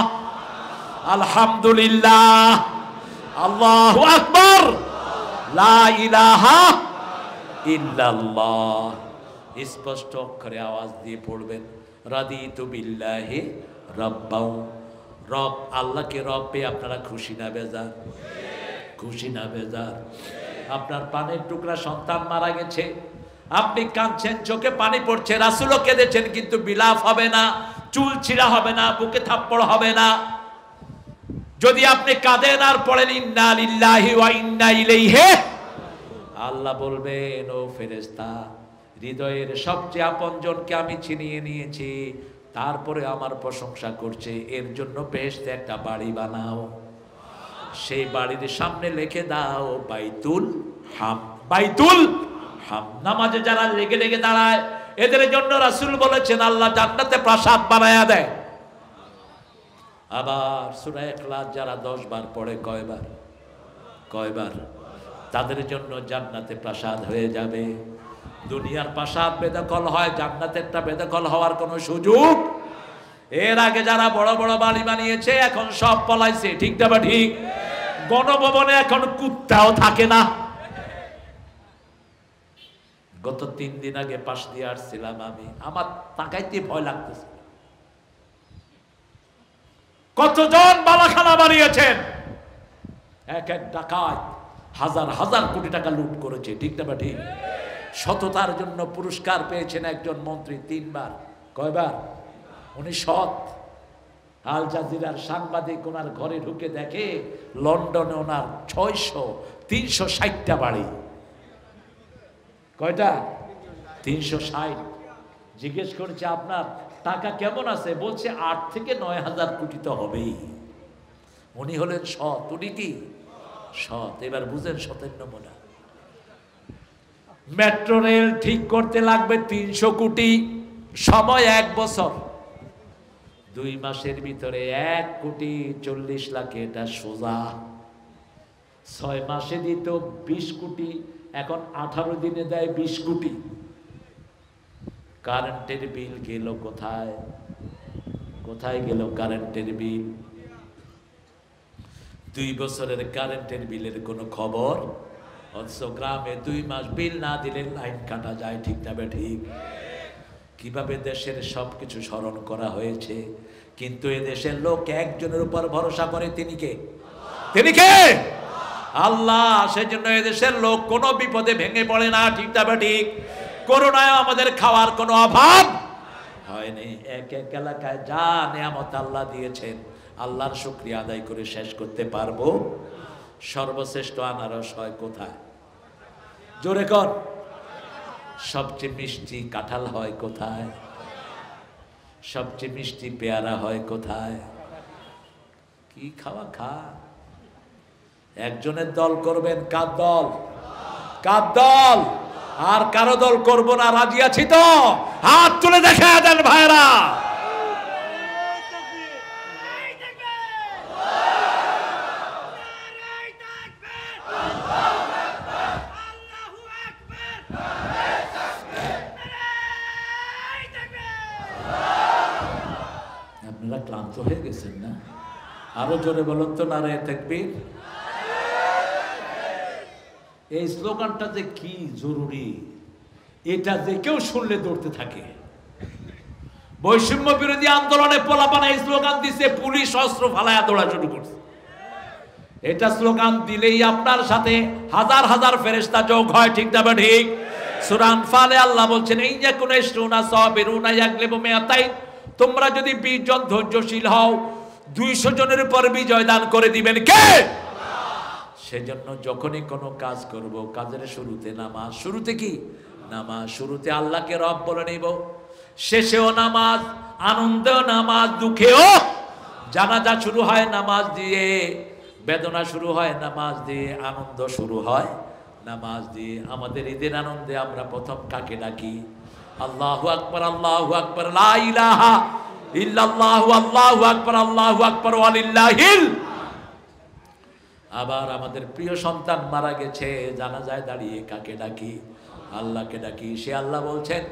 আলহামদুলিল্লাহ, আল্লাহু আকবার, লা ইলাহা ইল্লাল্লাহ। স্পষ্ট অক্ষরে আওয়াজ দিয়ে পড়বেন, রাদিতু বিল্লাহি রাব্বাও। রব, আল্লাহকে রব পেয়ে আপনারা খুশি না বেজার? খুশি না বেজার? আপনার পানের টুকরা সন্তান মারা গেছে, আপনি কাঁদছেন, চোখে পানি পড়ছে, রাসূলও কেঁদেছেন, কিন্তু বিলাপ হবে না, চুল ছিঁড়া হবে না, বুকে থাপ্পড় হবে না। যদি আপনি কাঁদেন আর পড়েন ইন্না লিল্লাহি ওয়া ইন্না ইলাইহি, আল্লাহ বলবেন ও ফেরেশতা, হৃদয়ের সবচেয়ে আপনজনকে আমি ছিনিয়ে নিয়েছি, তারপরে আমার প্রশংসা করছে, এর জন্য বেহেশতে একটা বাড়ি বানাও, সেই বাড়ির সামনে লিখে দাও বাইতুল হাম। বাইতুল হাম, নামাজে যারা লেগে লেগে দাঁড়ায় এদের জন্য রাসূল বলেছেন আল্লাহ জান্নাতে প্রাসাদ বানায়া দেয়। আবার সূরা ইখলাস যারা 10 বার পড়ে, কয়বার? কয়বার? তাদের জন্য জান্নাতে প্রাসাদ হয়ে যাবে। দুনিয়ার প্রাসাদ বেদখল হয়, জান্নাতেরটা বেদখল হওয়ার কোনো সুযোগ। এর আগে যারা বড় বড় বাড়ি বানিয়েছে এখন সব পলাইছে, ঠিক না? ঠিক। গণভবনে এখন কুত্তাও থাকে না। গত 3 দিন আগে পাশ দিয়ে আসছিলাম আমি, আমার তাকাইতে ভয় লাগতেছে। কতজন বালাখানা বানিয়েছেন, এক এক ডাকাত হাজার হাজার কোটি টাকা লুট করেছে, ঠিক না ঠিক? সততার জন্য পুরস্কার পেয়েছেন একজন মন্ত্রী 3 বার। কয়বার? উনি সৎ। আল জাজিরার সাংবাদিক ওনার ঘরে ঢুকে দেখে লন্ডনে ওনার 360টা বাড়ি। কয়টা? 360। জিজ্ঞেস করেছে আপনার টাকা কেমন আছে? বলছে 8 থেকে 9,000 কোটি তো হবেই। উনি হলেন সৎ। উনি কি সৎ? এবার বুঝেন সতের নমুনা। মেট্রো রেল ঠিক করতে লাগবে 300 কোটি, সময় 1 বছর। 2 মাসের ভিতরে 1,40,00,000 এটা সোজা। 6 মাসে দিত 20 কোটি, এখন 18 দিনে দেয় 20 কোটি। কারেন্টের বিল গেল কোথায়? কোথায় গেল কারেন্টের বিল? 2 বছরের কারেন্টের বিলের কোনো খবর। অথচ গ্রামে 2 মাস বিল না দিলে লাইন কাটা যায়, ঠিক না ঠিক? কিভাবে দেশের সবকিছু স্মরণ করা হয়েছে, কিন্তু এ দেশের লোক একজনের উপর ভরসা করে, তিনি কে? তিনি কে? আল্লাহ। সেজন্য এদেশের লোক কোনো বিপদে ভেঙে পড়ে না, ঠিক না ঠিক? করোনায় আমাদের খাওয়ার কোনো অভাব হয়নি। এক এক এলাকায় যা নিয়ামত আল্লাহ দিয়েছেন, আল্লাহর শুকরিয়া আদায় করে শেষ করতে পারবো? সর্বশ্রেষ্ঠ আনারস হয় কোথায়? জোরে কর। সবচেয়ে মিষ্টি কাঁঠাল হয় কোথায়? সবচেয়ে মিষ্টি পেয়ারা হয় কোথায়? কি খাওয়া খা। একজনের দল করবেন, কার দল? কার দল? আর কারো দল করব না, রাজি আছি তো? হাত তুলে দেখা দেন ভাইরা। আপনারা ক্লান্ত হয়ে গেছেন না? আরো জোরে বলুন তো, নারে তাকবীর। এই স্লোগানটা যে কি জরুরি, এটা যে কেউ শুনলে দৌড়তে থাকে। বৈষম্য বিরোধী আন্দোলনে পোলাপানা এই স্লোগান দিছে, পুলিশ অস্ত্র ফালায়া দৌড়া শুরু করছে। এটা স্লোগান দিলেই আপনার সাথে হাজার হাজার ফেরেশতা যোগ হয়, ঠিক না ঠিক? সূরা আনফালে আল্লাহ বলছেন, এই যে কোন ইশরুনা সাবিরুনা ইয়াগলিবু মিয়াতাইন, তোমরা যদি 20 জন ধৈর্যশীল হও 200 জনের উপর বিজয় দান করে দিবেন কে? সেজন্য যখনই কোনো কাজ করব, কাজের শুরুতে নামাজ। শুরুতে কি? নামাজ। শুরুতে আল্লাহকে রব বলে নিব, শেষেও নামাজ, আনন্দেও নামাজ, দুঃখেও। জানাজা শুরু হয় নামাজ দিয়ে, বেদনা শুরু হয় নামাজ দিয়ে, আনন্দ শুরু হয় নামাজ দিয়ে। আমাদের ঈদের আনন্দে আমরা প্রথম কাকে ডাকি? আল্লাহু আকবার, আল্লাহু আকবার, লা ইলাহা ইল্লাল্লাহু, আল্লাহু আকবার, আল্লাহু আকবার, ওয়ালিল্লাহিল। আবার আমাদের প্রিয় সন্তান মারা গেছে, জানাজায় দাঁড়িয়ে কাকে ডাকি? আল্লাহকে ডাকি। সে আল্লাহ বলছেন,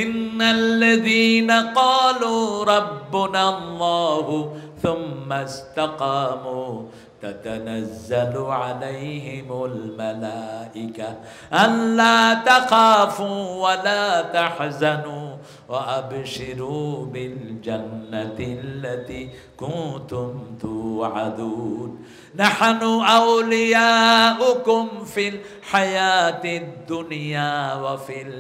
ইন্নাল্লাযীনা ক্বালু রাব্বুনাল্লাহু সুম্মা ইসতাকামু তাতানাজ্জালু আলাইহিমুল মালাইকা আল্লা তাখাফু ওয়া লা তাহজানু ওয়া আবশিরু বিল জান্নাতিল্লাতী কুনতুম তুআদুন নাহনু আউলিয়াউকুম ফিল হায়াতিদ দুনিয়া ওয়া ফিল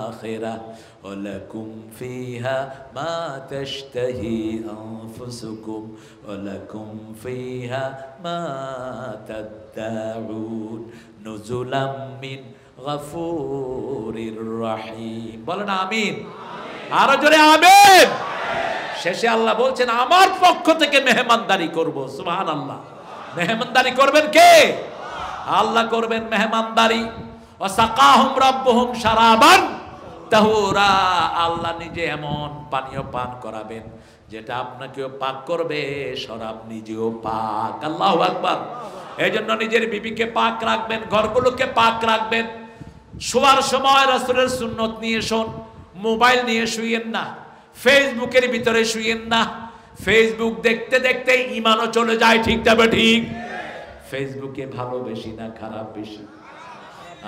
আখিরাহ ওয়া লাকুম ফিহা মা তাশতাহি আনফুসুকুম ওয়া লাকুম ফিহা মা তাদদাউন নুজুলাম মিন গফুরির রহিম। বলেন আমিন। আরো জোরে আমিন। শেষে আল্লাহ বলছেন, আমার পক্ষ থেকে মেহমানদারি করব। সুবহানাল্লাহ। মেহমানদারি করবেন কে? আল্লাহ করবেন মেহমানদারি। ওয়াসাকাহুম রাব্বুহুম শারাবান তাহুরা। আল্লাহ নিজে এমন পানীয় পান করাবেন যেটা আপনাকেও পাক করবে, শরাব নিজেও পাক। আল্লাহু আকবার। এজন্য নিজের বিবিকে পাক রাখবেন, ঘরগুলোকে পাক রাখবেন। শোয়ার সময় রাসূলের সুন্নত নিয়ে শোন। মোবাইল নিয়ে শুইয়েন না, ফেসবুকের ভিতরে শুইয়েন না। ফেসবুক দেখতে দেখতে ঈমানও চলে যায়, ঠিক তবে ঠিক? ফেসবুকে ভালো বেশি না খারাপ বেশি?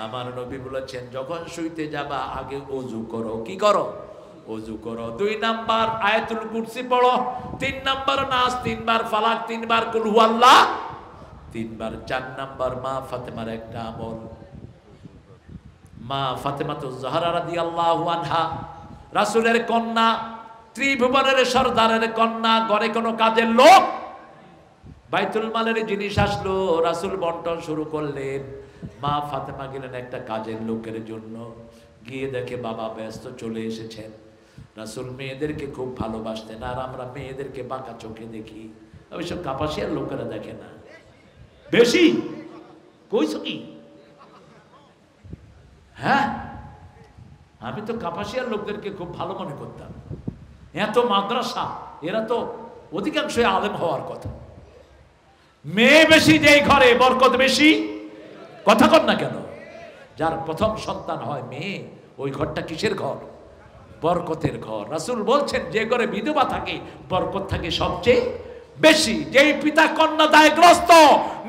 আমার নবী বলেছেন যখন শুইতে যাবা আগে ওযু করো। কি করো? ওযু করো। 2 নাম্বার আয়াতুল কুরসি পড়ো, 3 নাম্বার নাস, 3 বার ফালাক, 3 বার কুল হুয়াল্লাহ, 3 বার। 4 নাম্বার মা ফাতেমার একটা আমল। মা ফাতেমাতুজ জাহরা রাদিয়াল্লাহু আনহা, রাসূলের কন্যা, ত্রিভুবনের সরদারের কন্যা, ঘরে কোনো কাজের লোক, বাইতুল মালের জিনিস আসলো, রাসূল বন্টন শুরু করলেন। মা ফাতেমা গেলেন একটা কাজের লোকের জন্য, গিয়ে দেখে বাবা ব্যস্ত, চলে এসেছেন। রাসূল মেয়েদেরকে খুব ভালোবাসতেন, আর আমরা মেয়েদেরকে বাঁকা চোখে দেখি। ওইসব কাপাসিয়ার লোকেরা দেখে না বেশি। কইছো কি? হ্যাঁ, আমি তো কাপাসিয়ার লোকদেরকে খুব ভালো মনে করতাম। এত মাদ্রাসা, এরা তো অধিকাংশই আলেম হওয়ার কথা। মেয়ে বেশি যেই ঘরে, বরকত বেশি। কথা কর না কেন? যার প্রথম সন্তান হয় মেয়ে, ওই ঘরটা কিসের ঘর? বরকতের ঘর। রাসূল বলছেন যে ঘরে বিধবা থাকে বরকত থাকে সবচেয়ে বেশি। যেই পিতা কন্যা দায়গ্রস্ত,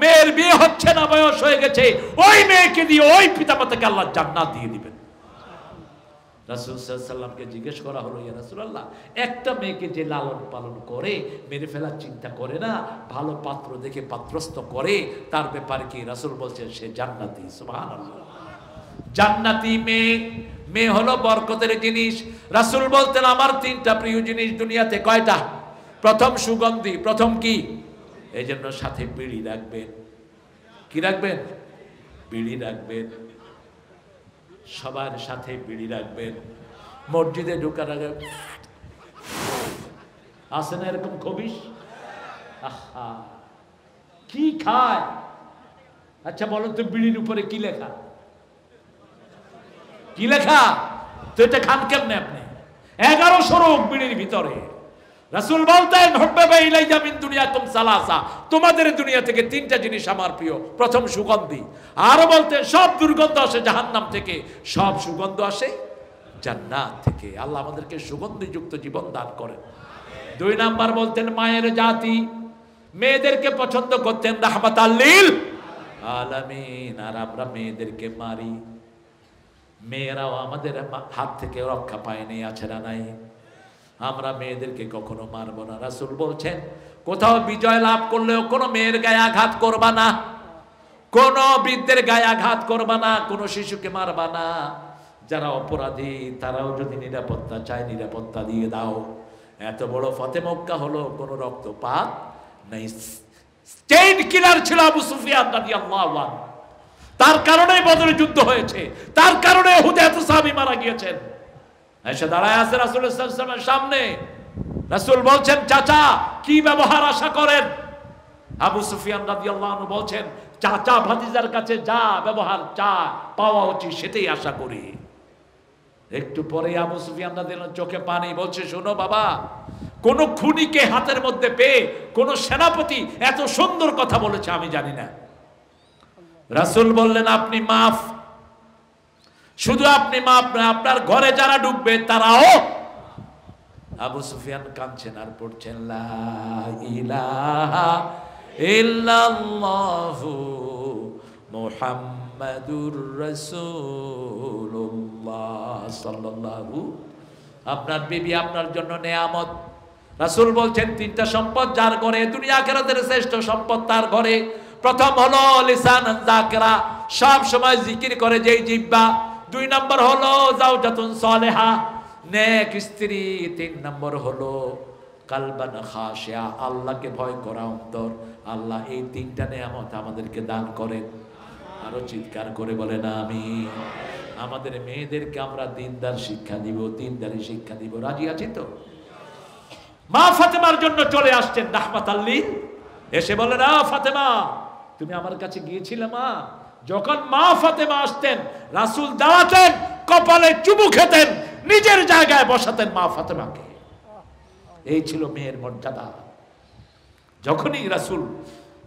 মেয়ের বিয়ে হচ্ছে না, বয়স হয়ে গেছে, ওই মেয়েকে দিয়ে ওই পিতামাতাকে আল্লাহ জান্নাত দিয়ে দিবেন। রাসূল সাল্লাল্লাহু আলাইহি ওয়াসাল্লামকে জিজ্ঞেস করা হলো, ইয়া রাসূলুল্লাহ, একটা মেয়েকে যে লালন পালন করে, মেরে ফেলার চিন্তা করে না, ভালো পাত্র দেখে পাত্রস্থ করে, তার ব্যাপারে কি? রাসূল বলছেন সে জান্নাতি। সুবহানাল্লাহ। জান্নাতি মেয়ে, মেয়ে হলো বরকতের জিনিস। রাসূল বলতেন আমার 3টা প্রিয় জিনিস দুনিয়াতে। কয়টা? প্রথম সুগন্ধি। প্রথম কি? এই জন্য সাথে বিড়ি রাখবেন। কি রাখবেন? বিড়ি রাখবেন। সবার সাথে বিড়ি রাখবেন। মসজিদে ঢোকার আগে আসে না এরকম খবিস? আহা, কি খায়? আচ্ছা বলো তো, বিড়ির উপরে কি লেখা? কি লেখা? তো এটা খান কেমনে আপনি? 1100 রোগ বিড়ির ভিতরে। রাসূল বলতেন হুব্বাবা ইলাইয়া মিন দুনিয়াকুম সালাসা, তোমাদের দুনিয়া থেকে 3টা জিনিস আমার প্রিয়। প্রথম সুগন্ধি। আরো বলতেন সব দুর্গন্ধ আসে জাহান্নাম থেকে, সব সুগন্ধ আসে জান্নাত থেকে। আল্লাহ আমাদেরকে সুগন্ধিযুক্ত জীবন দান করেন। 2 নাম্বার বলতেন মায়ের জাতি, মেয়েদেরকে পছন্দ করতেন রাহমাতাল লিল আলামিন। আর আমরা মেয়েদেরকে মারি, মেয়েরাও আমাদের হাত থেকে রক্ষা পায়নি, আছে না নাই? আমরা মেয়েদেরকে কখনো মারবো না। রাসূল বলছেন কোথাও বিজয় লাভ করলেও কোনো মেয়ের গায়ে আঘাত করবা না, কোনো বৃদ্ধের গায়ে আঘাত করবা না, কোনো শিশুকে মারবা না। যারা অপরাধী তারাও যদি নিরাপত্তা চায়, নিরাপত্তা দিয়ে দাও। এত বড় ফতে মক্কা হলো, কোনো রক্তপাত নাই। চেইন কিলার ছিল আবু সুফিয়ান রাদিয়াল্লাহু আনহু, তার কারণেই বদরের যুদ্ধ হয়েছে, তার কারণে উহুদে এত সাহাবী মারা গিয়েছেন। এসে দাঁড়ায় আছে রাসূল সাল্লাল্লাহু আলাইহি ওয়াসাল্লামের সামনে। রাসূল বলছেন চাচা কি ব্যবহার আশা করেন? আবু সুফিয়ান রাদিয়াল্লাহু আনহু বলছেন চাচা ভাতিজার কাছে যা ব্যবহার চা পাওয়া উচিত সেটাই আশা করি। একটু পরে আবু সুফিয়ান রাদিয়াল্লাহু আনহু চোখে পানি, বলছে শোনো বাবা, কোন খুনিকে হাতের মধ্যে পেয়ে কোন সেনাপতি এত সুন্দর কথা বলেছে আমি জানি না। রাসূল বললেন আপনি মাফ, শুধু আপনি মাফ না, আপনার ঘরে যারা ঢুকবে তারাও। আবু সুফিয়ান কাঁদছেন আর পড়ছেন লা ইলাহা ইল্লাল্লাহু মুহাম্মাদুর রাসূলুল্লাহ সাল্লাল্লাহু। আপনার বিবি আপনার জন্য নেয়ামত। রাসূল বলছেন 3টা সম্পদ যার ঘরে, দুনিয়া আখিরাতের শ্রেষ্ঠ সম্পদ তার ঘরে। প্রথম হলো লিসানান যাকিরা, সব সময় জিকির করে যেই জিহ্বা। 2 নম্বর হলো যাওজাতুন সালেহা, নেক স্ত্রী। 3 নম্বর হলো কালবান খাশিয়া, আল্লাহকে ভয় করা অন্তর। আল্লাহ এই 3টা নেয়ামত আমাদেরকে দান করেন। আরো চিৎকার করে বলেন আমিন। আমাদের মেয়েদেরকে আমরা দিনদার শিক্ষা দিব, দিনদারি শিক্ষা দিব। রাজি আছি তো? মা ফাতেমার জন্য চলে আসছেন রাহমাতাল লিল, এসে বলেন আ ফাতেমা তুমি আমার কাছে গিয়েছিলে মা? যখন মা ফাতেমা আসতেন রাসূল দাঁড়াতেন, কপালে চুমু খেতেন, নিজের জায়গায় বসাতেন মা ফাতেমাকে। এই ছিল মেয়ের মর্যাদা। যখনই রাসূল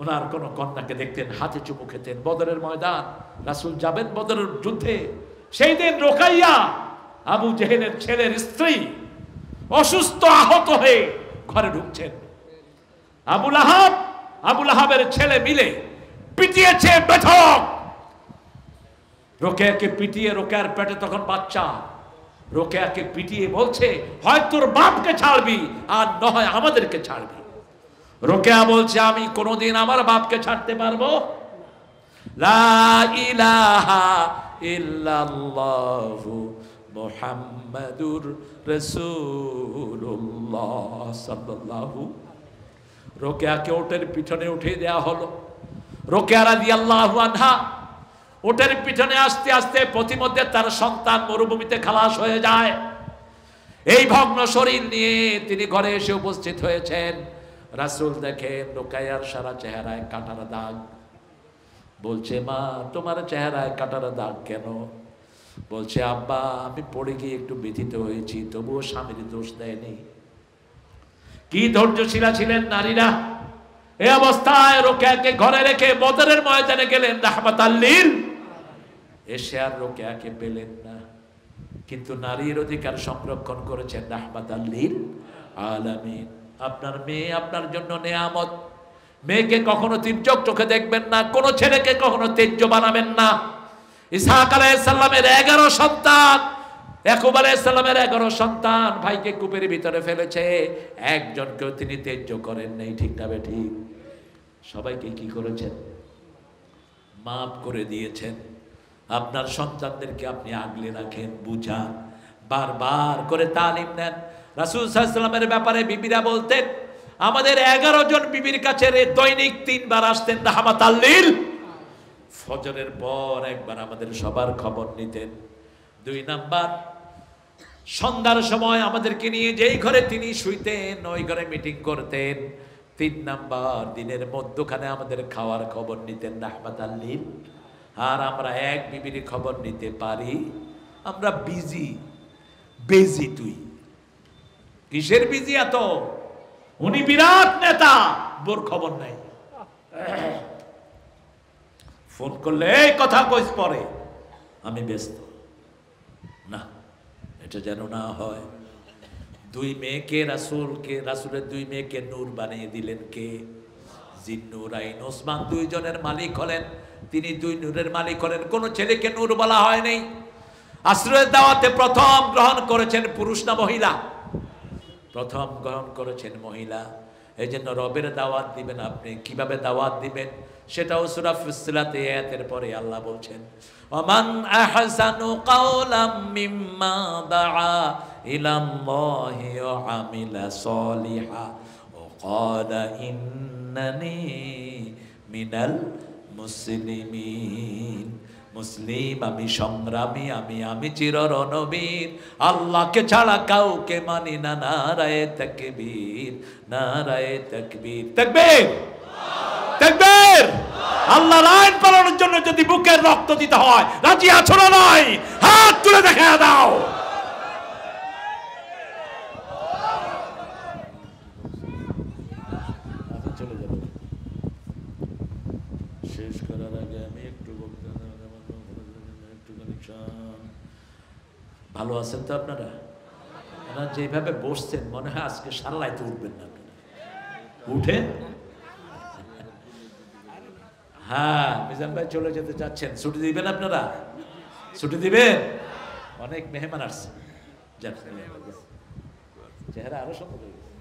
ওনার কোন কন্যাকে দেখতেন হাতে চুমু খেতেন। বদরের ময়দান, রাসূল যাবেন বদরের যুদ্ধে। সেই দিন রোকাইয়া আবু জেহেলের ছেলের স্ত্রী অসুস্থ, আহত হয়ে ঘরে ঢুকছেন। আবু লাহাবের ছেলে মিলে পিটিয়েছে বেধড়ক। রোকেয়াকে পিটিয়ে, রোকেয়ার পেটে তখন বাচ্চা, রোকেয়াকে পিটিয়ে বলছে হয় তোর বাপকে ছাড়বি আর নয় আমাদেরকে ছাড়বি। রোকেয়া বলছে আমি কোনোদিন আমার বাপকে ছাড়তে পারবো? লা ইলাহা ইল্লাল্লাহু মুহাম্মাদুর রাসূলুল্লাহ সাল্লাল্লাহু। রোকেয়াকে ওটের পিছনে উঠিয়ে দেওয়া হলো। রোকেয়া রাদিয়াল্লাহু আনহা ওটের পিছনে আস্তে আস্তে পথিমধ্যে তার সন্তান মরুভূমিতে খালাস হয়ে যায়। এই ভগ্ন শরীর নিয়ে তিনি ঘরে এসে উপস্থিত হয়েছেন। রাসূল দেখেন রোকেয়ার সারা চেহারায় কাটার দাগ। বলছে মা তোমার চেহারায় কাটার দাগ কেন? বলছে আব্বা আমি পড়ে গিয়ে একটু ব্যথিত হয়েছি, তবুও স্বামীর দোষ দেয়নি। কি ধৈর্যশীলা ছিলেন নারীরা। এই অবস্থায় রোকেয়াকে ঘরে রেখে বদরের ময়দানে গেলেন রাহমাতাল লিল। এসে আর রোকেয়াকে পেলেন না, কিন্তু নারীর অধিকার সংরক্ষণ করেছেন রাহমাতাল লিল আলামিন। আপনার মেয়ে আপনার জন্য নেয়ামত। মেয়েকে কখনো তির্যক চোখে দেখবেন না, কোন ছেলেকে কখনো তেজ্য বানাবেন না। ইসহাক আলাইহিস সালামের 11 সন্তান, ইয়াকুব আলাইহিস সালামের 11 সন্তান ভাইকে কূপের ভিতরে ফেলেছে, একজনকেও তিনি তেজ্য করেন নাই। ঠিক না ঠিক? সবাইকে কি করেছেন? মাফ করে দিয়েছেন। আপনার সন্তানদেরকে আপনি আগলে রাখেন, বুঝান, বারবার করে তালিম নেন। রাসূল সাল্লাল্লাহু আলাইহি ওয়াসাল্লামের ব্যাপারে বিবিরা বলতেন আমাদের 11 জন বিবির কাছে দৈনিক 3 বার আসতেন রাহমাতাল লিল। ফজরের পর একবার আমাদের সবার খবর নিতেন। 2 নাম্বার সন্ধ্যার সময় আমাদেরকে নিয়ে যেই ঘরে তিনি শুইতেন ওই ঘরে মিটিং করতেন। 3 নাম্বার দিনের মধ্যখানে আমাদের খাওয়ার খবর নিতেন রাহমাতাল লিল। আর আমরা এক বিবির খবর নিতে পারি? আমরা বিজি। বেজি তুই কিসের বিজি এত? উনি বিরাট নেতা, বোর খবর নাই। ফোন করলে এই কথা কইস পরে, আমি ব্যস্ত না, এটা যেন না হয়। 2 মেয়েকে রাসূলের 2 মেয়েকে নূর বানিয়ে দিলেন কে? জিন্নুরাইন। ওসমান 2 জনের মালিক হলেন, তিনি 2 নূরের মালিক হলেন। কোন ছেলেকে নূর বলা হয় নাই। আশ্রয়ের দাওয়াতে প্রথম গ্রহণ করেছেন পুরুষ না মহিলা? প্রথম গ্রহণ করেছেন মহিলা। এই জন্য রবের দাওয়াত দিবেন আপনি, কিভাবে দাওয়াত দিবেন সেটাও সূরা ফুসসিলাতে আয়াতের পরে আল্লাহ বলছেন ওয়ামান আহসানু কাওলাম মিম্মা দাআ ইলাল্লাহি ওয়া আমিলা সলিহা ওয়া ক্বালা ইন্নানি মিনাল মুসলিমিন। মুসলিম আমি, সংগ্রামী আমি চির রণবীর, আল্লাহকে ছাড়া কাউকে মানি না। নারায়ে তাকবীর, নারায়ে তাকবীর, তাকবীর, তাকবীর। আল্লাহর আইন পালনের জন্য যদি বুকের রক্ত দিতে হয় রাজি আছো না? নয়, হাত তুলে দেখা দাও। চলে যাবে শেষ করার আগে আমি একটু বলতে, ভালো আছেন তো আপনারা? যেভাবে বসছেন মনে হয় আজকে সারা রাইতে উঠবেন না। উঠে হ্যাঁ মিজান ভাই চলে যেতে চাচ্ছেন, ছুটি দিবেন আপনারা? ছুটি দিবেন? অনেক মেহমান আসছে, চেহারা আরো সুন্দর হয়ে গেছে।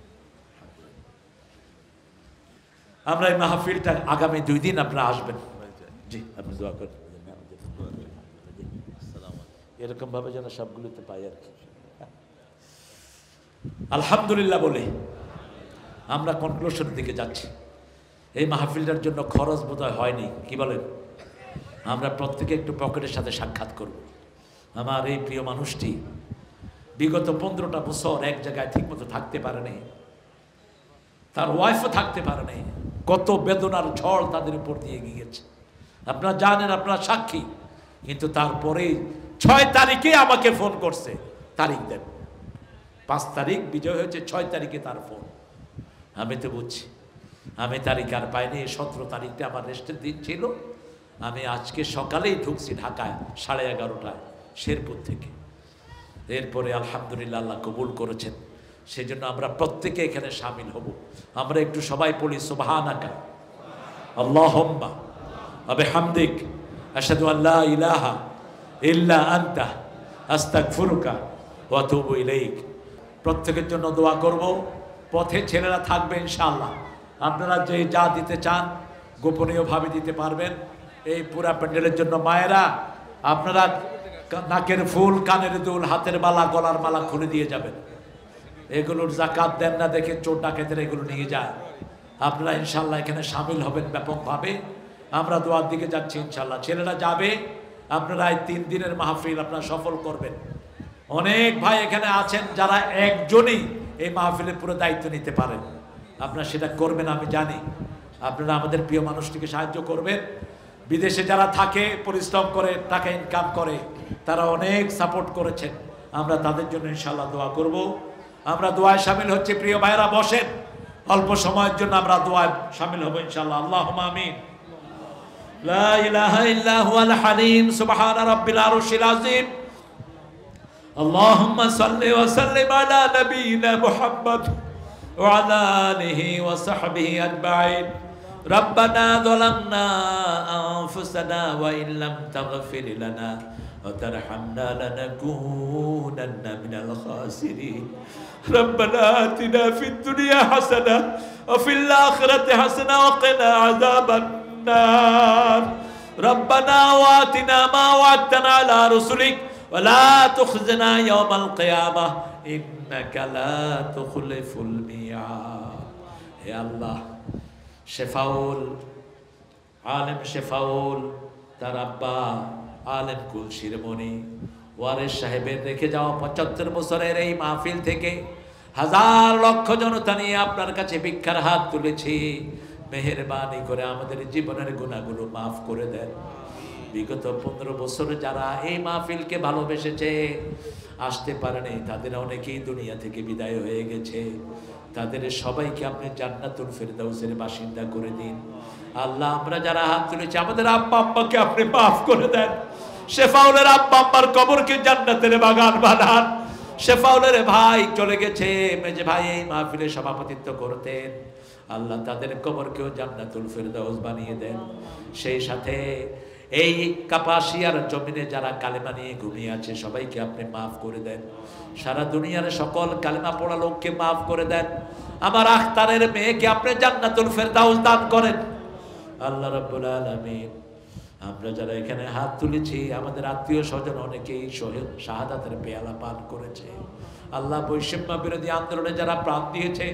আমরা এই মাহফিলটা আগামী 2 দিন আপনারা আসবেন। জি আপনি দোয়া করেন এরকম ভাবে যেন সবগুলোতে পাই আর কি। আলহামদুলিল্লাহ বলে আমরা কনক্লুশনের দিকে যাচ্ছি। এই মাহফিলটার জন্য খরচ বোধহয় হয়নি, কি বলেন? আমরা প্রত্যেকে একটু পকেটের সাথে সাক্ষাৎ করব। আমার এই প্রিয় মানুষটি বিগত 15টা বছর এক জায়গায় ঠিকমতো থাকতে পারেনি, তার ওয়াইফও থাকতে পারেনি। কত বেদনার ঝড় তাদের উপর দিয়ে গিয়েছে, আপনারা জানেন, আপনারা সাক্ষী। কিন্তু তারপরে 6 তারিখে আমাকে ফোন করছে, তারিখ দেন। 5 তারিখ বিজয় হয়েছে, 6 তারিখে তার ফোন। আমি তো বুঝছি আমি তারিখ আর পাইনি। 17 তারিখটা আমার রেস্টের দিন ছিল। আমি আজকে সকালেই ঢুকছি ঢাকায় 11:30টায় শেরপুর থেকে। এরপরে আলহামদুলিল্লাহ আল্লাহ কবুল করেছেন, সেজন্য আমরা প্রত্যেকে এখানে শামিল হব। আমরা একটু সবাই পড়ি সুবহানাকা আল্লাহুম্মা ওয়া বিহামদিক আশহাদু আল্লা ইলাহা ইল্লা আনতা আস্তাগফিরুকা ওয়া আতুবু ইলাইক। প্রত্যেকের জন্য দোয়া করব। পথে ছেলেরা থাকবে ইনশাআল্লাহ। আপনারা যে যা দিতে চান গোপনীয়ভাবে দিতে পারবেন। এই পুরা প্যান্ডেলের জন্য মায়েরা আপনারা নাকের ফুল, কানের দুল, হাতের মালা, গলার মালা খুলে দিয়ে যাবেন। এগুলোর জাকাত দেন না দেখে চোর ডাকাতেরা এগুলো নিয়ে যায়। আপনারা ইনশাল্লাহ এখানে সামিল হবেন ব্যাপকভাবে। আমরা দোয়ার দিকে যাচ্ছি ইনশাল্লাহ। ছেলেরা যাবে, আপনারা এই 3 দিনের মাহফিল আপনারা সফল করবেন। অনেক ভাই এখানে আছেন যারা একজনই এই মাহফিলের পুরো দায়িত্ব নিতে পারেন, আপনারা সেটা করবেন আমি জানি। আপনারা আমাদের প্রিয় মানুষটিকে সাহায্য করবেন। বিদেশে যারা থাকে, পরিশ্রম করে, টাকা ইনকাম করে, তারা অনেক সাপোর্ট করেছেন। আমরা তাদের জন্য ইনশাল্লাহ দোয়া করব। আমরা দোয়ায় শামিল হচ্ছে। প্রিয় ভাইরা বসেন, অল্প সময়ের জন্য আমরা দোয়ায় শামিল হব ইনশাল্লাহ। আল্লাহুম্মা আমিন। লা ইলাহা ইল্লা হুয়াল হালিম সুবহানা রাব্বিল আরশিল আযীম। আল্লাহুম্মা সাল্লি ওয়া সাল্লিম আলা নাবিয়িনা মুহাম্মদ ওয়া আলা আলিহি ওয়া সাহবিহি আজমাইন। ربنا ظلمنا أنفسنا وإن لم تغفر لنا وترحمنا لنكونن من الخاسرين. ربنا آتنا في الدنيا حسنة وفي الآخرة حسنة وقنا عذاب النار. ربنا وآتنا ما وعدتنا على رسلك ولا تخزنا يوم القيامة إنك لا تخلف الميعاد. يا الله শেফাউল আলেম, শেফাউল তার আব্বা আলেম কুল শিরোমণি ওয়ারেস সাহেবের রেখে যাওয়া 75 বছরের এই মাহফিল থেকে হাজার লক্ষ জনতা নিয়ে আপনার কাছে ভিক্ষার হাত তুলেছি। মেহেরবানি করে আমাদের জীবনের গুনাহগুলো মাফ করে দেন। বিগত 15 বছর যারা এই মাহফিলকে ভালোবেসেছে, আসতে পারেনি, তাদের অনেকেই দুনিয়া থেকে বিদায় হয়ে গেছে। তাদের সবাইকে আপনি জান্নাতুল ফেরদাউসের বাসিন্দা করে দিন। আল্লাহ, আমরা যারা হাত তুলেছি আমাদের আব্বা আম্মাকে আপনি মাফ করে দেন। শেফাউলের আব্বা আম্মার কবরকে জান্নাতের বাগান বানান। শেফাউলের ভাই চলে গেছে, মেজে ভাই এই মাহফিলে সভাপতিত্ব করতেন। আল্লাহ তাদের কবরকেও জান্নাতুল ফেরদাউস বানিয়ে দেন। সেই সাথে এই কাপাসিয়ার জমিনে যারা কালেমা নিয়ে ঘুমিয়ে আছে সবাইকে আপনি মাফ করে দেন। সারা দুনিয়ার সকল কালেমা পড়া লোককে মাফ করে দেন। আমার আখতারের মেয়েকে আপনি জান্নাতুল ফেরদাউস দান করেন। আল্লাহ রাব্বুল আলামিন, আমরা যারা এখানে হাত তুলেছি আমাদের আত্মীয় স্বজন অনেকেই শাহাদাতের পেয়ালা পান করেছে। আল্লাহ, বৈষম্য বিরোধী আন্দোলনে যারা প্রাণ দিয়েছে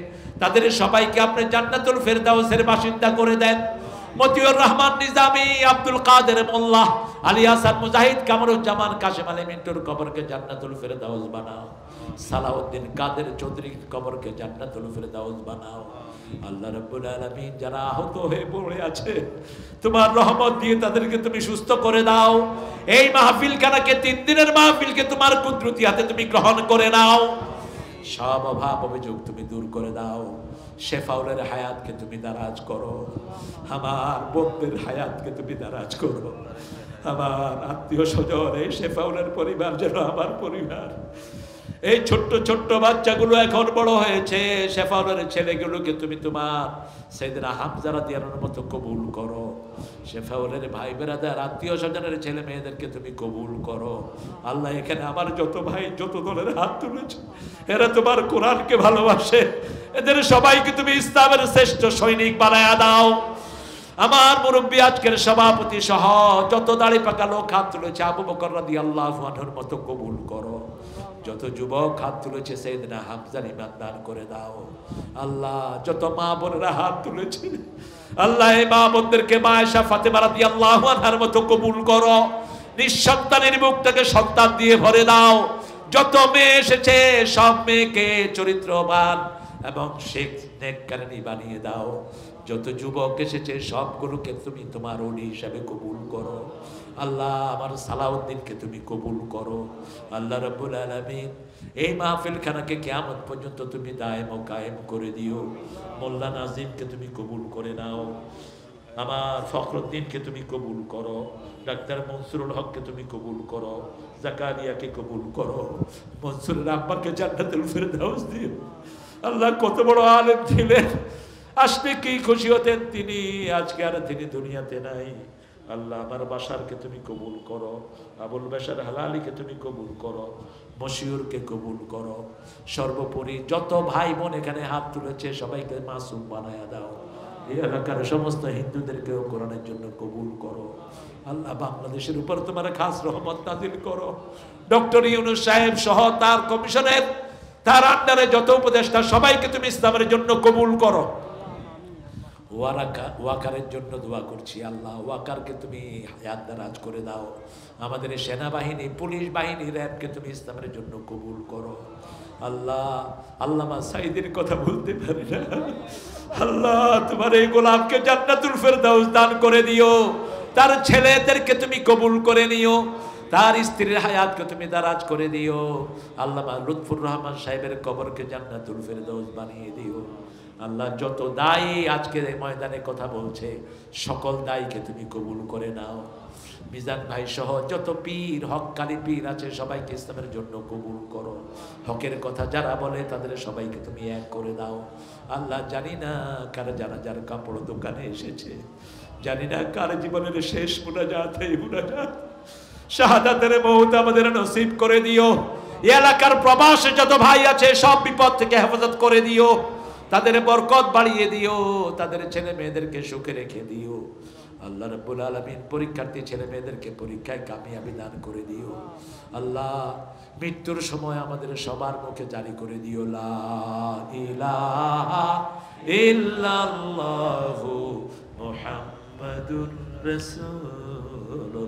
তাদের সবাইকে আপনি জান্নাতুল ফেরদাউসের বাসিন্দা করে দেন। মতিউর রহমান নিজামী, আব্দুল কাদের মোল্লা, আলী হাসান মুজাহিদ, কামরুজ্জামান, কাশেম আলী মিন্টুর কবরকে জান্নাতুল ফেরদাউস বানাও। সালাউদ্দিন কাদের চৌধুরীর কবরকে জান্নাতুল ফেরদাউস বানাও। আল্লাহ রাব্বুল আলামিন, যারা আহত হয়ে পড়ে আছে তোমার রহমত দিয়ে তাদেরকে তুমি সুস্থ করে দাও। এই মাহফিল খানাকে 3 দিনের মাহফিলকে তোমার কুদরতি হাতে তুমি গ্রহণ করে নাও। সব অভাব অভিযোগ তুমি দূর করে দাও। শেফাউলের হায়াতকে তুমি দারাজ করো। আমার বোনদের হায়াতকে তুমি দারাজ করো। আমার আত্মীয় স্বজন, এই শেফাউলের পরিবার যেন আমার পরিবার। এই ছোট্ট ছোট্ট বাচ্চাগুলো এখন বড় হয়েছে, শেফাউলের ছেলেগুলোকে তুমি তোমার সাইয়েদনা হামজা রাদিয়াল্লাহু মতো কবুল করো। শেফাউলের ভাই বেরাদার, আত্মীয় স্বজনের ছেলে মেয়েদেরকে তুমি কবুল করো। আল্লাহ, এখানে আমার যত ভাই যত দলের হাত তুলেছে এরা তোমার কোরআনকে ভালোবাসে, এদের সবাইকে তুমি ইসলামের শ্রেষ্ঠ সৈনিক বানায়া দাও। আমার মুরব্বী আজকের সভাপতি সহ যত দাড়ি পাকা লোক হাত তুলেছে আবু বকর রাদিয়াল্লাহু আনহুর মতো কবুল করো। যত যুবক হাত তুলেছে সাইয়েদনা হামজার ইমান দান করে দাও। আল্লাহ, যত মা বোনেরা হাত তুলেছে আল্লাহ, এই মা বোনদেরকে মা আয়েশা ফাতেমা রাদিয়াল্লাহু আনহার মতো কবুল করো। নিঃসন্তানের মুখটাকে সন্তান দিয়ে ভরে দাও। যত মেয়ে এসেছে সব মেয়েকে চরিত্রবান এবং নেককারিনী বানিয়ে দাও। যত যুবক এসেছে সবগুলোকে তুমি তোমার ওলি হিসাবে কবুল করো। আল্লাহ, আমার সালাউদ্দিনকে তুমি কবুল করো। আল্লাহ রাব্বুল আলামিন, এই মাহফিল খানাকে কিয়ামত পর্যন্ত তুমি দায়েম ও কায়েম করে দিও। মোল্লা নাজিমকে তুমি কবুল করে নাও। আমার ফখরুদ্দিনকে তুমি কবুল করো। ডাক্তার মনসুরুল হককে তুমি কবুল করো। জাকারিয়াকে কবুল করো। মনসুরের আব্বাকে জান্নাতুল ফেরদাউস দিও। আল্লাহ, কত বড় আলেম ছিলেন, আসলে কি খুশি হতেন তিনি। আজকে আর তিনি দুনিয়াতে নাই। আল্লাহ আমার বাসারকে তুমি কবুল করো, আবুল বাশার হালালিকে তুমি কবুল করো, মশিউরকে কবুল করো। সর্বোপরি যত ভাই বোন এখানে হাত তুলেছে সবাইকে মাসুম বানায়া দাও। এই এলাকার সমস্ত হিন্দুদেরকেও কোরআনের জন্য কবুল করো। আল্লাহ বাংলাদেশের উপর তোমার খাস রহমত নাজিল করো। ডক্টর ইউনূস সাহেব সহ তার কমিশনের, তার আন্ডারে যত উপদেষ্টা সবাইকে তুমি ইসলামের জন্য কবুল করো। ওয়াকারের জন্য দোয়া করছি আল্লাহ, ওয়াকারকে তুমি হায়াত দারাজ করে দাও। আমাদের সেনাবাহিনী, পুলিশ বাহিনী, র্যাবকে তুমি ইসলামের জন্য কবুল করো। আল্লাহ আল্লামা সাইদের কথা বলতে পারি না, আল্লাহ তোমার এই গোলামকে জান্নাতুল ফেরদাউস দান করে দিও। তার ছেলেদেরকে তুমি কবুল করে নিও, তার স্ত্রীর হায়াতকে তুমি দারাজ করে দিও। আল্লামা লুৎফুর রহমান সাহেবের কবরকে জান্নাতুল ফেরদাউস বানিয়ে দিও। আল্লাহ যত দায়ী আজকে ময়দানে কথা বলছে সকল দায়ীকে তুমি কবুল করে নাও। মিজান ভাই সহ যত পীর, হক্কানি পীর আছে সবাইকে ইসলামের জন্য কবুল করো। হকের কথা যারা বলে তাদের সবাইকে তুমি এক করে দাও। আল্লাহ জানি না কার জানাজার কাপড় দোকানে এসেছে, জানি না কার জীবনের শেষ মুনাজাত, এই মুনাজাত শাহাদাতের মওত আমাদের নসিব করে দিও। এই এলাকার প্রবাসে যত ভাই আছে সব বিপদ থেকে হেফাজত করে দিও, তাদের বরকত বাড়িয়ে দিও, তাদের ছেলে মেয়েদেরকে সুখে রেখে দিও। আল্লাহ রাব্বুল আলামিন পরীক্ষার্থী ছেলে মেয়েদেরকে পরীক্ষায় কামিয়াবি দান করে দিও। আল্লাহ মৃত্যুর সময় আমাদের সবার মুখে জারি করে দিও লা ইলাহা ইল্লাল্লাহু মুহাম্মাদুর রাসূলুল্লাহ।